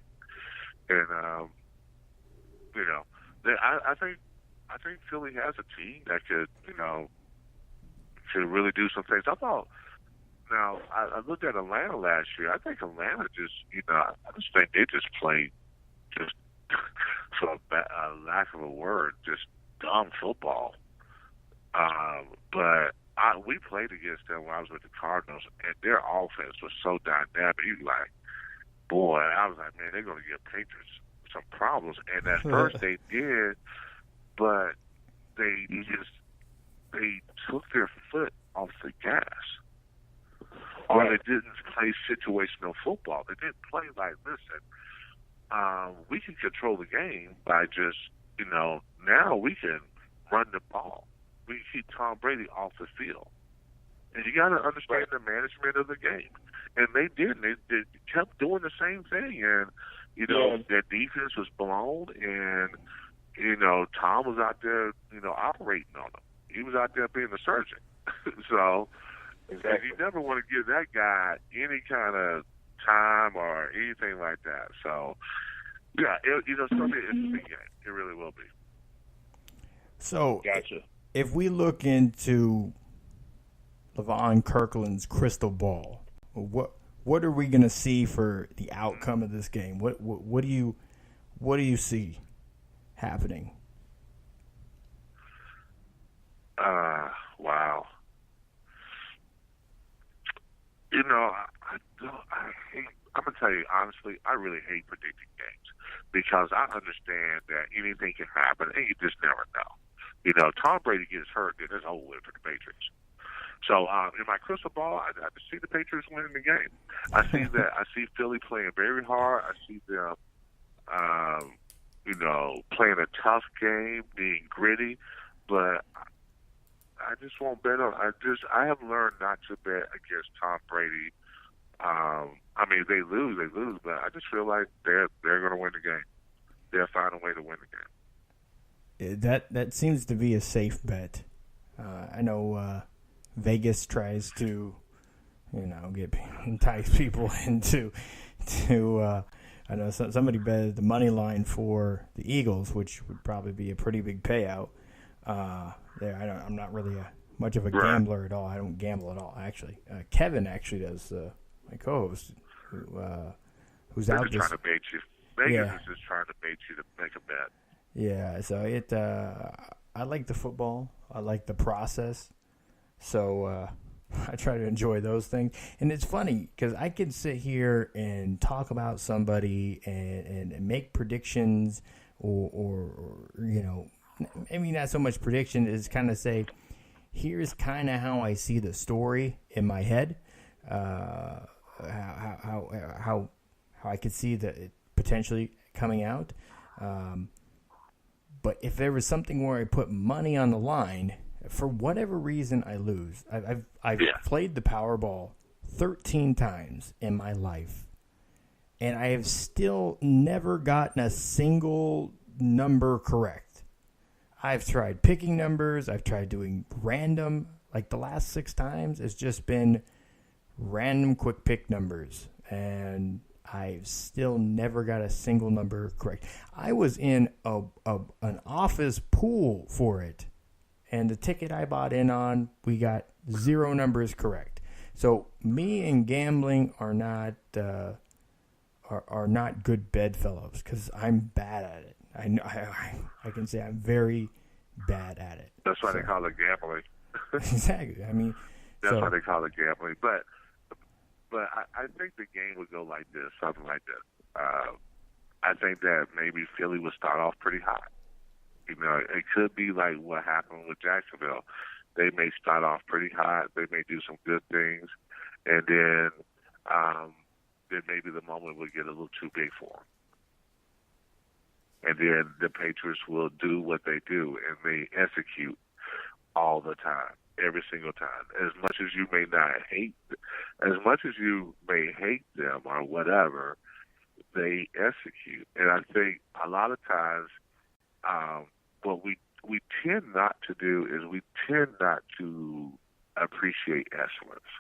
And I think Philly has a team that could really do some things. Now, I looked at Atlanta last year. I think Atlanta just, I just think they just played, just for lack of a word, just dumb football. But we played against them when I was with the Cardinals, and their offense was so dynamic. You like, boy, I was like, man, they're going to give Patriots some problems. And at first they did, but they took their foot off the gas. Or they didn't play situational football. They didn't play like, listen, we can control the game by just, now we can run the ball. We can keep Tom Brady off the field. And you got to understand the management of the game. And they didn't. They kept doing the same thing. And, their defense was blown. And, Tom was out there, operating on them. He was out there being a surgeon. So, you never want to give that guy any kind of time or anything like that. So, yeah, it's going to be an interesting game. It really will be. So, gotcha. If we look into Levon Kirkland's crystal ball, what are we going to see for the outcome of this game? What do you see happening? Wow. I'm going to tell you, honestly, I really hate predicting games because I understand that anything can happen and you just never know. Tom Brady gets hurt, then it's over with for the Patriots. So in my crystal ball, I see the Patriots winning the game. I see that. I see Philly playing very hard. I see them, playing a tough game, being gritty. But I just won't bet on. I have learned not to bet against Tom Brady. They lose, but I just feel like they're going to win the game. They'll find a way to win the game. That seems to be a safe bet. I know Vegas tries to entice people into I know somebody betted the money line for the Eagles, which would probably be a pretty big payout. I'm not really much of a gambler at all. I don't gamble at all, actually. Kevin actually does, my co-host, who's They're out just trying to bait you. Vegas is just trying to bait you to make a bet. Yeah, so I like the football. I like the process. So I try to enjoy those things. And it's funny because I can sit here and talk about somebody and make predictions or maybe not so much prediction is kind of say, here's kind of how I see the story in my head, how I could see that it potentially coming out. But if there was something where I put money on the line, for whatever reason I lose. I've played the Powerball 13 times in my life, and I have still never gotten a single number correct. I've tried picking numbers. I've tried doing random. Like the last 6 times, it's just been random quick pick numbers, and I've still never got a single number correct. I was in an office pool for it, and the ticket I bought in on, we got 0 numbers correct. So me and gambling are not good bedfellows because I'm bad at it. I can say I'm very bad at it. That's why they call it gambling. Exactly. I mean, that's why they call it gambling. But I think the game would go like this, something like this. I think that maybe Philly would start off pretty hot. It could be like what happened with Jacksonville. They may start off pretty hot. They may do some good things, and then maybe the moment will get a little too big for them. And then the Patriots will do what they do, and they execute all the time, every single time. As much as you may hate them or whatever, they execute. And I think a lot of times, what we tend not to do is we tend not to appreciate excellence.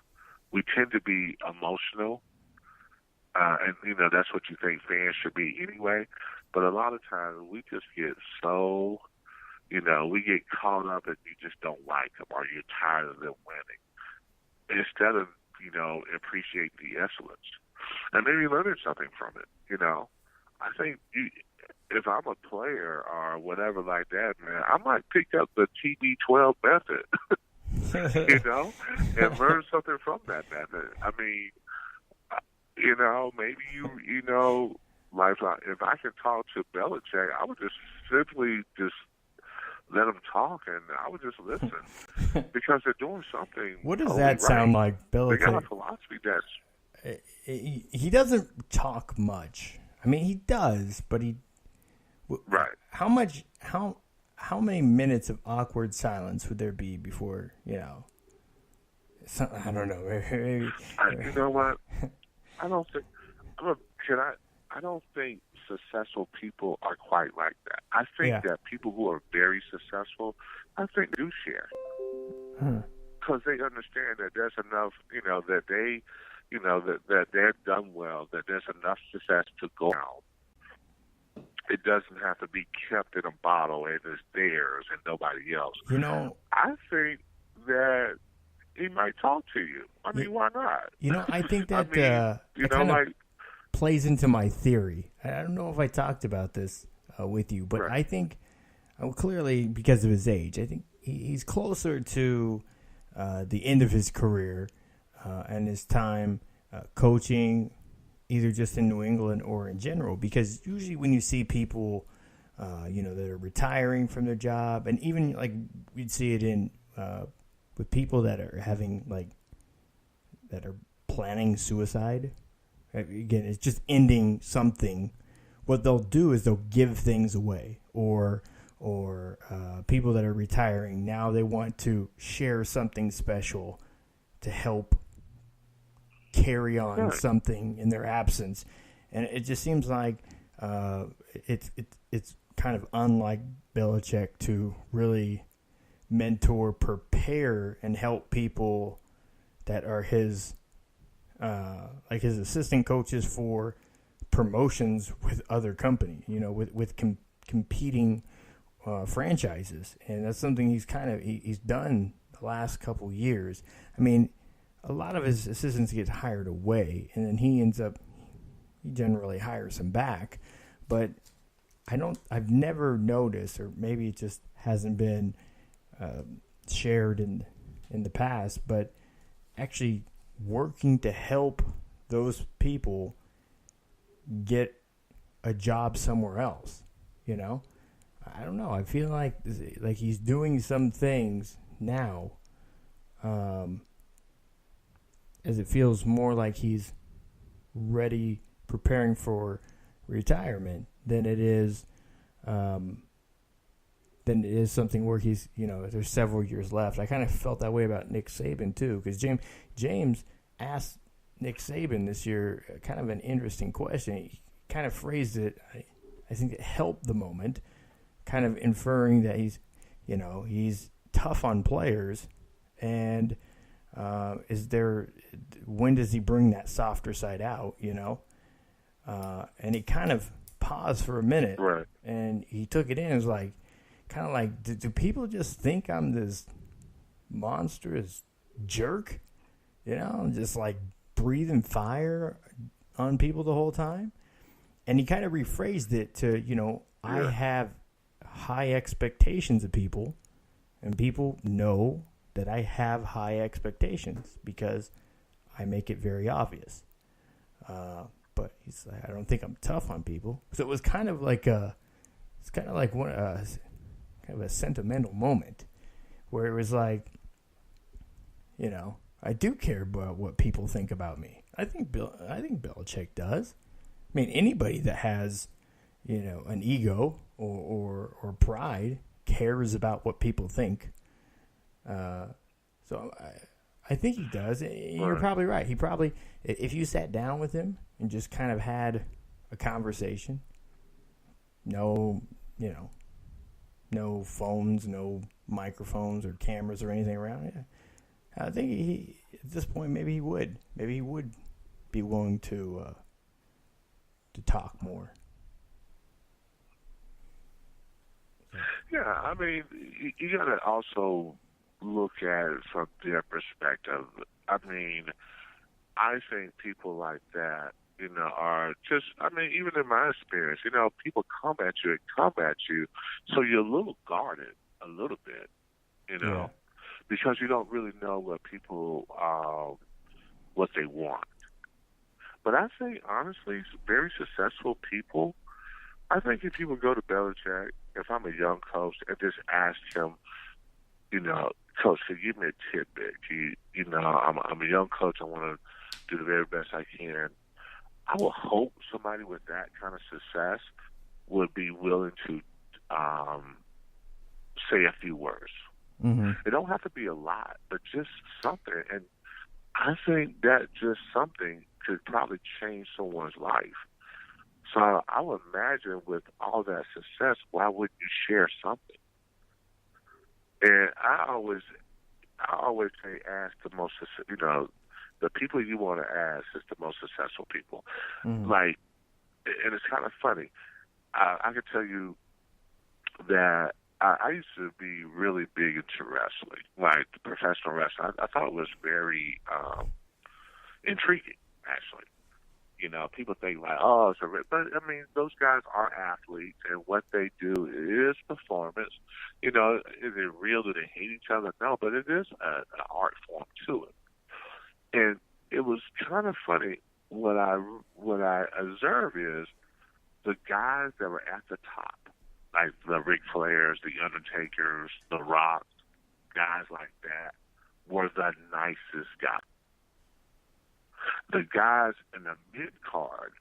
We tend to be emotional, and that's what you think fans should be anyway. But a lot of times we just get so, we get caught up and you just don't like them or you're tired of them winning, instead of appreciate the excellence and maybe learning something from it. I think if I'm a player or whatever like that, man, I might pick up the TB12 method, and learn something from that method. I mean, maybe like if I can talk to Belichick, I would just simply let them talk, and I would just listen because they're doing something. What does that sound like, Belichick? They got a philosophy that's. He doesn't talk much. I mean, he does, but he. Right. How many minutes of awkward silence would there be before, I don't know. Maybe. You know what? I don't think. I don't think successful people are quite like that. I think that people who are very successful, I think do share. Because they understand that there's enough, that they, that they're done well, that there's enough success to go out. It doesn't have to be kept in a bottle and it's theirs and nobody else. I think that he might talk to you. I mean, why not? I think that plays into my theory. I don't know if I talked about this with you, but I think clearly because of his age, I think he's closer to the end of his career and his time coaching, either just in New England or in general. Because usually when you see people, that are retiring from their job, and even like we'd see it in with people that are having that are planning suicide. Again, it's just ending something. What they'll do is they'll give things away, or people that are retiring now, they want to share something special to help carry on something in their absence, and it just seems like it's kind of unlike Belichick to really mentor, prepare, and help people that are his like his assistant coaches for promotions with other companies, with competing franchises, and that's something he's done the last couple years. I mean, a lot of his assistants get hired away, and then he generally hires them back, but I've never noticed, or maybe it just hasn't been shared in the past, but actually working to help those people get a job somewhere else. I don't know. I feel like he's doing some things now, as it feels more like he's preparing for retirement than it is something where he's, there's several years left. I kind of felt that way about Nick Saban too, because James asked Nick Saban this year kind of an interesting question. He kind of phrased it, I think it helped the moment, kind of inferring that he's tough on players, and when does he bring that softer side out, and he kind of paused for a minute, right, and he took it in. It was like, kind of like, do people just think I'm this monstrous jerk, just like breathing fire on people the whole time? And he kind of rephrased it to, I have high expectations of people, and people know that I have high expectations because I make it very obvious. But he's like, I don't think I'm tough on people. So it was kind of like kind of a sentimental moment where it was like, I do care about what people think about me. I think Belichick does. I mean, anybody that has, an ego or pride cares about what people think. So I think he does. You're probably right. He probably, if you sat down with him and just kind of had a conversation, no phones, no microphones or cameras or anything around. Yeah. I think at this point, maybe he would be willing to talk more. Yeah, I mean, you got to also look at it from their perspective. I mean, I think people like that, are just, even in my experience, people come at you, so you're a little guarded, a little bit, Yeah. because you don't really know what people, what they want. But I think, honestly, very successful people, I think if you would go to Belichick, if I'm a young coach, and just ask him, Coach, could you give me a tidbit? I'm a young coach. I want to do the very best I can. I would hope somebody with that kind of success would be willing to say a few words. Mm-hmm. It don't have to be a lot, but just something. And I think that just something could probably change someone's life. So I would imagine with all that success, why wouldn't you share something? And I always say ask the most, the people you want to ask is the most successful people. Mm-hmm. Like, and it's kind of funny. I can tell you that I used to be really big into wrestling, like professional wrestling. I thought it was very intriguing, actually. People think like, oh, it's but those guys are athletes, and what they do is performance. Is it real? Do they hate each other? No, but it is an art form to it. And it was kind of funny. What I observe is the guys that were at the top, like the Ric Flairs, the Undertakers, the Rocks, guys like that, were the nicest guys. The guys in the mid-card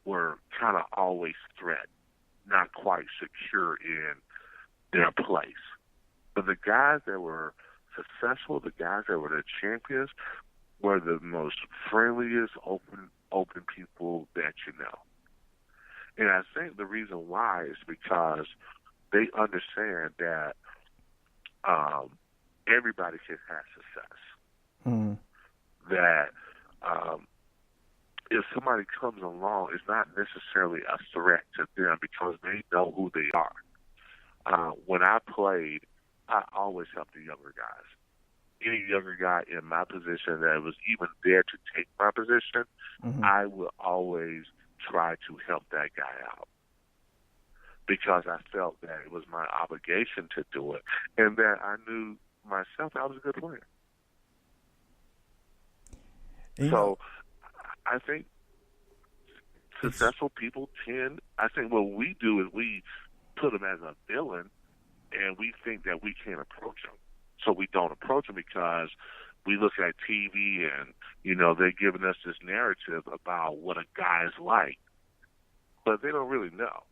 were kind of always threatened, not quite secure in their place. But the guys that were successful, the guys that were the champions, were the most friendliest, open people that you know. And I think the reason why is because they understand that everybody can have success. Mm-hmm. That if somebody comes along, it's not necessarily a threat to them because they know who they are. When I played, I always helped the younger guys. Any younger guy in my position that was even there to take my position, I would always try to help that guy out because I felt that it was my obligation to do it and that I knew myself I was a good player. So I think successful people I think what we do is we put them as a villain and we think that we can't approach them. So we don't approach them because we look at TV and, they're giving us this narrative about what a guy's like. But they don't really know,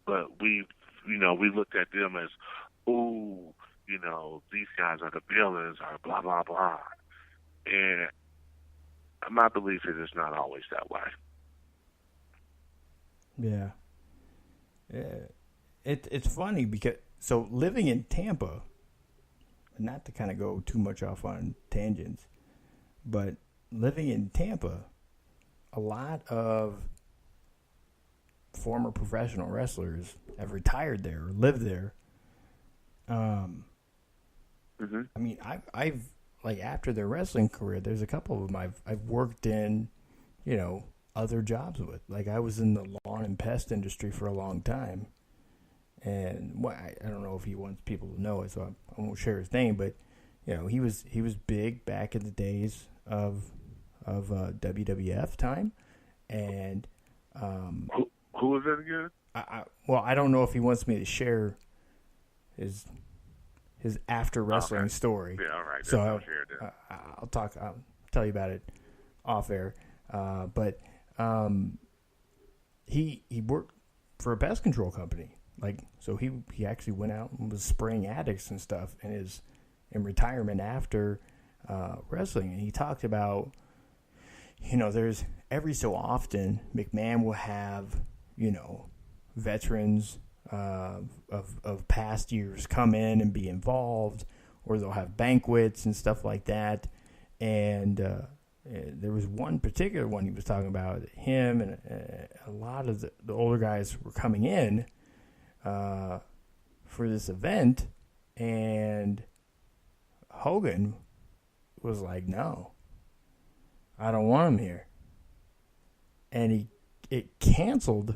But we looked at them as, these guys are the villains or blah, blah, blah. And my belief is it's not always that way. Yeah. It's funny because, so living in Tampa, not to kind of go too much off on tangents, but living in Tampa, a lot of former professional wrestlers have retired there or lived there. I mean, I've like after their wrestling career, there's a couple of them I've worked in, other jobs with. Like I was in the lawn and pest industry for a long time, and I don't know if he wants people to know it, so I won't share his name. But he was big back in the days of WWF time, and who was that again? I don't know if he wants me to share his after wrestling story. Yeah, all right. So I'll tell you about it off air. But he worked for a pest control company. Like, so he actually went out and was spraying addicts and stuff in retirement after wrestling. And he talked about, there's every so often McMahon will have, veterans of past years come in and be involved, or they'll have banquets and stuff like that. And there was one particular one he was talking about, him and a lot of the older guys were coming in for this event, and Hogan was like, no, I don't want him here. And it canceled.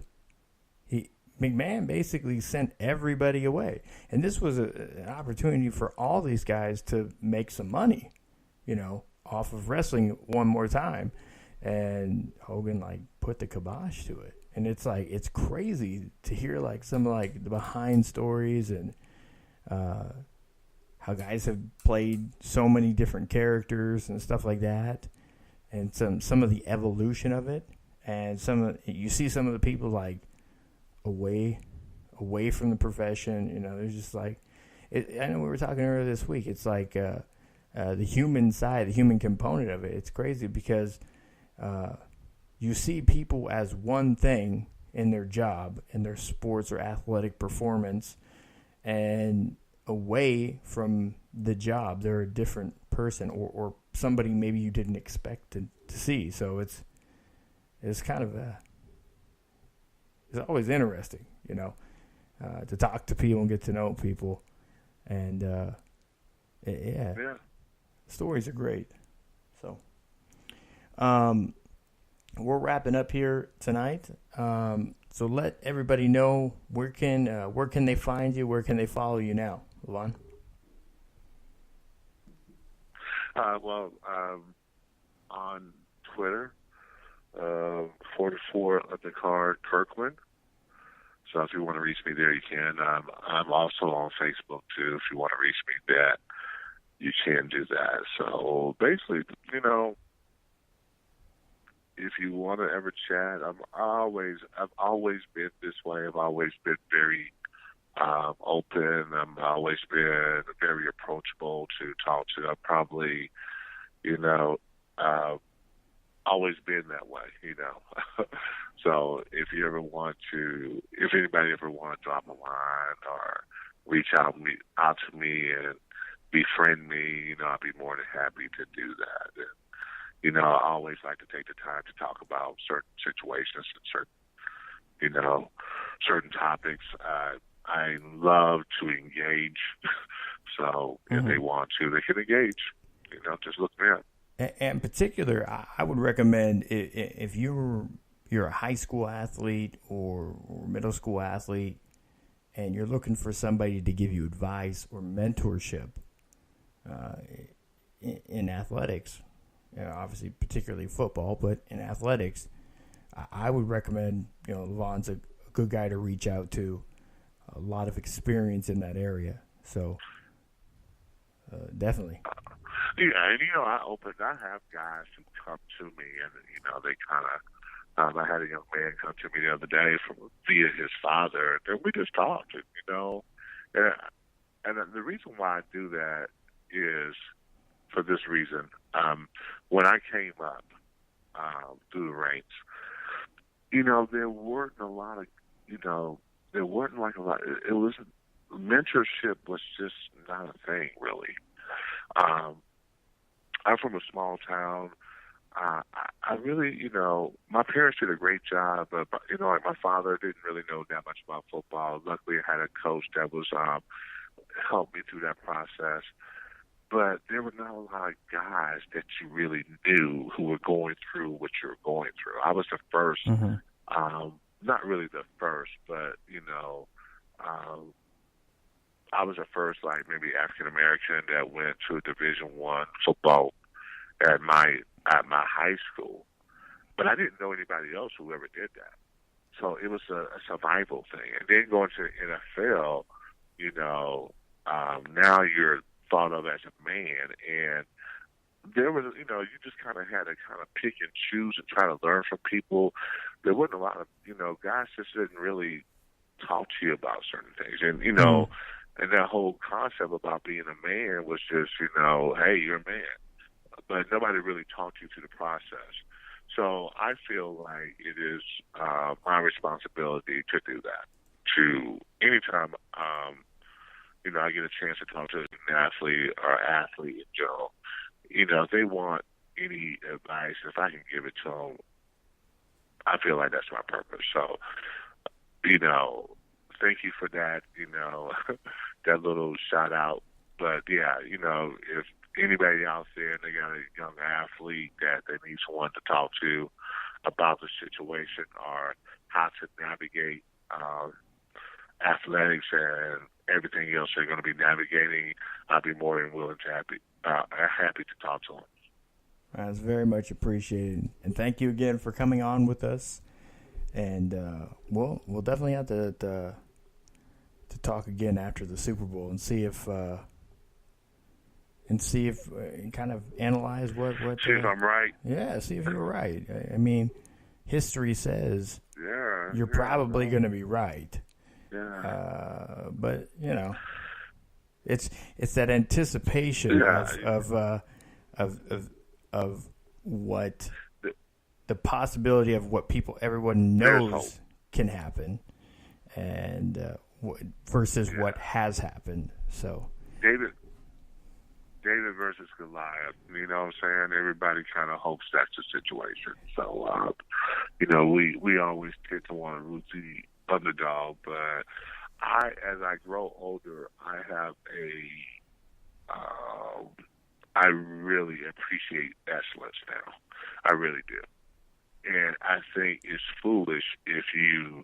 McMahon basically sent everybody away. And this was an opportunity for all these guys to make some money, off of wrestling one more time. And Hogan, put the kibosh to it. And it's it's crazy to hear, some of, the behind stories and how guys have played so many different characters and stuff like that. And some of the evolution of it. And you see some of the people, away from the profession, there's just I know we were talking earlier this week, it's the human side, the human component of it. It's crazy because you see people as one thing in their job, in their sports or athletic performance, and away from the job, they're a different person or somebody maybe you didn't expect to see. So it's kind of it's always interesting, to talk to people and get to know people. And, stories are great. So, we're wrapping up here tonight. So let everybody know where can they find you? Where can they follow you now, Levon? On Twitter, 44 Kirkland. So if you want to reach me there, you can. I'm also on Facebook too. If you want to reach me there, you can do that. So basically, if you want to ever chat, I've always been this way. I've always been very open. I've always been very approachable to talk to. I've probably, always been that way, So if anybody ever want to drop a line or reach out to me and befriend me, I'd be more than happy to do that. And, I always like to take the time to talk about certain situations and certain topics. I love to engage. So if they want to, they can engage. Just look me up. And in particular, I would recommend if you're a high school athlete or middle school athlete, and you're looking for somebody to give you advice or mentorship in athletics, obviously particularly football, but in athletics, I would recommend, Levon's a good guy to reach out to. A lot of experience in that area, so definitely. Yeah, and I have guys who come to me, and they kind of. I had a young man come to me the other day via his father, and we just talked, and the reason why I do that is for this reason. When I came up through the ranks, there weren't a lot of, there weren't like a lot. It was mentorship was just not a thing, really. I'm from a small town. I really, my parents did a great job, but like my father didn't really know that much about football. Luckily, I had a coach that was helped me through that process. But there were not a lot of guys that you really knew who were going through what you were going through. I was the first, not really the first, but I was the first, like maybe African American that went to a Division I football at my high school. But I didn't know anybody else who ever did that. So it was a survival thing. And then going to the NFL, now you're thought of as a man, and there was, you just kind of had to kind of pick and choose and try to learn from people. There wasn't a lot of, guys just didn't really talk to you about certain things. And, and that whole concept about being a man was just, hey, you're a man. But nobody really talked you through the process. So I feel like it is my responsibility to do that. To anytime, I get a chance to talk to an athlete or athlete in general, if they want any advice, if I can give it to them, I feel like that's my purpose. So, thank you for that, that little shout out. But yeah, if anybody out there, they got a young athlete that they need someone to talk to about the situation or how to navigate athletics and everything else they're going to be navigating, I'll be more than willing to happy to talk to them. That's very much appreciated, and thank you again for coming on with us. And we'll definitely have to talk again after the Super Bowl and see if kind of analyze what. See if I'm right. Yeah, see if you're right. I mean, history says you're probably going to be right. Yeah. But it's that anticipation of what the possibility of what everyone knows can happen, and versus what has happened. So David versus Goliath. You know what I'm saying? Everybody kind of hopes that's the situation. So we always tend to want to root the underdog, but as I grow older, I really appreciate excellence now. I really do. And I think it's foolish if you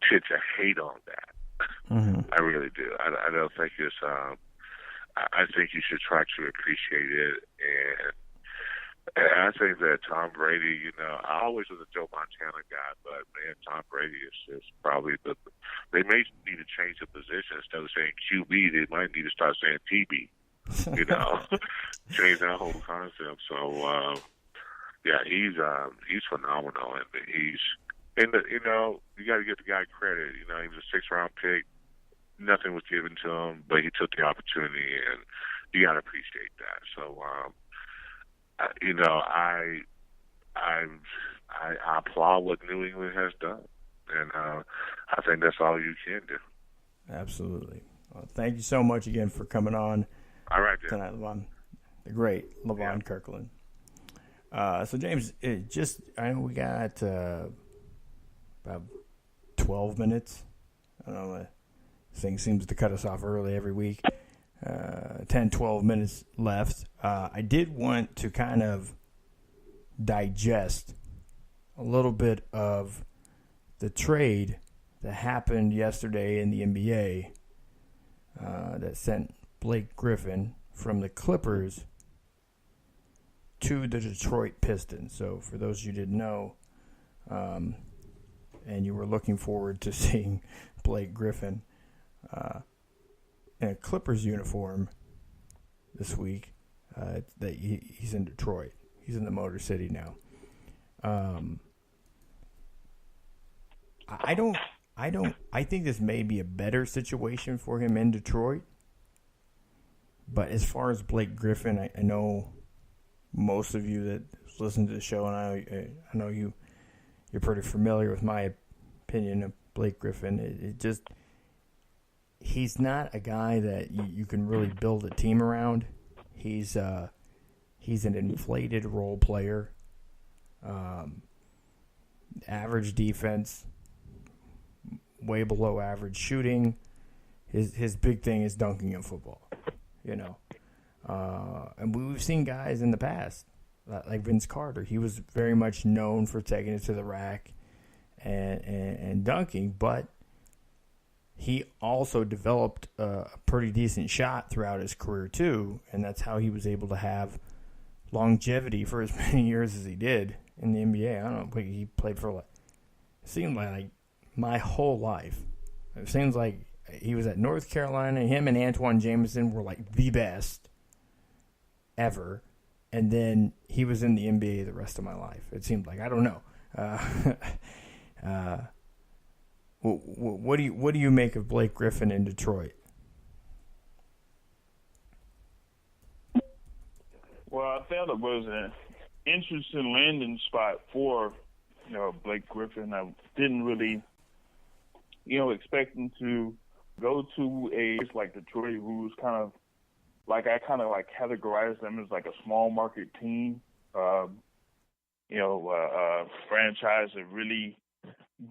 tend to hate on that. Mm-hmm. I really do. I don't think it's, I think you should try to appreciate it. And I think that Tom Brady, I always was a Joe Montana guy, but man, Tom Brady is just probably they may need to change the position. Instead of saying QB, they might need to start saying TB. Change that whole concept. So, he's phenomenal, and you got to give the guy credit. He was a 6th-round pick. Nothing was given to him, but he took the opportunity, and you got to appreciate that. So, I applaud what New England has done, and I think that's all you can do. Absolutely. Well, thank you so much again for coming on. All right, tonight, Levon, the great Levon Kirkland. So James, I know we got about 12 minutes. I don't know. This thing seems to cut us off early every week. 10, 12 minutes left. I did want to kind of digest a little bit of the trade that happened yesterday in the NBA that sent Blake Griffin from the Clippers to the Detroit Pistons. So for those of you who didn't know, and you were looking forward to seeing Blake Griffin in a Clippers uniform this week, that he's in Detroit. He's in the Motor City now. I think this may be a better situation for him in Detroit. But as far as Blake Griffin, I know most of you that listen to the show, and I know you're pretty familiar with my opinion of Blake Griffin. He's not a guy that you can really build a team around. He's an inflated role player. Average defense, way below average shooting. His big thing is dunking in football, and we've seen guys in the past like Vince Carter. He was very much known for taking it to the rack and dunking, but he also developed a pretty decent shot throughout his career too, and that's how he was able to have longevity for as many years as he did in the NBA. I don't know, he played for it seemed like my whole life. It seems like he was at North Carolina. Him and Antoine Jameson were like the best ever, and then he was in the NBA the rest of my life. It seemed like, I don't know. What do you make of Blake Griffin in Detroit? Well, I felt it was an interesting landing spot for Blake Griffin. I didn't really expect him to go to a place like Detroit, who's kind of like, I kind of like categorize them as like a small market team, franchise that really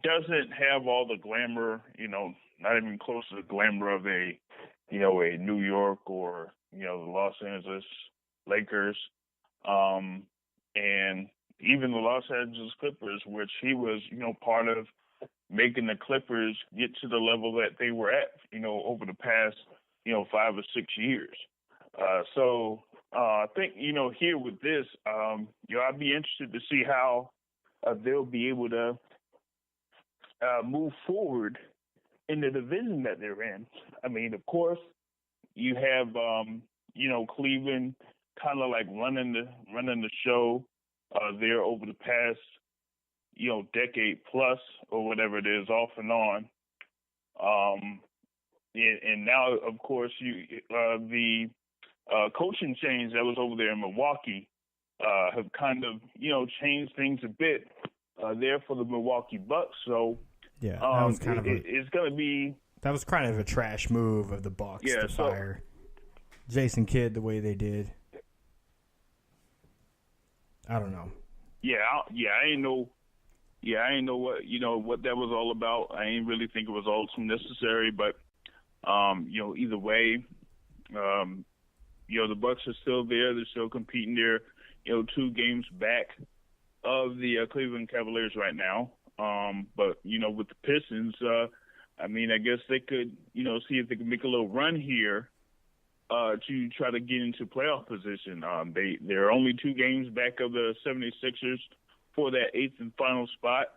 doesn't have all the glamour, not even close to the glamour of a New York or, the Los Angeles Lakers, and even the Los Angeles Clippers, which he was, part of making the Clippers get to the level that they were at, over the past, 5 or 6 years. So I think, here with this, I'd be interested to see how they'll be able to move forward in the division that they're in. I mean, of course, you have, Cleveland kind of like running the show there over the past, decade plus or whatever it is, off and on. And now, of course, the coaching change that was over there in Milwaukee have kind of, changed things a bit there for the Milwaukee Bucks. So yeah, that was kind of it's going to be. That was kind of a trash move of the Bucks to fire Jason Kidd the way they did. I don't know. I ain't know what that was all about. I ain't really think it was all too necessary, but either way, the Bucks are still there. They're still competing. They're 2 games back of the Cleveland Cavaliers right now. But with the Pistons, I guess they could see if they can make a little run here to try to get into playoff position. They're only 2 games back of the 76ers for that 8th and final spot.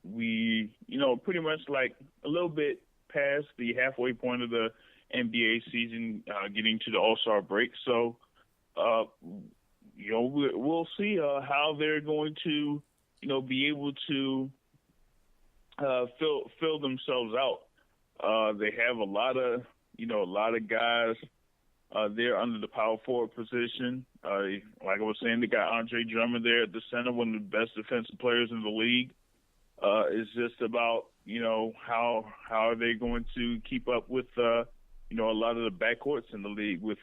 We, pretty much like a little bit past the halfway point of the NBA season, getting to the All-Star break. So, we'll see how they're going to, be able to fill themselves out. They have a lot of guys there under the power forward position. Like I was saying, they got Andre Drummond there at the center, one of the best defensive players in the league. It's just about, how are they going to keep up with a lot of the backcourts in the league with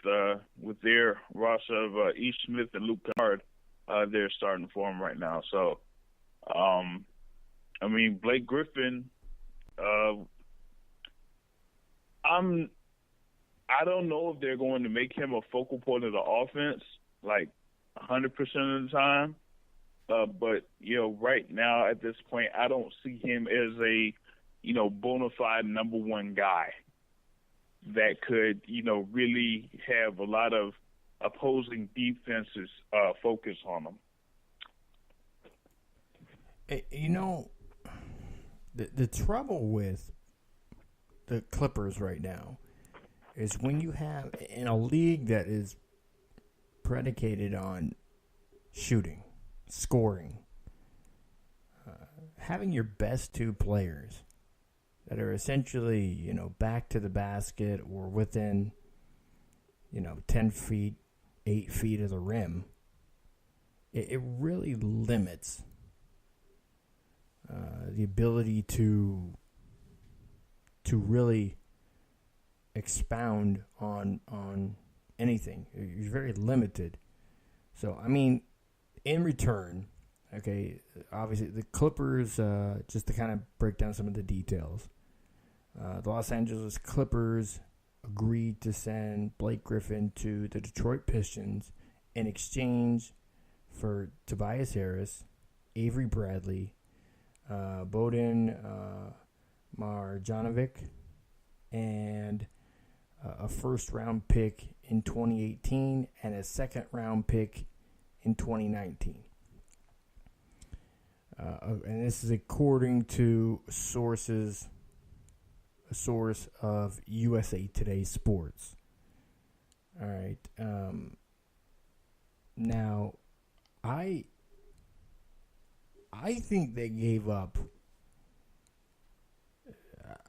their roster of E. Smith and Luke Kennard. They're starting for him right now. So, Blake Griffin. I don't know if they're going to make him a focal point of the offense, like 100% of the time. But right now at this point, I don't see him as a, bona fide number one guy that could, really have a lot of opposing defenses focus on him. The trouble with the Clippers right now is when you have in a league that is predicated on shooting, scoring, having your best two players that are essentially, back to the basket or within, 10 feet, 8 feet of the rim, it really limits the ability to really expound on anything. You're very limited. So, in return, okay, obviously the Clippers, just to kind of break down some of the details, the Los Angeles Clippers agreed to send Blake Griffin to the Detroit Pistons in exchange for Tobias Harris, Avery Bradley, Bogdan Marjanovic, and a first-round pick in 2018 and a second-round pick in 2019. And this is according to a source of USA Today Sports. All right. Now, I think they gave up.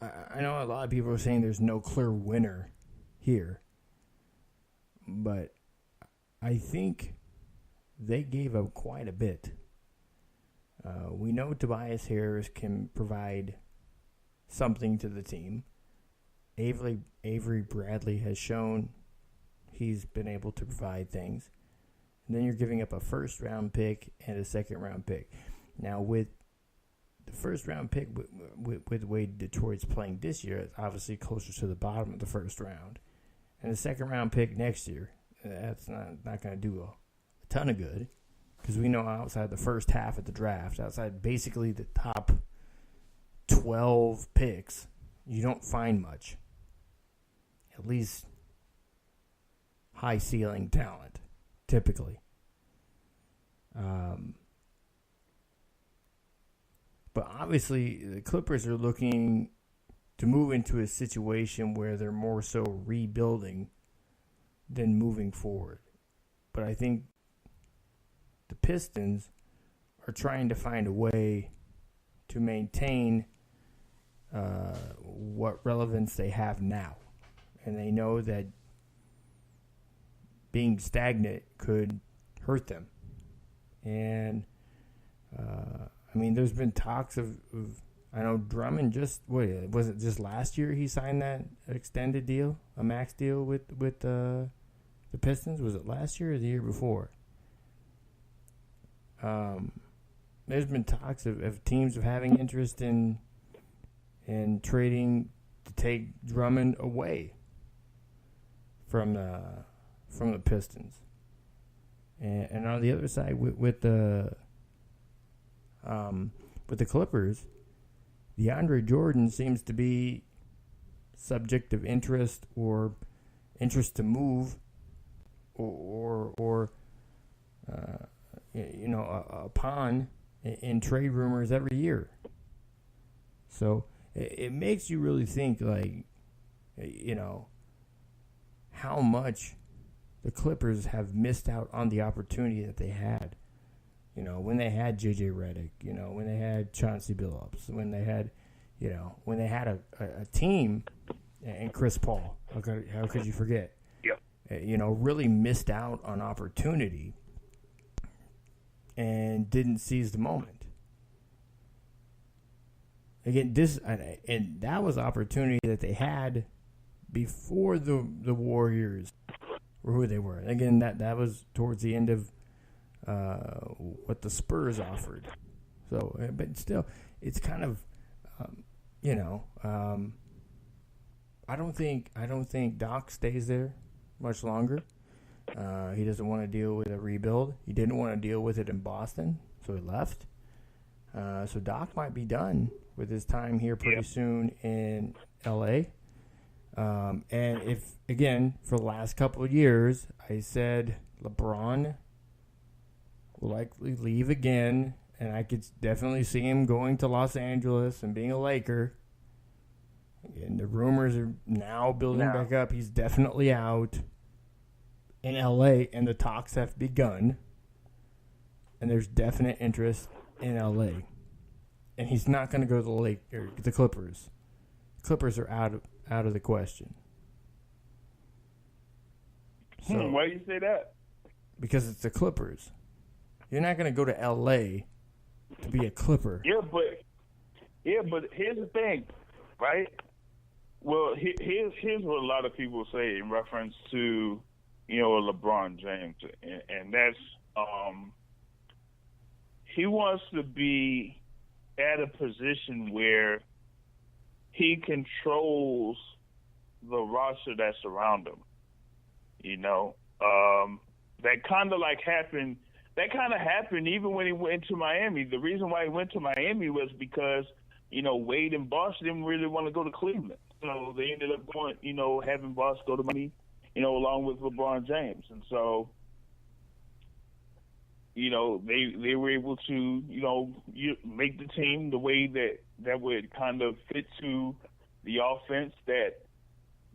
I know a lot of people are saying there's no clear winner here, but I think they gave up quite a bit. We know Tobias Harris can provide something to the team. Avery Bradley has shown he's been able to provide things. And then you're giving up a first-round pick and a second-round pick. Now, with the first-round pick, with the way Detroit's playing this year, it's obviously closer to the bottom of the first round. And the second-round pick next year, that's not going to do a ton of good. Because we know outside the first half of the draft, outside basically the top 12 picks, you don't find much. At least high-ceiling talent, typically. But obviously, the Clippers are looking to move into a situation where they're more so rebuilding than moving forward. But I think the Pistons are trying to find a way to maintain what relevance they have now. And they know that being stagnant could hurt them. And, there's been talks of I know Drummond was it just last year he signed that extended deal, a max deal with the Pistons? Was it last year or the year before? There's been talks of teams of having interest in trading to take Drummond away from the Pistons, and on the other side with the Clippers, DeAndre Jordan seems to be subject of interest or interest to move or a pawn in trade rumors every year. So it makes you really think, how much the Clippers have missed out on the opportunity that they had. When they had J.J. Redick, when they had Chauncey Billups, when they had a team, and Chris Paul. How could you forget? Yep. Really missed out on opportunity and didn't seize the moment. Again, and that was opportunity that they had before the Warriors were who they were. Again, that was towards the end of what the Spurs offered. So, but still, it's kind of, I don't think Doc stays there much longer. He doesn't want to deal with a rebuild. He didn't want to deal with it in Boston, so he left. So Doc might be done with his time here pretty soon in L.A. And if, again, for the last couple of years, I said LeBron will likely leave again, and I could definitely see him going to Los Angeles and being a Laker. And the rumors are now building back up. He's definitely out in L.A., and the talks have begun. And there's definite interest in L.A. And he's not going to go to the Clippers. Clippers are out of the question. So, why do you say that? Because it's the Clippers. You're not going to go to L.A. to be a Clipper. Yeah, but here's the thing, right? Well, here's what a lot of people say in reference to, LeBron James, and that's he wants to be at a position where he controls the roster that's around him. That kind of happened. That kind of happened even when he went to Miami. The reason why he went to Miami was because, Wade and Bosh didn't really want to go to Cleveland. So they ended up going, having Bosh go to Miami, along with LeBron James. And so, they were able to, make the team the way that would kind of fit to the offense that,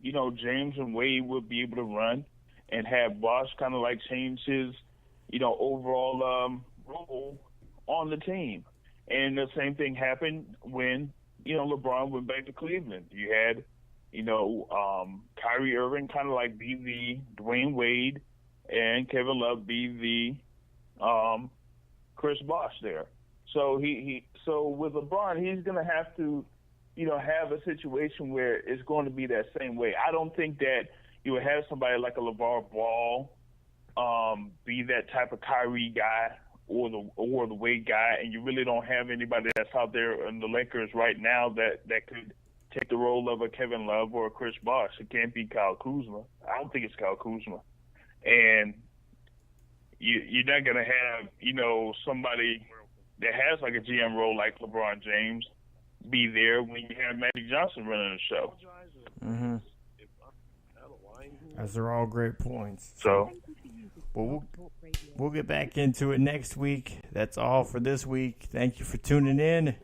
James and Wade would be able to run, and have Bosh kind of change his, overall role on the team. And the same thing happened when, LeBron went back to Cleveland. You had, Kyrie Irving kind of be the Dwayne Wade, and Kevin Love be the Chris Bosh there. So so with LeBron, he's going to have to, have a situation where it's going to be that same way. I don't think that you would have somebody like a LeVar Ball be that type of Kyrie guy or the Wade guy, and you really don't have anybody that's out there in the Lakers right now that could take the role of a Kevin Love or a Chris Bosh. It can't be Kyle Kuzma. I don't think it's Kyle Kuzma. And you're not going to have, somebody that has a GM role like LeBron James be there when you have Magic Johnson running the show. Mm-hmm. Those are all great points. So, we'll get back into it next week. That's all for this week. Thank you for tuning in.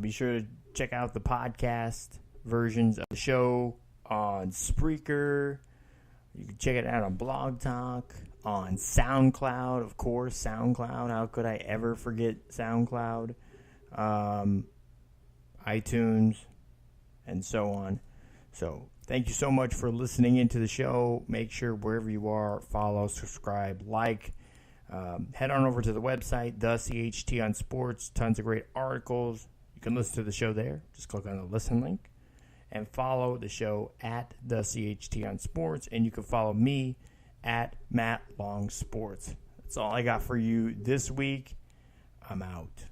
Be sure to check out the podcast versions of the show on Spreaker. You can check it out on Blog Talk, on SoundCloud, of course. SoundCloud. How could I ever forget SoundCloud? iTunes, and so on. So, thank you so much for listening into the show. Make sure wherever you are, follow, subscribe, like. Head on over to the website, the CHT on Sports. Tons of great articles. You can listen to the show there. Just click on the listen link. And follow the show at the CHT on Sports. And you can follow me at Matt Long Sports. That's all I got for you this week. I'm out.